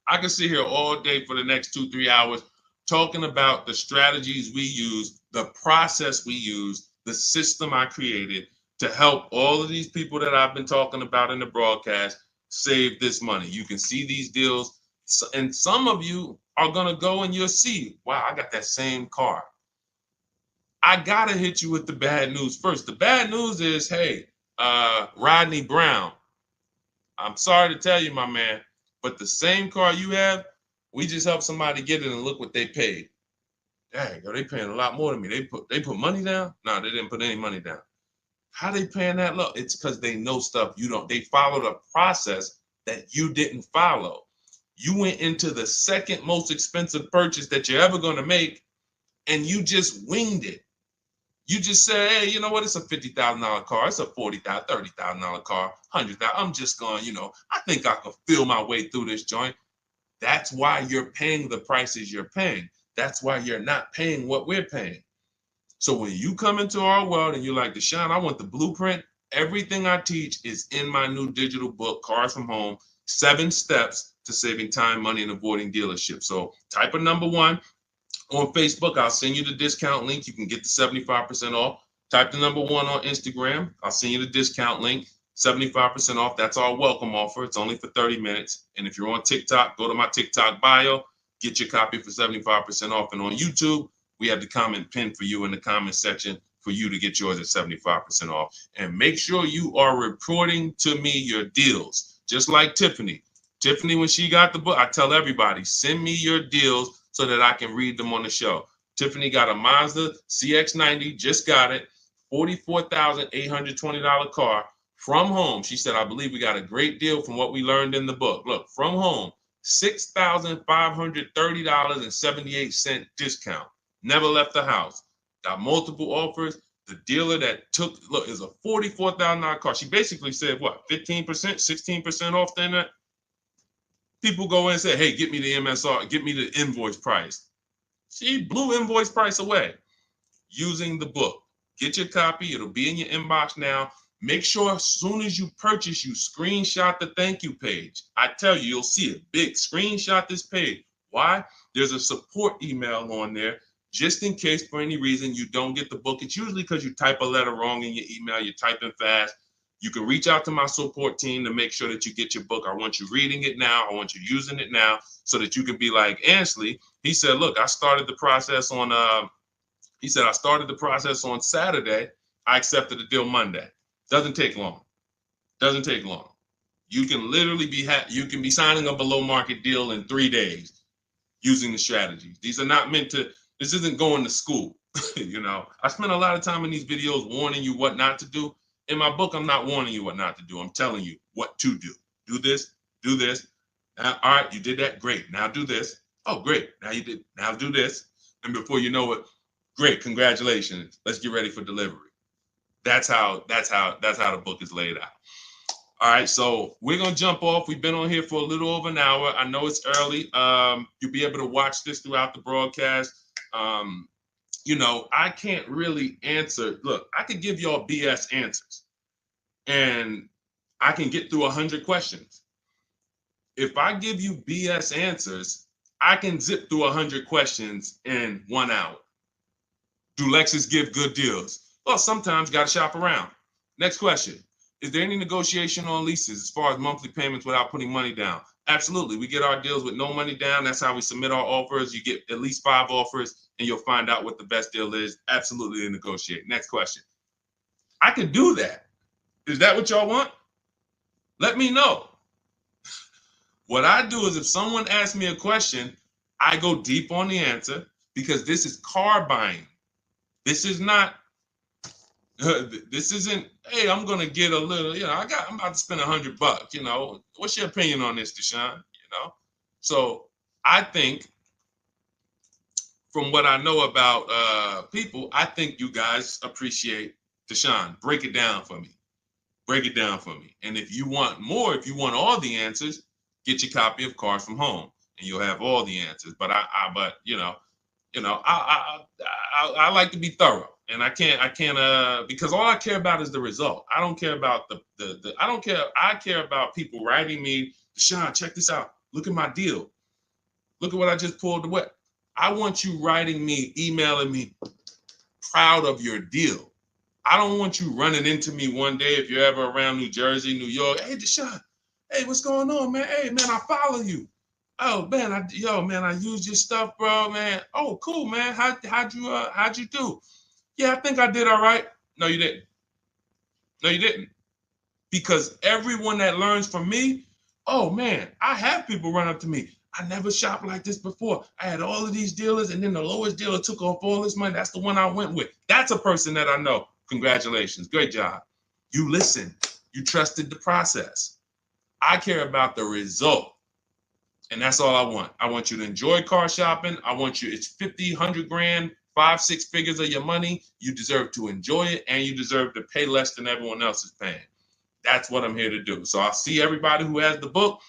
A: I can sit here all day for the next 2-3 hours talking about the strategies we use, the process we use, the system I created to help all of these people that I've been talking about in the broadcast save this money. You can see these deals, and some of you are going to go and you'll see, wow, I got that same car. I got to hit you with the bad news first. The bad news is, hey, Rodney Brown, I'm sorry to tell you, my man, but the same car you have, we just helped somebody get it and look what they paid. Dang, they paying a lot more than me. They put money down? No, they didn't put any money down. How they paying that low? It's because they know stuff you don't. They followed a process that you didn't follow. You went into the second most expensive purchase that you're ever going to make, and you just winged it. You just say, hey, you know what? It's a $50,000 car. It's a $40,000, $30,000 car, $100,000. I'm just going, I think I can feel my way through this joint. That's why you're paying the prices you're paying. That's why you're not paying what we're paying. So when you come into our world and you're like, Deshone, I want the blueprint. Everything I teach is in my new digital book, Cars from Home, 7 Steps to Saving Time, Money, and Avoiding Dealerships. So type of number 1. On Facebook, I'll send you the discount link. You can get the 75% off. Type the number 1 on Instagram. I'll send you the discount link. 75% off. That's our welcome offer. It's only for 30 minutes. And if you're on TikTok, go to my TikTok bio, get your copy for 75% off. And on YouTube, we have the comment pinned for you in the comment section for you to get yours at 75% off. And make sure you are reporting to me your deals, just like Tiffany. Tiffany, when she got the book, I tell everybody, send me your deals so that I can read them on the show. Tiffany got a Mazda CX-90, just got it, $44,820 car. From home, she said, I believe we got a great deal from what we learned in the book. Look, from home, $6,530.78 discount. Never left the house. Got multiple offers. The dealer that took, look, is a $44,000 car. She basically said, what, 15%, 16% off then that? People go in and say, hey, get me the MSR, get me the invoice price. She blew invoice price away using the book. Get your copy. It'll be in your inbox now. Make sure as soon as you purchase, you screenshot the thank you page. I tell you, you'll see it big. Screenshot this page. Why? There's a support email on there just in case for any reason you don't get the book. It's usually because you type a letter wrong in your email. You're typing fast. You can reach out to my support team to make sure that you get your book. I want you reading it now. I want you using it now so that you can be like Ansley. He said, look, I started the process on, I started the process on Saturday. I accepted the deal Monday. Doesn't take long. Doesn't take long. You can literally be you can be signing a below market deal in 3 days using the strategies. These are not meant to, this isn't going to school. You know, I spend a lot of time in these videos warning you what not to do. In my book, I'm not warning you what not to do. I'm telling you what to do. Do this, do this. Now, all right, you did that. Great. Now do this. Oh, great. Now you did. Now do this. And before you know it, great. Congratulations. Let's get ready for delivery. That's how the book is laid out. All right, so we're gonna jump off. We've been on here for a little over an hour. I know it's early. You'll be able to watch this throughout the broadcast. You know, I can't really answer. Look, I could give y'all BS answers, and I can get through 100 questions. If I give you BS answers, I can zip through 100 questions in 1 hour. Do Lexus give good deals? Well, sometimes got to shop around. Next question. Is there any negotiation on leases as far as monthly payments without putting money down? Absolutely. We get our deals with no money down. That's how we submit our offers. You get at least 5 offers and you'll find out what the best deal is. Absolutely negotiate. Next question. I could do that. Is that what y'all want? Let me know. What I do is if someone asks me a question, I go deep on the answer because this is car buying. This is not. This isn't, hey, I'm gonna get a little, you know, I'm about to spend $100, you know. What's your opinion on this, Deshone? You know? So I think from what I know about people, I think you guys appreciate Deshone. Break it down for me. Break it down for me. And if you want more, if you want all the answers, get your copy of Cars from Home and you'll have all the answers. But I like to be thorough. And I can't because all I care about is the result. I don't care about I care about people writing me, Deshone, check this out. Look at my deal. Look at what I just pulled away. I want you writing me, emailing me, proud of your deal. I don't want you running into me one day if you're ever around New Jersey, New York. Hey, Deshone, hey, what's going on, man? Hey, man, I follow you. Oh, man, I used your stuff, bro, man. Oh, cool, man. How'd you do? Yeah, I think I did all right. No, you didn't. No, you didn't. Because everyone that learns from me, oh, man, I have people run up to me. I never shopped like this before. I had all of these dealers, and then the lowest dealer took off all this money. That's the one I went with. That's a person that I know. Congratulations. Great job. You listened. You trusted the process. I care about the result. And that's all I want. I want you to enjoy car shopping. I want you, it's 50, 100 grand, 5, 6 figures of your money. You deserve to enjoy it, and you deserve to pay less than everyone else is paying. That's what I'm here to do. So I'll see everybody who has the book.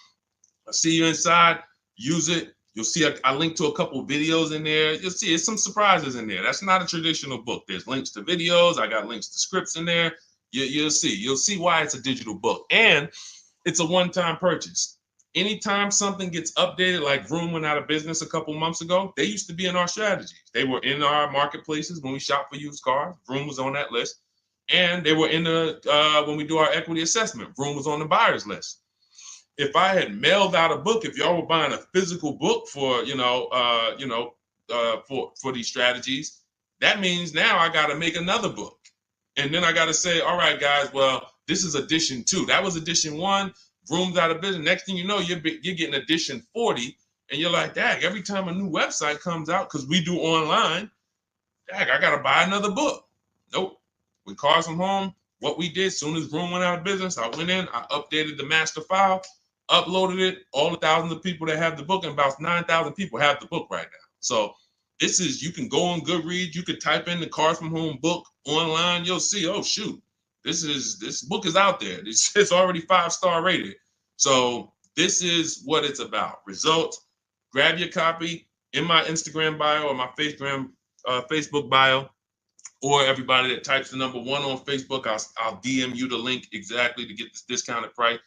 A: I'll see you inside. Use it. You'll see I link to a couple videos in there. You'll see it's some surprises in there. That's not a traditional book. There's links to videos. I got links to scripts in there. You'll see. You'll see why it's a digital book. And it's a one-time purchase. Anytime something gets updated, like Vroom went out of business a couple months ago, they used to be in our strategies. They were in our marketplaces when we shop for used cars. Vroom was on that list. And they were in the when we do our equity assessment, Vroom was on the buyers list. If I had mailed out a book, if y'all were buying a physical book for for these strategies, that means now I got to make another book, and then I got to say, all right, guys, well, this is edition 2. That was edition 1. Vroom's out of business. Next thing you know, you're getting edition 40, and you're like, dang, every time a new website comes out, because we do online, dang, I got to buy another book. Nope. With Cars from Home, what we did, soon as Vroom went out of business, I went in, I updated the master file, uploaded it, all the thousands of people that have the book, and about 9,000 people have the book right now. So this is, you can go on Goodreads, you could type in the Cars from Home book online, you'll see, oh shoot, this book is out there. It's already 5-star rated. So this is what it's about. Results. Grab your copy in my Instagram bio or my Facebook bio, or everybody that types the number 1 on Facebook, I'll DM you the link exactly to get this discounted price.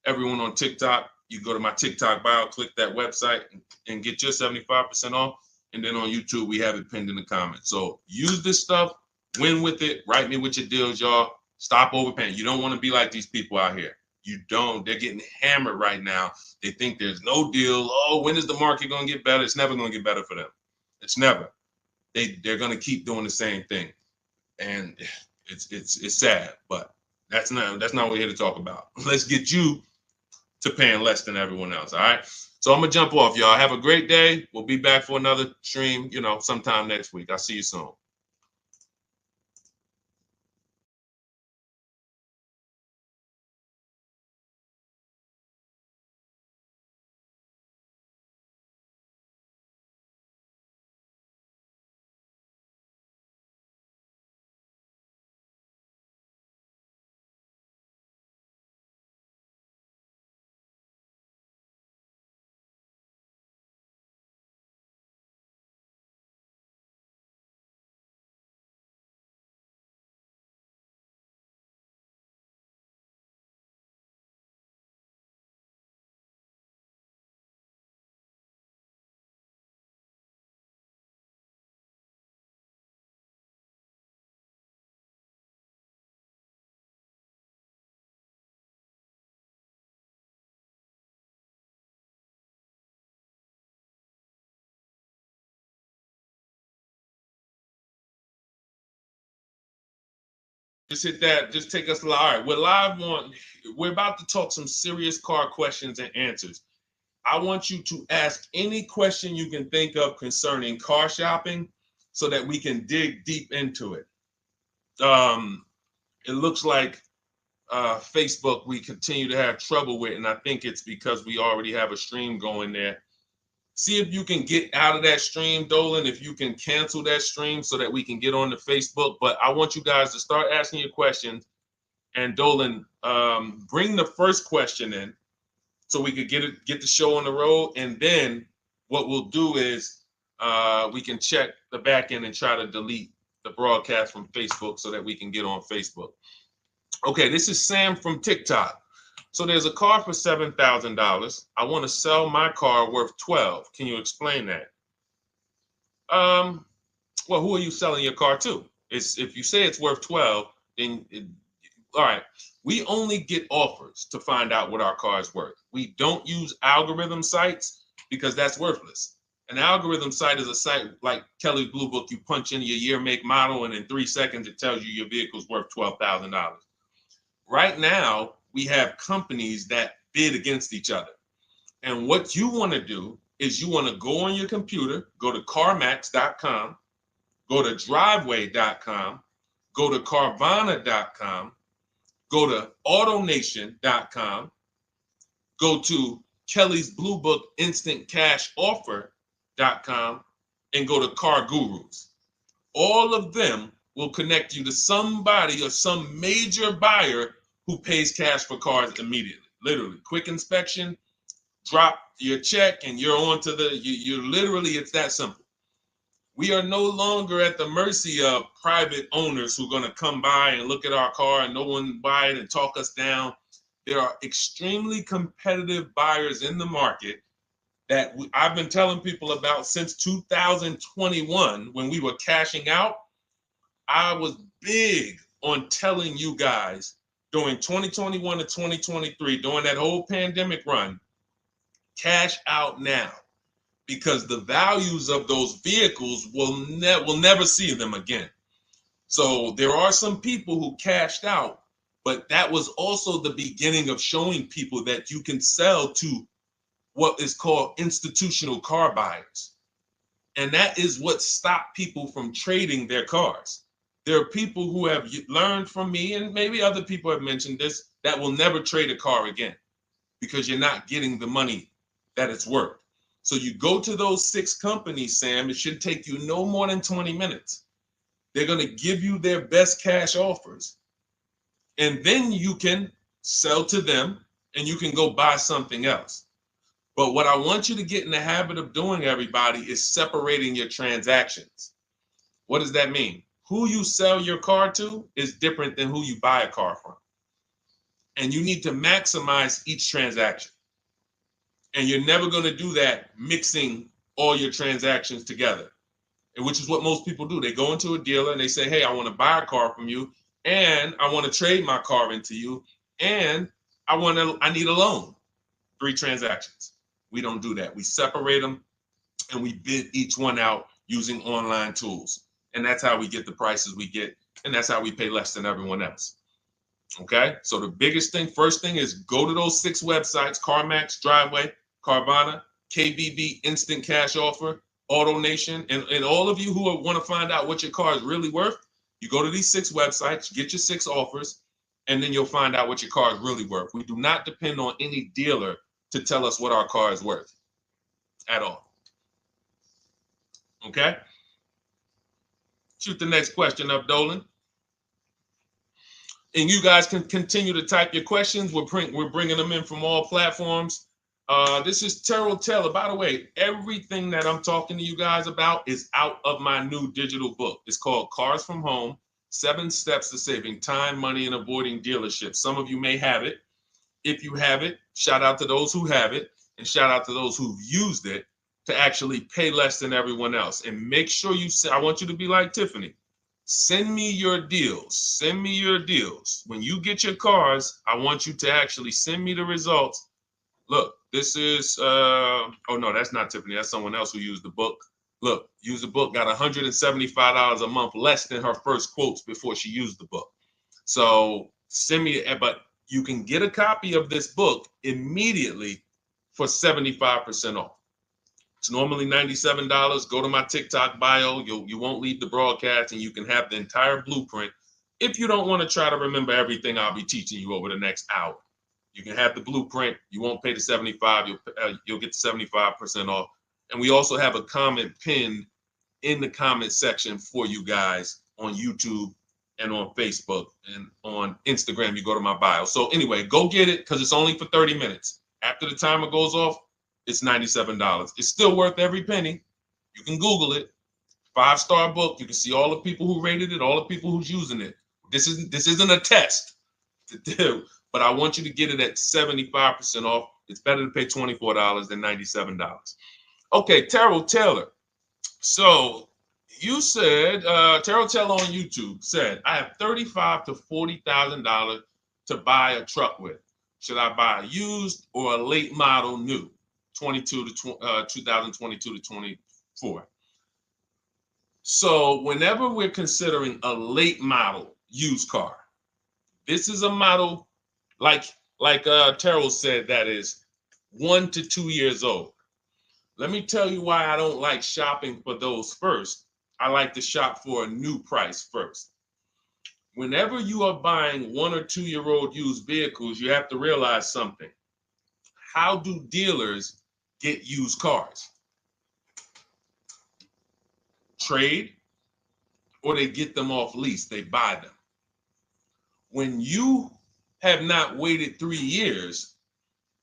A: Everyone on TikTok, you go to my TikTok bio, click that website, and get your 75% off. And then on YouTube, we have it pinned in the comments. So use this stuff, win with it, write me with your deals, y'all. Stop overpaying. You don't want to be like these people out here. You don't. They're getting hammered right now. They think there's no deal. Oh, when is the market going to get better? It's never going to get better for them. It's never. They're going to keep doing the same thing. And it's sad, but that's not what we're here to talk about. Let's get you to paying less than everyone else. All right. So I'm gonna jump off, y'all. Have a great day. We'll be back for another stream, sometime next week. I'll see you soon. Just hit that. Just take us live. All right, we're about to talk some serious car questions and answers. I want you to ask any question you can think of concerning car shopping so that we can dig deep into it. It looks like Facebook we continue to have trouble with, and I think it's because we already have a stream going there. See if you can get out of that stream, Dolan, if you can cancel that stream so that we can get on the Facebook. But I want you guys to start asking your questions. And Dolan, bring the first question in so we could get the show on the road. And then what we'll do is we can check the back end and try to delete the broadcast from Facebook so that we can get on Facebook. Okay, this is Sam from TikTok. So there's a car for $7,000. I want to sell my car worth $12,000. Can you explain that? Well, who are you selling your car to? If you say it's worth $12,000, then all right. We only get offers to find out what our car is worth. We don't use algorithm sites because that's worthless. An algorithm site is a site like Kelly's Blue Book. You punch in your year, make, model, and in 3 seconds it tells you your vehicle's worth $12,000. Right now, we have companies that bid against each other. And what you want to do is you want to go on your computer, go to CarMax.com, go to Driveway.com, go to Carvana.com, go to AutoNation.com, go to Kelly's Blue Book Instant Cash Offer.com, and go to Car Gurus. All of them will connect you to somebody or some major buyer who pays cash for cars immediately. Literally, quick inspection, drop your check, and you're on to you're literally, it's that simple. We are no longer at the mercy of private owners who are going to come by and look at our car and no one buy it and talk us down. There are extremely competitive buyers in the market that I've been telling people about since 2021 when we were cashing out. I was big on telling you guys during 2021 to 2023, during that whole pandemic run, cash out now, because the values of those vehicles will never see them again. So there are some people who cashed out, but that was also the beginning of showing people that you can sell to what is called institutional car buyers. And that is what stopped people from trading their cars. There are people who have learned from me, and maybe other people have mentioned this, that will never trade a car again because you're not getting the money that it's worth. So you go to those 6 companies, Sam, it should take you no more than 20 minutes. They're going to give you their best cash offers. And then you can sell to them and you can go buy something else. But what I want you to get in the habit of doing, everybody, is separating your transactions. What does that mean? Who you sell your car to is different than who you buy a car from. And you need to maximize each transaction. And you're never going to do that mixing all your transactions together, which is what most people do. They go into a dealer and they say, hey, I want to buy a car from you, and I want to trade my car into you, and I need a loan. 3 transactions. We don't do that. We separate them and we bid each one out using online tools. And that's how we get the prices we get. And that's how we pay less than everyone else. Okay. So the biggest thing, first thing, is go to those 6 websites: CarMax, Driveway, Carvana, KBB, Instant Cash Offer, AutoNation. And all of you who want to find out what your car is really worth, you go to these 6 websites, get your 6 offers, and then you'll find out what your car is really worth. We do not depend on any dealer to tell us what our car is worth at all. Okay? Shoot the next question up, Dolan. And you guys can continue to type your questions. We're bringing them in from all platforms. This is Terrell Taylor. By the way, everything that I'm talking to you guys about is out of my new digital book. It's called Cars from Home: 7 Steps to Saving Time, Money, and Avoiding Dealerships. Some of you may have it. If you have it, shout out to those who have it, and shout out to those who've used it to actually pay less than everyone else. And make sure I want you to be like Tiffany. Send me your deals. Send me your deals. When you get your cars, I want you to actually send me the results. Look, this is, oh no, that's not Tiffany. That's someone else who used the book. Look, used the book, got $175 a month less than her first quotes before she used the book. So send me, but you can get a copy of this book immediately for 75% off. It's normally $97. Go to my TikTok bio. You won't leave the broadcast, and you can have the entire blueprint. If you don't want to try to remember everything I'll be teaching you over the next hour, you can have the blueprint. You won't pay the $75. You'll get the 75% off. And we also have a comment pinned in the comment section for you guys on YouTube and on Facebook and on Instagram. You go to my bio. So anyway, go get it, because it's only for 30 minutes. After the timer goes off, it's $97. It's still worth every penny. You can Google it. 5-star book. You can see all the people who rated it, all the people who's using it. This isn't a test to do, but I want you to get it at 75% off. It's better to pay $24 than $97. Okay, Terrell Taylor. So you said, Terrell Taylor on YouTube said, I have $35,000 to $40,000 to buy a truck with. Should I buy a used or a late model new, 2022 to 24? So whenever we're considering a late model used car, this is a model like Terrell said, that is 1 to 2 years old. Let me tell you why I don't like shopping for those first. I like to shop for a new price first. Whenever you are buying 1 or 2 year old used vehicles, you have to realize something. How do dealers get used cars? Trade, or they get them off lease, they buy them. When you have not waited 3 years,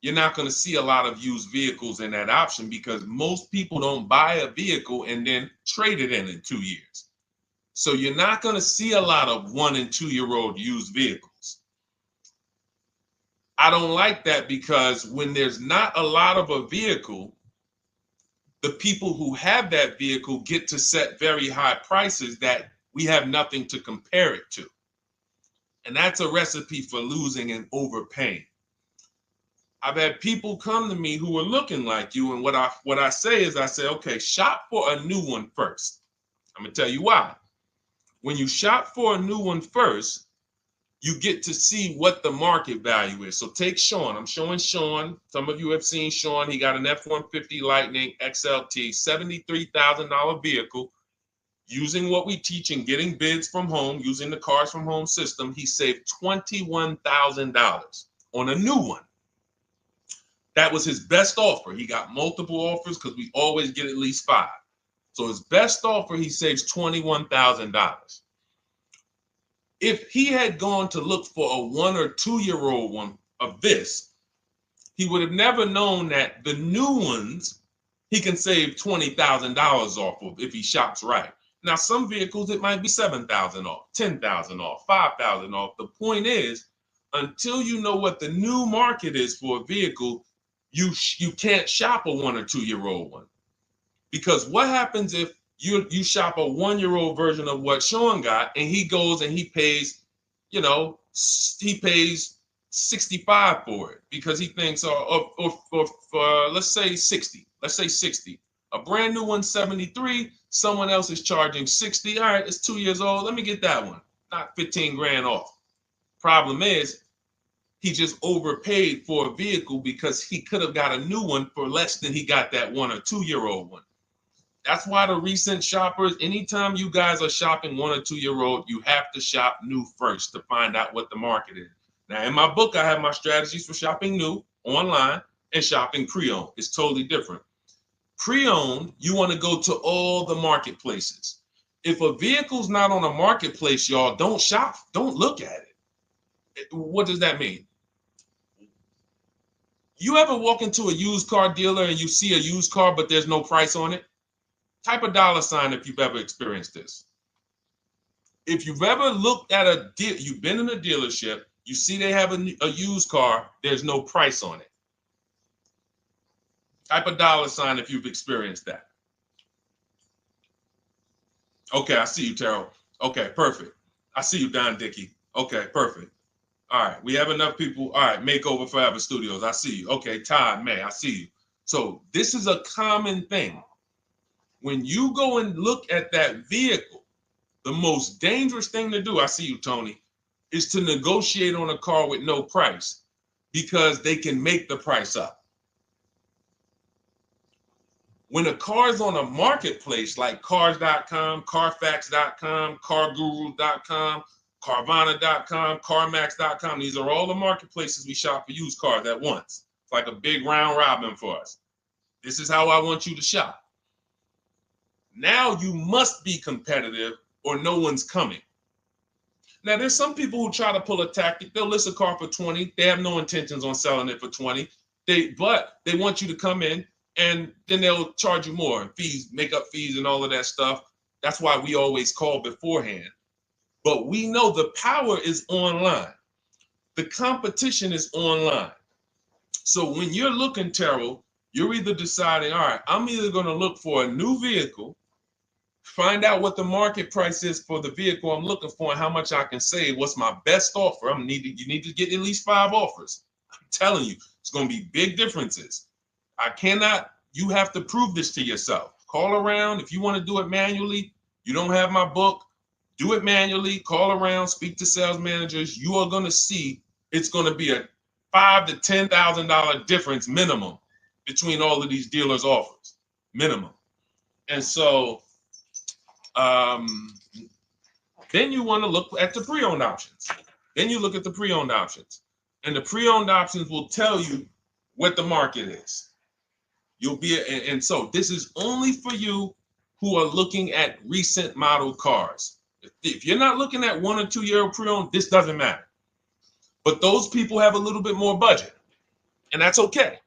A: you're not going to see a lot of used vehicles in that option, because most people don't buy a vehicle and then trade it in 2 years. So you're not going to see a lot of 1 and 2 year old used vehicles. I don't like that, because when there's not a lot of a vehicle, the people who have that vehicle get to set very high prices that we have nothing to compare it to. And that's a recipe for losing and overpaying. I've had people come to me who are looking like you, and what I say is, I say, okay, shop for a new one first. I'm gonna tell you why. When you shop for a new one first, you get to see what the market value is. So take Sean. I'm showing Sean. Some of you have seen Sean. He got an F-150 Lightning XLT, $73,000 vehicle. Using what we teach and getting bids from home, using the Cars from Home system, he saved $21,000 on a new one. That was his best offer. He got multiple offers because we always get at least 5. So his best offer, he saves $21,000. If he had gone to look for a 1 or 2 year old one of this, he would have never known that the new ones he can save $20,000 off of if he shops right. Now, some vehicles, it might be $7,000 off, $10,000 off, $5,000 off. The point is, until you know what the new market is for a vehicle, you can't shop a 1 or 2 year old one. Because what happens if you shop a 1 year old version of what Sean got, and he goes and he pays, he pays 65 for it because he thinks, or let's say 60. Let's say 60. A brand new one, 73. Someone else is charging 60. All right, it's 2 years old. Let me get that one. Not 15 grand off. Problem is, he just overpaid for a vehicle because he could have got a new one for less than he got that 1 or 2 year old one. That's why the recent shoppers, anytime you guys are shopping 1 or 2 year old, you have to shop new first to find out what the market is. Now, in my book, I have my strategies for shopping new online and shopping pre-owned. It's totally different. Pre-owned, you want to go to all the marketplaces. If a vehicle's not on a marketplace, y'all, don't shop. Don't look at it. What does that mean? You ever walk into a used car dealer and you see a used car, but there's no price on it? Type a $ if you've ever experienced this. If you've ever looked at a deal, you've been in a dealership, you see they have a used car, there's no price on it. Type a $ if you've experienced that. Okay, I see you, Terrell. Okay, perfect. I see you, Don Dickey. Okay, perfect. All right, we have enough people. All right, Makeover Forever Studios. I see you. Okay, Todd May, I see you. So this is a common thing. When you go and look at that vehicle, the most dangerous thing to do, I see you, Tony, is to negotiate on a car with no price because they can make the price up. When a car is on a marketplace like cars.com, carfax.com, carguru.com, carvana.com, carmax.com, these are all the marketplaces we shop for used cars at once. It's like a big round robin for us. This is how I want you to shop. Now you must be competitive or no one's coming. Now, there's some people who try to pull a tactic. They'll list a car for 20. They have no intentions on selling it for 20. But they want you to come in and then they'll charge you more, fees, makeup fees and all of that stuff. That's why we always call beforehand. But we know the power is online. The competition is online. So when you're looking, Terrell, you're either deciding, all right, I'm either going to look for a new vehicle, find out what the market price is for the vehicle I'm looking for and how much I can save. What's my best offer? You need to get at least 5 offers. I'm telling you, it's going to be big differences. You have to prove this to yourself. Call around. If you want to do it manually, you don't have my book, do it manually, call around, speak to sales managers. You are going to see it's going to be a $5,000 to $10,000 difference minimum between all of these dealers' offers, minimum. And so then you want to look at the pre-owned options. Then you look at the pre-owned options. And the pre-owned options will tell you what the market is. And so this is only for you who are looking at recent model cars. If you're not looking at 1 or 2 year pre-owned, this doesn't matter. But those people have a little bit more budget, and that's okay.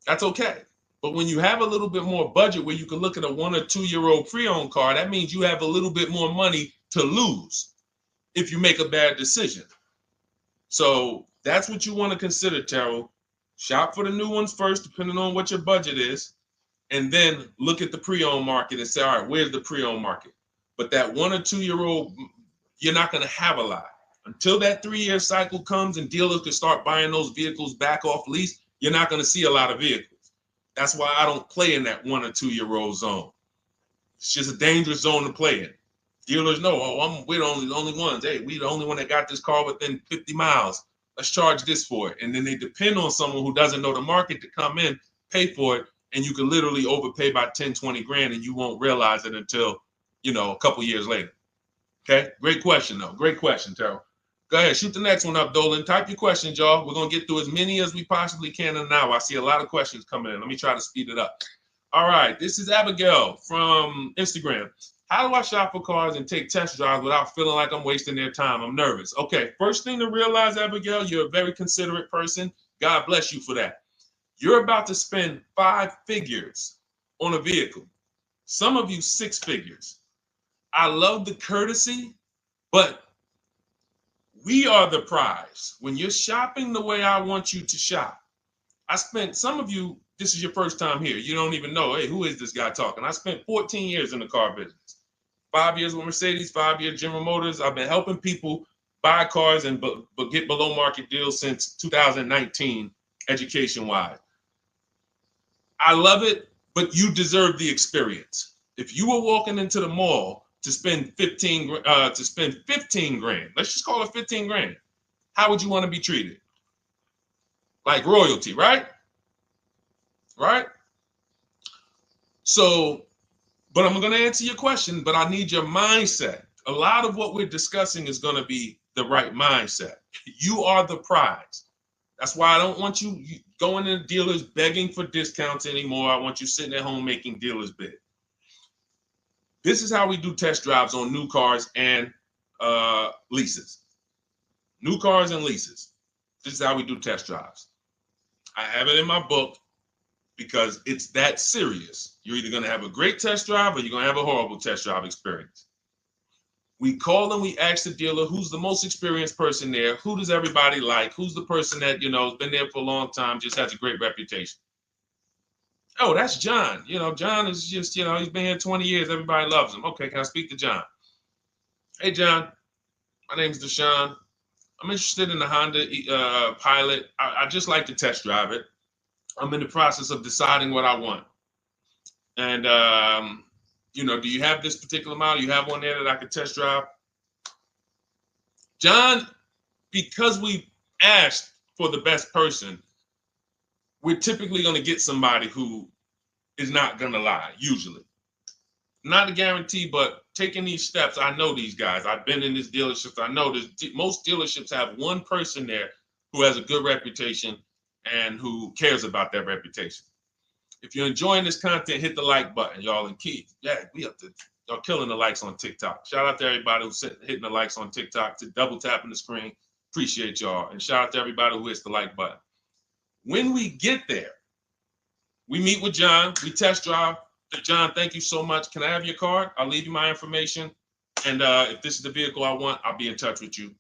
A: That's okay. But when you have a little bit more budget where you can look at a 1 or 2 year old pre-owned car, that means you have a little bit more money to lose if you make a bad decision. So that's what you want to consider, Terrell. Shop for the new ones first, depending on what your budget is, and then look at the pre-owned market and say, all right, where's the pre-owned market? But that 1 or 2 year old, you're not going to have a lot. Until that 3-year cycle comes and dealers can start buying those vehicles back off lease, you're not going to see a lot of vehicles. That's why I don't play in that 1 or 2-year-old zone. It's just a dangerous zone to play in. Dealers know, oh, we're the only ones. Hey, we the only one that got this car within 50 miles. Let's charge this for it. And then they depend on someone who doesn't know the market to come in, pay for it, and you can literally overpay by 10, 20 grand and you won't realize it until, a couple years later. Okay, great question though. Great question, Terrell. Go ahead, shoot the next one up, Dolan. Type your questions, y'all. We're gonna get through as many as we possibly can in an hour. I see a lot of questions coming in. Let me try to speed it up. All right, this is Abigail from Instagram. How do I shop for cars and take test drives without feeling like I'm wasting their time? I'm nervous. Okay, first thing to realize, Abigail, you're a very considerate person. God bless you for that. You're about to spend 5 figures on a vehicle. Some of you 6 figures. I love the courtesy, but we are the prize. When you're shopping the way I want you to shop, some of you, this is your first time here. You don't even know, hey, who is this guy talking? I spent 14 years in the car business. 5 years with Mercedes, 5 years General Motors. I've been helping people buy cars and get below market deals since 2019, education-wise. I love it, but you deserve the experience. If you were walking into the mall to spend 15 grand, let's just call it 15 grand, how would you want to be treated? Like royalty, right? Right? So, but I'm going to answer your question, but I need your mindset. A lot of what we're discussing is going to be the right mindset. You are the prize. That's why I don't want you going to dealers begging for discounts anymore. I want you sitting at home making dealers bid. This is how we do test drives on new cars and leases. New cars and leases. This is how we do test drives. I have it in my book because it's that serious. You're either going to have a great test drive or you're going to have a horrible test drive experience. We call and we ask the dealer, who's the most experienced person there? Who does everybody like? Who's the person that, has been there for a long time, just has a great reputation? Oh, that's John. John is just, he's been here 20 years. Everybody loves him. Okay, can I speak to John? Hey, John. My name is Deshone. I'm interested in the Honda Pilot. I just like to test drive it. I'm in the process of deciding what I want. And, do you have this particular model? You have one there that I could test drive? John, because we asked for the best person, we're typically going to get somebody who is not going to lie, usually. Not a guarantee, but taking these steps, I know these guys. I've been in this dealership. I know most dealerships have one person there who has a good reputation and who cares about that reputation. If you're enjoying this content, hit the like button, y'all. And Keith, y'all killing the likes on TikTok. Shout out to everybody who's hitting the likes on TikTok, to double tapping the screen. Appreciate y'all. And shout out to everybody who hits the like button. When we get there, we meet with John, we test drive. John, thank you so much. Can I have your card? I'll leave you my information. And if this is the vehicle I want, I'll be in touch with you.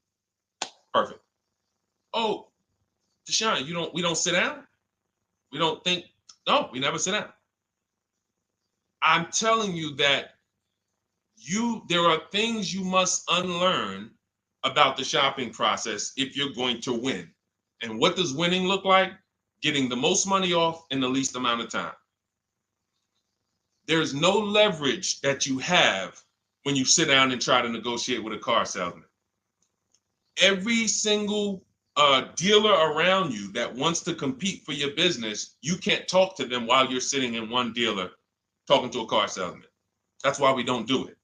A: Perfect. Oh, Deshone, we don't sit down? We don't think? No, we never sit down. I'm telling you that there are things you must unlearn about the shopping process if you're going to win. And what does winning look like? Getting the most money off in the least amount of time. There's no leverage that you have when you sit down and try to negotiate with a car salesman. Every single dealer around you that wants to compete for your business, you can't talk to them while you're sitting in one dealer talking to a car salesman. That's why we don't do it.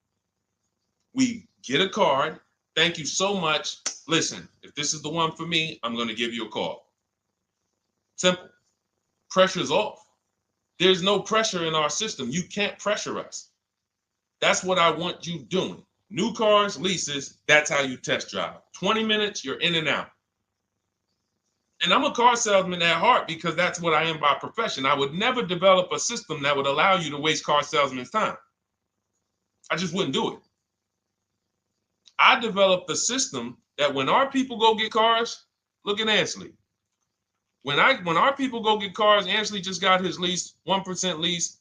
A: We get a card. Thank you so much. Listen, if this is the one for me, I'm going to give you a call. Simple. Pressure's off. There's no pressure in our system. You can't pressure us. That's what I want you doing. New cars, leases, that's how you test drive. 20 minutes, you're in and out. And I'm a car salesman at heart because that's what I am by profession. I would never develop a system that would allow you to waste car salesmen's time. I just wouldn't do it. I developed a system that when our people go get cars, look at Ansley. When our people go get cars, Ansley just got his lease, 1% lease,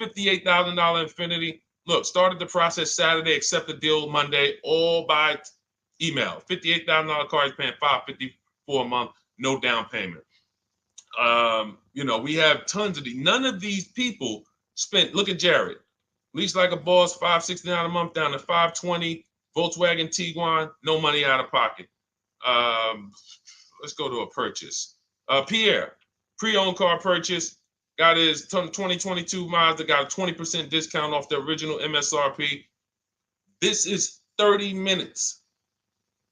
A: $58,000 Infiniti. Look, started the process Saturday, accepted deal Monday, all by Email. $58,000 car is paying $554 a month, no down payment. You know, we have tons of these. None of these people spent. Look at Jared. Lease like a boss, $569 a month down to $520. Volkswagen Tiguan, no money out of pocket. Let's go to a purchase. Pierre, pre-owned car purchase, got his 2022 Mazda, got a 20% discount off the original MSRP. This is 30 minutes.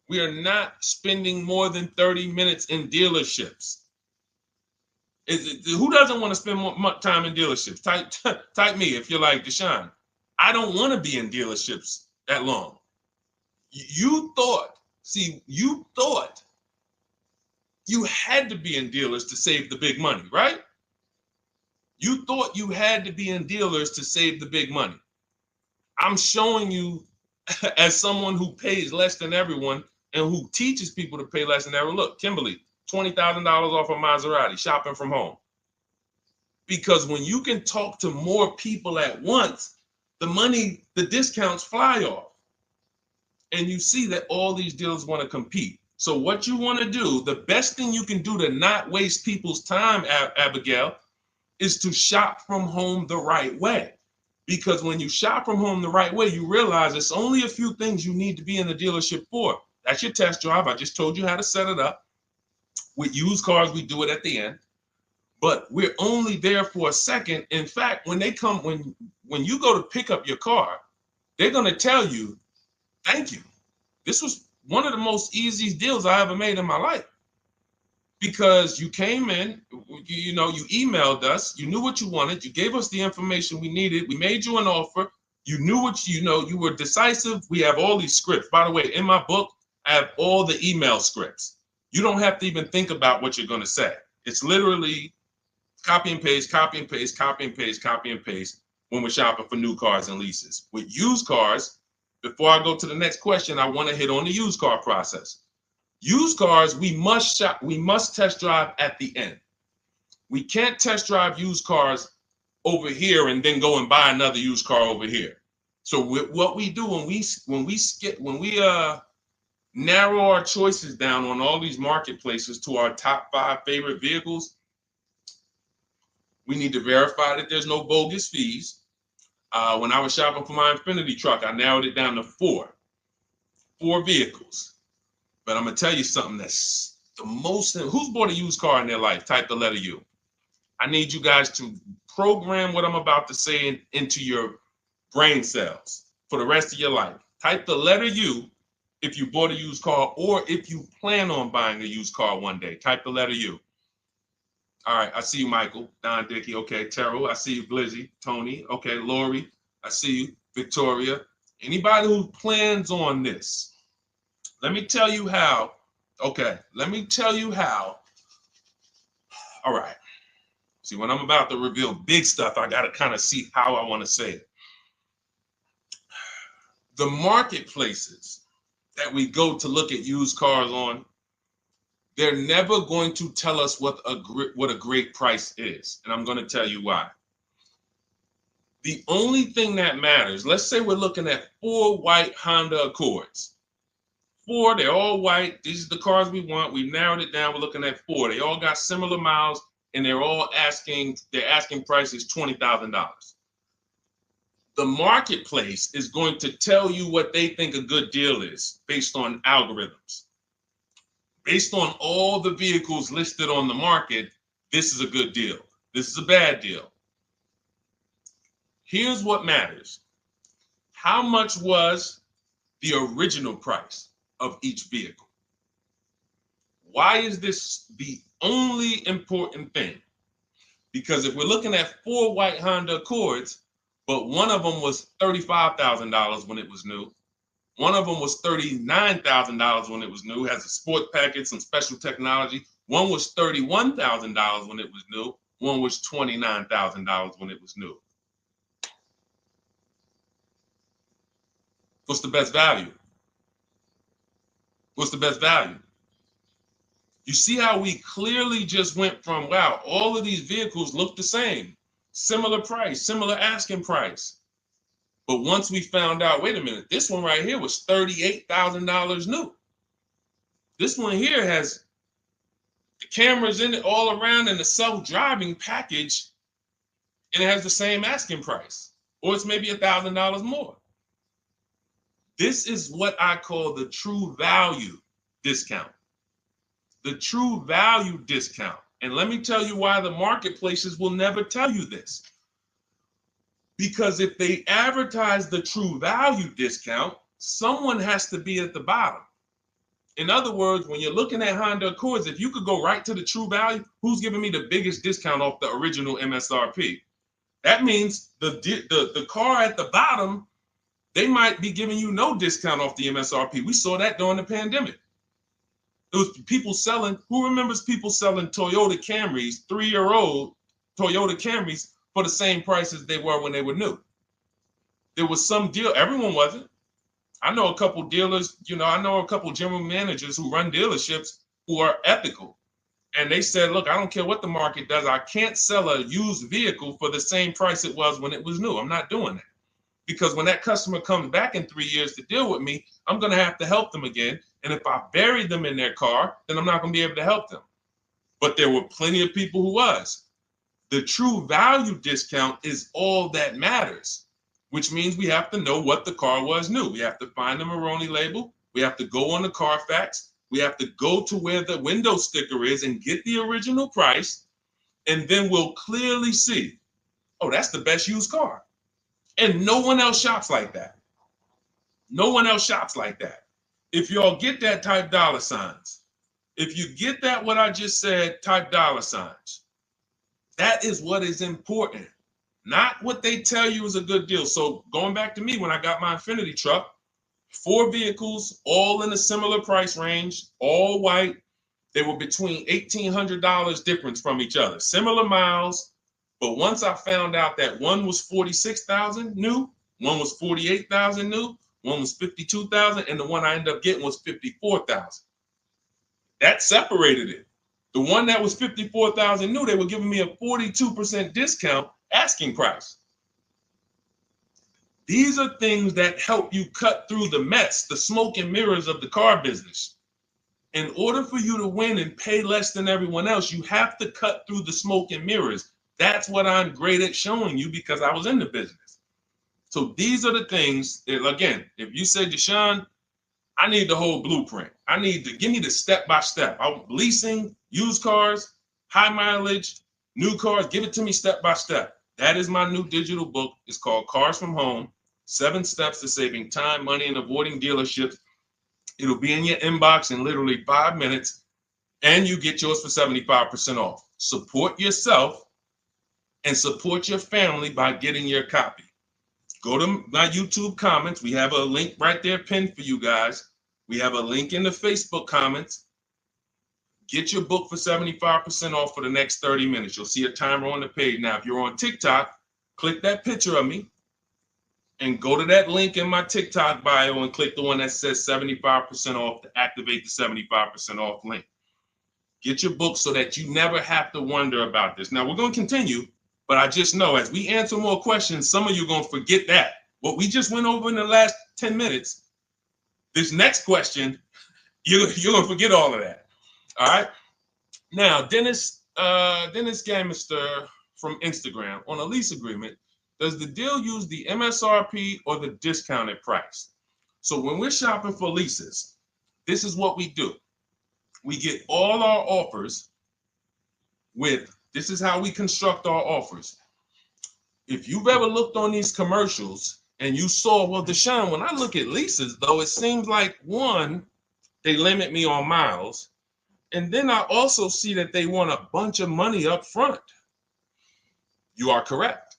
A: We are not spending more than 30 minutes in dealerships. Who doesn't want to spend more time in dealerships? Type me if you're like Deshone. I don't want to be in dealerships that long. You thought you had to be in dealers to save the big money, right? You thought you had to be in dealers to save the big money. I'm showing you as someone who pays less than everyone and who teaches people to pay less than everyone. Look, Kimberly, $20,000 off a Maserati, shopping from home. Because when you can talk to more people at once, the discounts fly off. And you see that all these dealers want to compete. So what you want to do, the best thing you can do to not waste people's time, Abigail, is to shop from home the right way. Because when you shop from home the right way, you realize it's only a few things you need to be in the dealership for. That's your test drive. I just told you how to set it up. With used cars, we do it at the end. But we're only there for a second. In fact, when you go to pick up your car, they're going to tell you, thank you. This was one of the most easiest deals I ever made in my life. Because you came in, you emailed us, you knew what you wanted, you gave us the information we needed, we made you an offer, you knew what you were decisive. We have all these scripts. By the way, in my book, I have all the email scripts. You don't have to even think about what you're going to say. It's literally copy and paste, copy and paste, copy and paste, copy and paste when we're shopping for new cars and leases. With used cars, before I go to the next question, I want to hit on the used car process. Used cars, we must test drive at the end. We can't test drive used cars over here and then go and buy another used car over here. So what we do when we narrow our choices down on all these marketplaces to our top 5 favorite vehicles, we need to verify that there's no bogus fees. When I was shopping for my Infinity truck, I narrowed it down to 4 vehicles. But I'm going to tell you something that's the most. Who's bought a used car in their life? Type the letter U. I need you guys to program what I'm about to say into your brain cells for the rest of your life. Type the letter U if you bought a used car or if you plan on buying a used car one day. Type the letter U. All right. I see you, Michael. Don Dickey. Okay. Terrell. I see you, Blizzy. Tony. Okay. Lori. I see you. Victoria. Anybody who plans on this. Let me tell you how. Okay, let me tell you how. All right. See, when I'm about to reveal big stuff, I got to kind of see how I want to say it. The marketplaces that we go to look at used cars on, they're never going to tell us what a great price is. And I'm going to tell you why. The only thing that matters, let's say we're looking at 4 white Honda Accords. 4, they're all white. These are the cars we want. We've narrowed it down. We're looking at 4. They all got similar miles, and their asking price is $20,000. The marketplace is going to tell you what they think a good deal is based on algorithms. Based on all the vehicles listed on the market, this is a good deal. This is a bad deal. Here's what matters. How much was the original price of each vehicle? Why is this the only important thing? Because if we're looking at 4 white Honda Accords, but one of them was $35,000 when it was new, one of them was $39,000 when it was new, has a sport package, some special technology. One was $31,000 when it was new, one was $29,000 when it was new. What's the best value? What's the best value? You see how we clearly just went from, wow, all of these vehicles look the same, similar price, similar asking price. But once we found out, wait a minute, this one right here was $38,000 new. This one here has the cameras in it all around and the self-driving package, and it has the same asking price, or it's maybe $1,000 more. This is what I call the true value discount. The true value discount. And let me tell you why the marketplaces will never tell you this. Because if they advertise the true value discount, someone has to be at the bottom. In other words, when you're looking at Honda Accords, if you could go right to the true value, who's giving me the biggest discount off the original MSRP? That means the car at the bottom, they might be giving you no discount off the MSRP. We saw that during the pandemic. It was people selling, who remembers people selling Toyota Camrys, 3-year-old Toyota Camrys, for the same price as they were when they were new? There was some deal, everyone wasn't. I know a couple dealers, I know a couple general managers who run dealerships who are ethical. And they said, look, I don't care what the market does. I can't sell a used vehicle for the same price it was when it was new. I'm not doing that. Because when that customer comes back in 3 years to deal with me, I'm going to have to help them again. And if I buried them in their car, then I'm not going to be able to help them. But there were plenty of people who was. The true value discount is all that matters, which means we have to know what the car was new. We have to find the Maroni label. We have to go on the Carfax. We have to go to where the window sticker is and get the original price. And then we'll clearly see, oh, that's the best used car. And no one else shops like that. No one else shops like that. If y'all get that, type dollar signs. If you get that, what I just said, type dollar signs. That is what is important, not what they tell you is a good deal. So going back to me, when I got my Infiniti truck, 4 vehicles, all in a similar price range, all white. They were between $1,800 difference from each other, similar miles. But once I found out that one was 46,000 new, one was 48,000 new, one was 52,000, and the one I ended up getting was 54,000. That separated it. The one that was 54,000 new, they were giving me a 42% discount asking price. These are things that help you cut through the mess, the smoke and mirrors of the car business. In order for you to win and pay less than everyone else, you have to cut through the smoke and mirrors. That's what I'm great at showing you because I was in the business. So these are the things that, again, if you say, Deshone, I need the whole blueprint. I need to give me the step-by-step. Leasing, used cars, high mileage, new cars, give it to me step-by-step. That is my new digital book. It's called Cars from Home, 7 Steps to Saving Time, Money, and Avoiding Dealerships. It'll be in your inbox in literally 5 minutes, and you get yours for 75% off. Support yourself and support your family by getting your copy. Go to my YouTube comments. We have a link right there pinned for you guys. We have a link in the Facebook comments. Get your book for 75% off for the next 30 minutes. You'll see a timer on the page. Now, if you're on TikTok, click that picture of me and go to that link in my TikTok bio and click the one that says 75% off to activate the 75% off link. Get your book so that you never have to wonder about this. Now, we're going to continue, but I just know as we answer more questions, some of you are going to forget that. What we just went over in the last 10 minutes, this next question, you're going to forget all of that. All right. Now, Dennis Gamister from Instagram, on a lease agreement, does the deal use the MSRP or the discounted price? So when we're shopping for leases, this is what we do. We get all our offers with, this is how we construct our offers. If you've ever looked on these commercials and you saw, well, Deshone, when I look at leases, though, it seems like, one, they limit me on miles. And then I also see that they want a bunch of money up front. You are correct.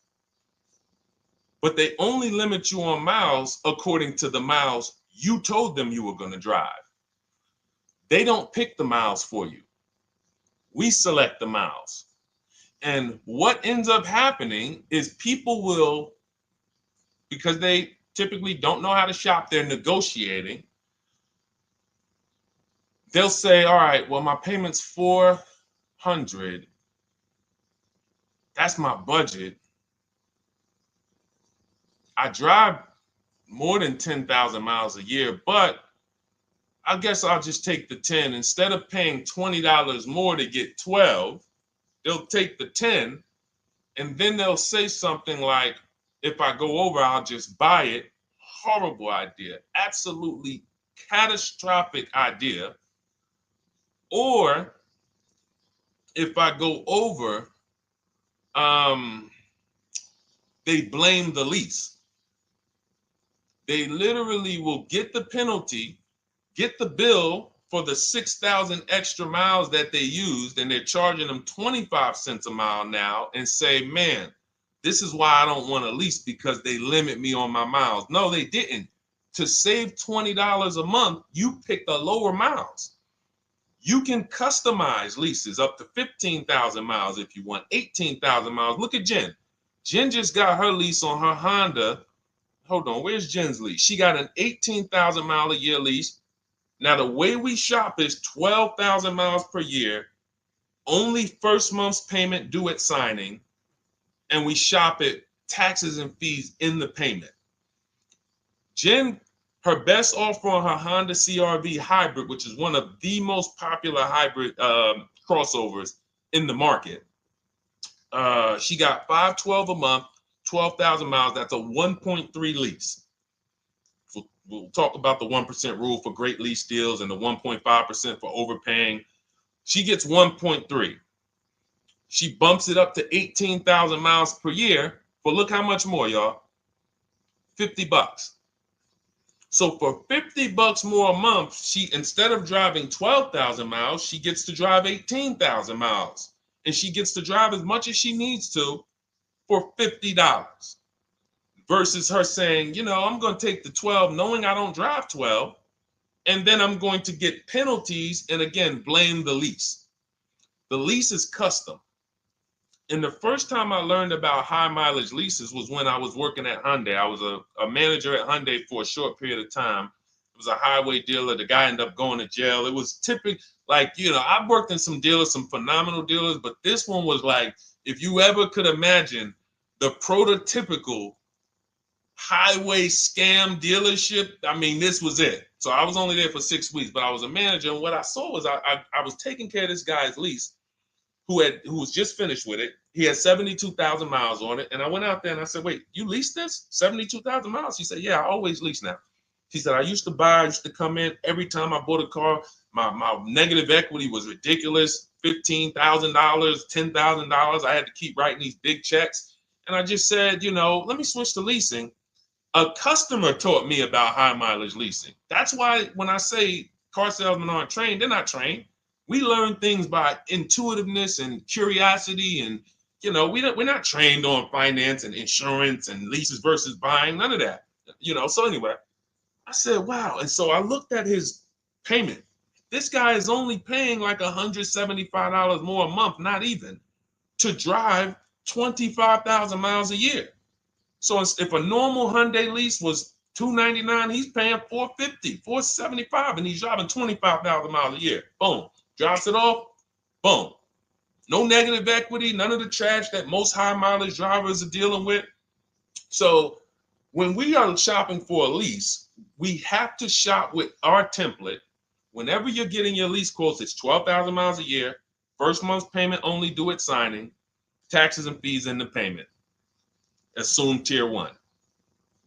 A: But they only limit you on miles according to the miles you told them you were going to drive. They don't pick the miles for you. We select the miles. And what ends up happening is people will, because they typically don't know how to shop, they're negotiating. They'll say, all right, well, my payment's $400. That's my budget. I drive more than 10,000 miles a year, but I guess I'll just take the 10. Instead of paying $20 more to get 12, they'll take the 10, and then they'll say something like, if I go over, I'll just buy it. Horrible idea. Absolutely catastrophic idea. Or if I go over, they blame the lease. They literally will get the penalty, get the bill for the 6,000 extra miles that they used, and they're charging them 25 cents a mile now, and say, man, this is why I don't want to lease, because they limit me on my miles. No, they didn't. To save $20 a month, you pick the lower miles. You can customize leases up to 15,000 miles if you want, 18,000 miles. Look at Jen. Jen just got her lease on her Honda. Hold on, where's Jen's lease? She got an 18,000 mile a year lease. Now, the way we shop is 12,000 miles per year, only first month's payment due at signing, and we shop it taxes and fees in the payment. Jen, her best offer on her Honda CR-V hybrid, which is one of the most popular hybrid crossovers in the market, she got $512 a month, 12,000 miles. That's a 1.3 lease. We'll talk about the 1% rule for great lease deals and the 1.5% for overpaying. She gets 1.3. She bumps it up to 18,000 miles per year. But look how much more, y'all. $50. So for $50 more a month, she, instead of driving 12,000 miles, she gets to drive 18,000 miles. And she gets to drive as much as she needs to for $50. Versus her saying, you know, I'm going to take the 12 knowing I don't drive 12, and then I'm going to get penalties and, again, blame the lease. The lease is custom. And the first time I learned about high mileage leases was when I was working at Hyundai. I was a manager at Hyundai for a short period of time. It was a highway dealer. The guy ended up going to jail. It was typical, like, you know, I've worked in some dealers, some phenomenal dealers, but this one was like, if you ever could imagine the prototypical highway scam dealership, I mean, this was it. So I was only there for 6 weeks, but I was a manager, and what I saw was I was taking care of this guy's lease who was just finished with it. He had 72,000 miles on it, and I went out there and I said, wait, you leased this 72,000 miles? He said, yeah, I always lease now. He said, I used to come in every time I bought a car, my negative equity was ridiculous, $15,000, $10,000. I had to keep writing these big checks, and I just said, you know, let me switch to leasing. A customer taught me about high mileage leasing. That's why when I say car salesmen aren't trained, they're not trained. We learn things by intuitiveness and curiosity, and, you know, we're not trained on finance and insurance and leases versus buying, none of that, you know. So anyway, I said, wow. And so I looked at his payment. This guy is only paying like $175 more a month, not even, to drive 25,000 miles a year. So if a normal Hyundai lease was $299, he's paying $450, $475, and he's driving 25,000 miles a year. Boom. Drops it off. Boom. No negative equity, none of the trash that most high mileage drivers are dealing with. So when we are shopping for a lease, we have to shop with our template. Whenever you're getting your lease quotes, it's 12,000 miles a year, first month's payment only due at signing, taxes and fees in the payment. Assume tier 1.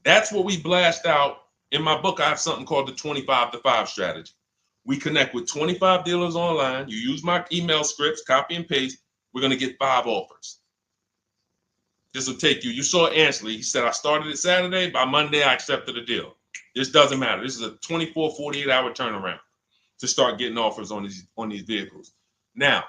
A: That's what we blast out. In my book, I have something called the 25 to 5 strategy. We connect with 25 dealers online. You use my email scripts, copy and paste. We're going to get 5 offers. This will take you. You saw Ansley. He said, I started it Saturday. By Monday, I accepted a deal. This doesn't matter. This is a 24, 48-hour turnaround to start getting offers on these vehicles. Now,